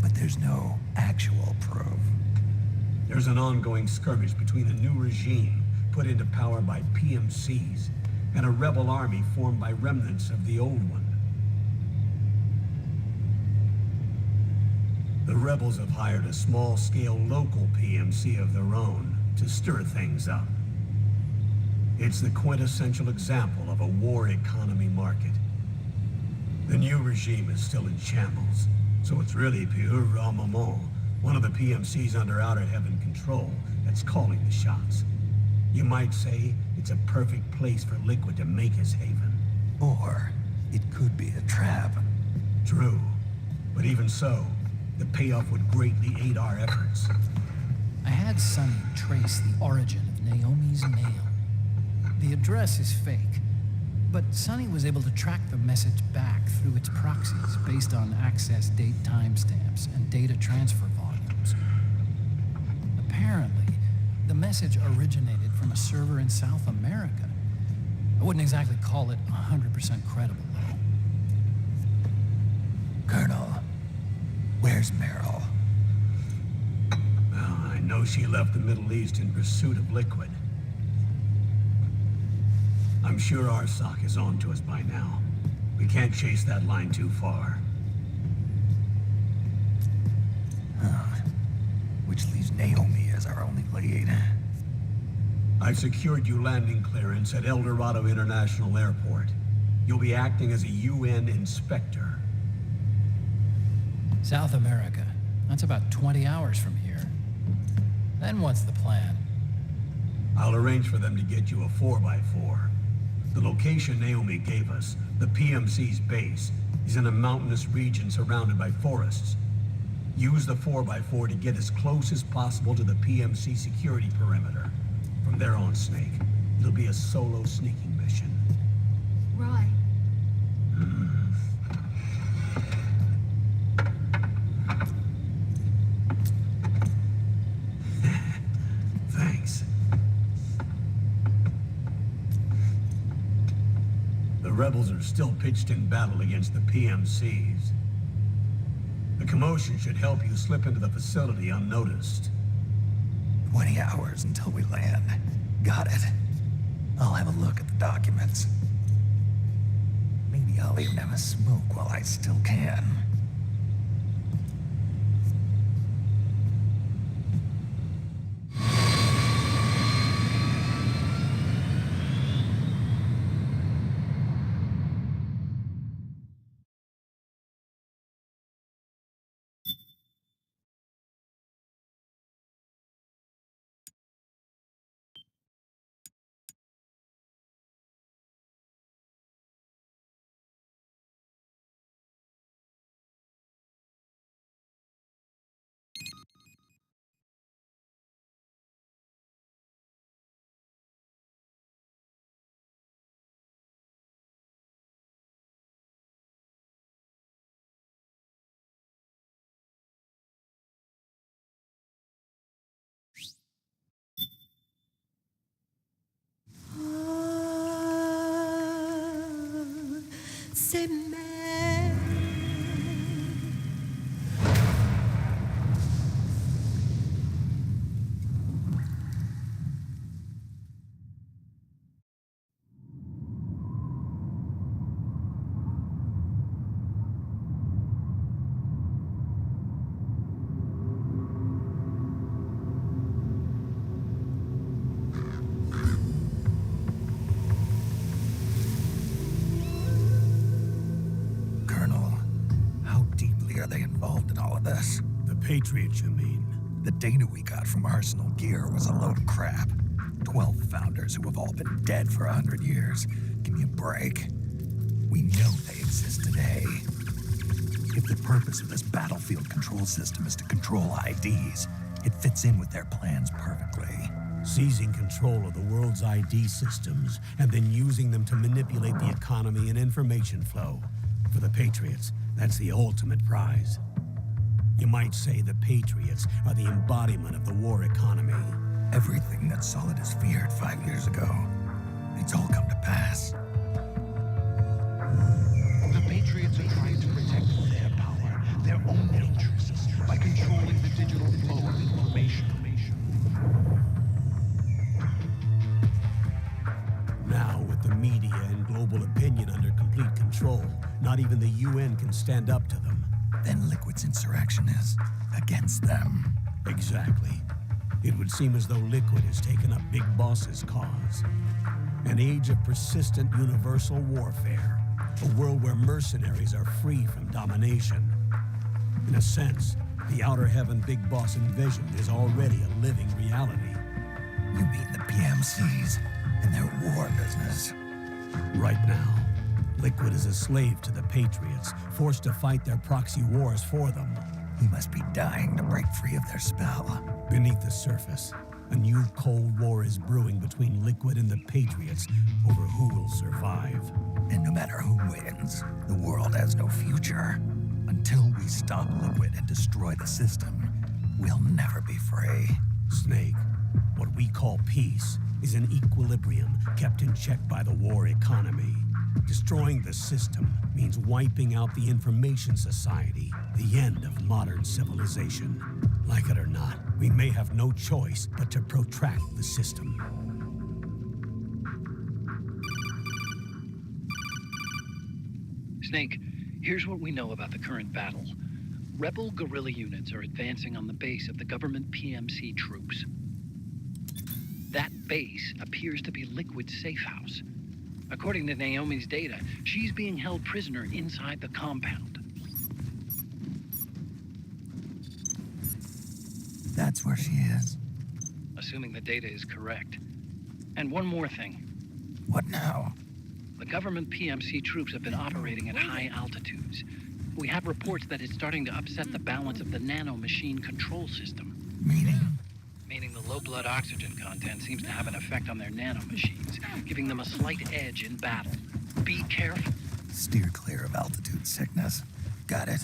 But there's no actual proof. There's an ongoing skirmish between a new regime put into power by PMCs and a rebel army formed by remnants of the old one. The rebels have hired a small-scale local PMC of their own to stir things up. It's the quintessential example of a war economy market. The new regime is still in shambles, so it's really pure armament, one of the PMCs under Outer Heaven control, that's calling the shots. You might say it's a perfect place for Liquid to make his haven. Or it could be a trap. True, but even so, the payoff would greatly aid our efforts. I had Sonny trace the origin of Naomi's mail. The address is fake, but Sonny was able to track the message back through its proxies based on access date timestamps and data transfer volumes. Apparently, the message originated from a server in South America. I wouldn't exactly call it 100% credible, though. Colonel, where's Meryl? Well, I know she left the Middle East in pursuit of Liquid. I'm sure Arsak is on to us by now. We can't chase that line too far. Which leaves Naomi as our only lead. I've secured you landing clearance at El Dorado International Airport. You'll be acting as a UN inspector. South America. That's about 20 hours from here. Then what's the plan? I'll arrange for them to get you a 4x4. The location Naomi gave us, the PMC's base, is in a mountainous region surrounded by forests. Use the 4x4 to get as close as possible to the PMC security perimeter. From there on, Snake, it'll be a solo sneaking mission. Roy. Thanks. The rebels are still pitched in battle against the PMCs. The commotion should help you slip into the facility unnoticed. 20 hours until we land. Got it. I'll have a look at the documents. Maybe I'll even have a smoke while I still can. C'est même. Patriots, you mean? The data we got from Arsenal Gear was a load of crap. 12 founders who have all been dead for 100 years. Give me a break. We know they exist today. If the purpose of this battlefield control system is to control IDs, it fits in with their plans perfectly. Seizing control of the world's ID systems and then using them to manipulate the economy and information flow. For the Patriots, that's the ultimate prize. You might say the Patriots are the embodiment of the war economy. Everything that Solidus feared 5 years ago, it's all come to pass. The Patriots are trying to protect their power, their own interests, by controlling the digital flow of information. Now, with the media and global opinion under complete control, not even the UN can stand up to them. Then Liquid's insurrection is against them. Exactly. It would seem as though Liquid has taken up Big Boss's cause. An age of persistent universal warfare. A world where mercenaries are free from domination. In a sense, the Outer Heaven Big Boss envisioned is already a living reality. You mean the PMCs and their war business? Right now, Liquid is a slave to the Patriots, forced to fight their proxy wars for them. He must be dying to break free of their spell. Beneath the surface, a new Cold War is brewing between Liquid and the Patriots over who will survive. And no matter who wins, the world has no future. Until we stop Liquid and destroy the system, we'll never be free. Snake, what we call peace is an equilibrium kept in check by the war economy. Destroying the system means wiping out the information society, the end of modern civilization. Like it or not, we may have no choice but to protract the system. Snake, here's what we know about the current battle. Rebel guerrilla units are advancing on the base of the government PMC troops. That base appears to be Liquid's safe house. According to Naomi's data, she's being held prisoner inside the compound. That's where she is. Assuming the data is correct. And one more thing. What now? The government PMC troops have been operating at high altitudes. We have reports that it's starting to upset the balance of the nanomachine control system. Meaning? Meaning the low blood oxygen content seems to have an effect on their nanomachines, giving them a slight edge in battle. Be careful. Steer clear of altitude sickness. Got it.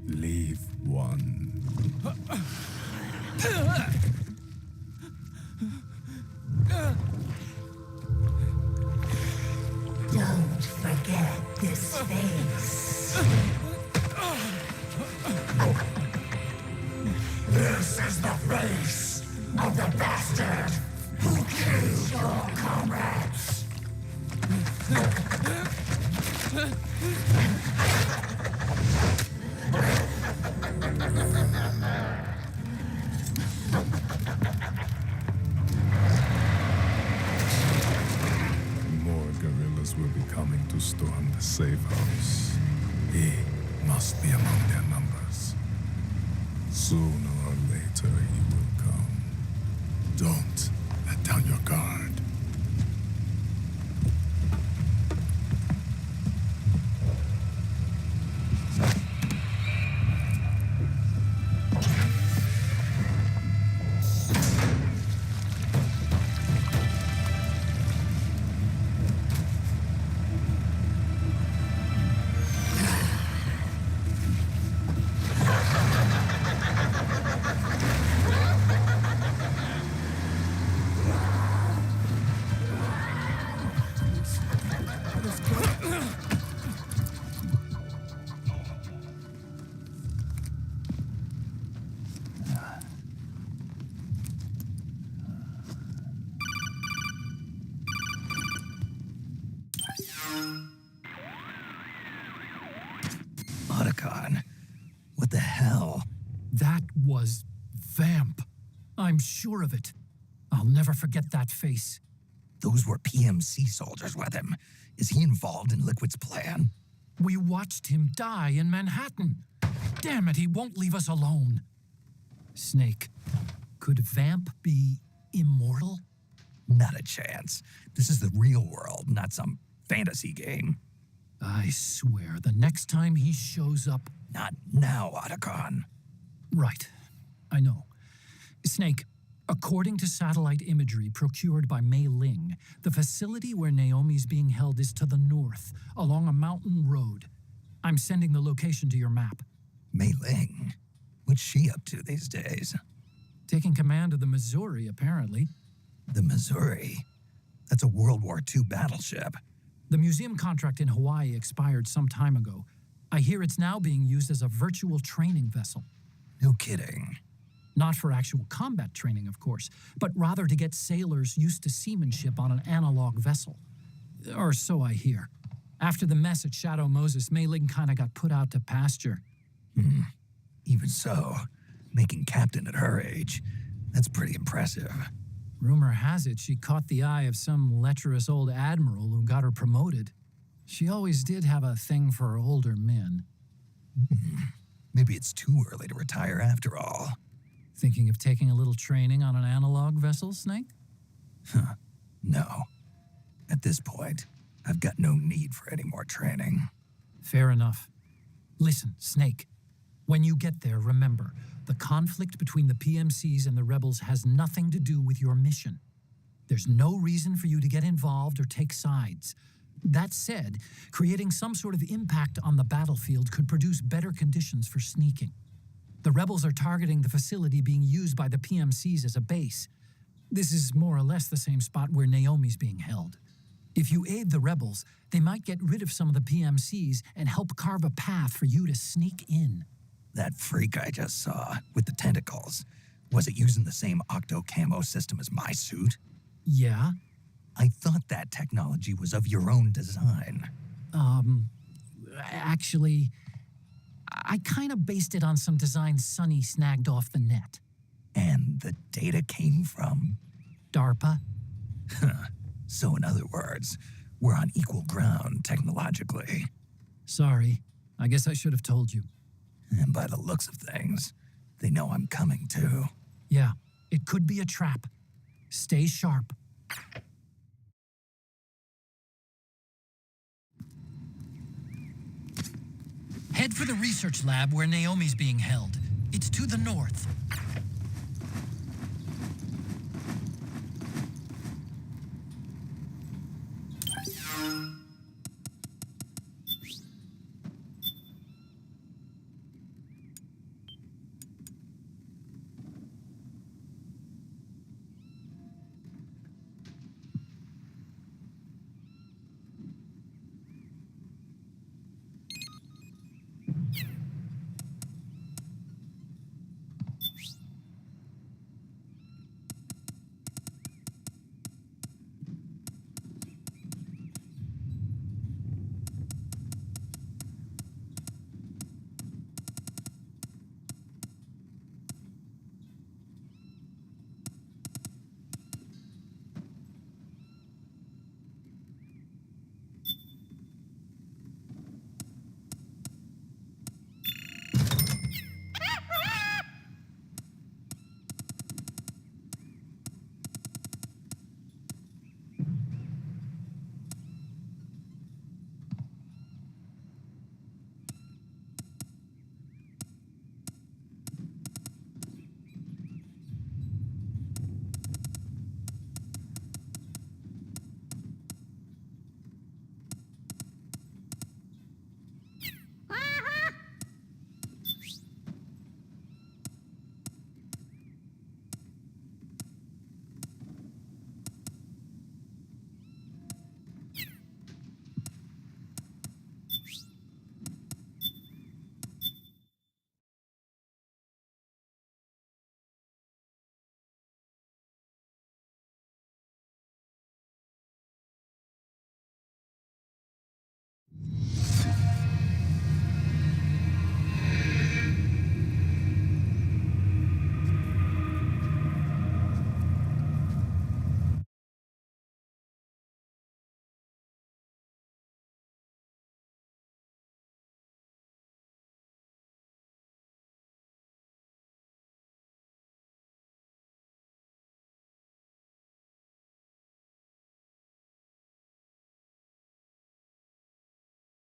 Leave one. Don't forget this face. This is the face of the bastard who killed your comrades. More guerrillas will be coming to storm the safe house. He must be among their numbers. Sooner or later he will come. Don't let down your guard. Otacon. What the hell? That was Vamp. I'm sure of it. I'll never forget that face. Those were PMC soldiers with him. Is he involved in Liquid's plan? We watched him die in Manhattan. Damn it, he won't leave us alone. Snake, could Vamp be immortal? Not a chance. This is the real world, not some fantasy game. I swear, the next time he shows up... Not now, Otacon. Right. I know. Snake, according to satellite imagery procured by Mei Ling, the facility where Naomi's being held is to the north, along a mountain road. I'm sending the location to your map. Mei Ling? What's she up to these days? Taking command of the Missouri, apparently. The Missouri? That's a World War II battleship. The museum contract in Hawaii expired some time ago. I hear it's now being used as a virtual training vessel. No kidding. Not for actual combat training, of course, but rather to get sailors used to seamanship on an analog vessel. Or so I hear. After the mess at Shadow Moses, Mei Ling kinda got put out to pasture. Even so, making captain at her age, that's pretty impressive. Rumor has it she caught the eye of some lecherous old admiral who got her promoted. She always did have a thing for older men. Maybe it's too early to retire after all. Thinking of taking a little training on an analog vessel, Snake? No. At this point, I've got no need for any more training. Fair enough. Listen, Snake. When you get there, remember, the conflict between the PMCs and the rebels has nothing to do with your mission. There's no reason for you to get involved or take sides. That said, creating some sort of impact on the battlefield could produce better conditions for sneaking. The rebels are targeting the facility being used by the PMCs as a base. This is more or less the same spot where Naomi's being held. If you aid the rebels, they might get rid of some of the PMCs and help carve a path for you to sneak in. That freak I just saw, with the tentacles, was it using the same octo-camo system as my suit? Yeah? I thought that technology was of your own design. Actually, I kind of based it on some design Sonny snagged off the net. And the data came from? DARPA. So in other words, we're on equal ground technologically. Sorry, I guess I should have told you. And by the looks of things, they know I'm coming too. Yeah, it could be a trap. Stay sharp. Head for the research lab where Naomi's being held. It's to the north.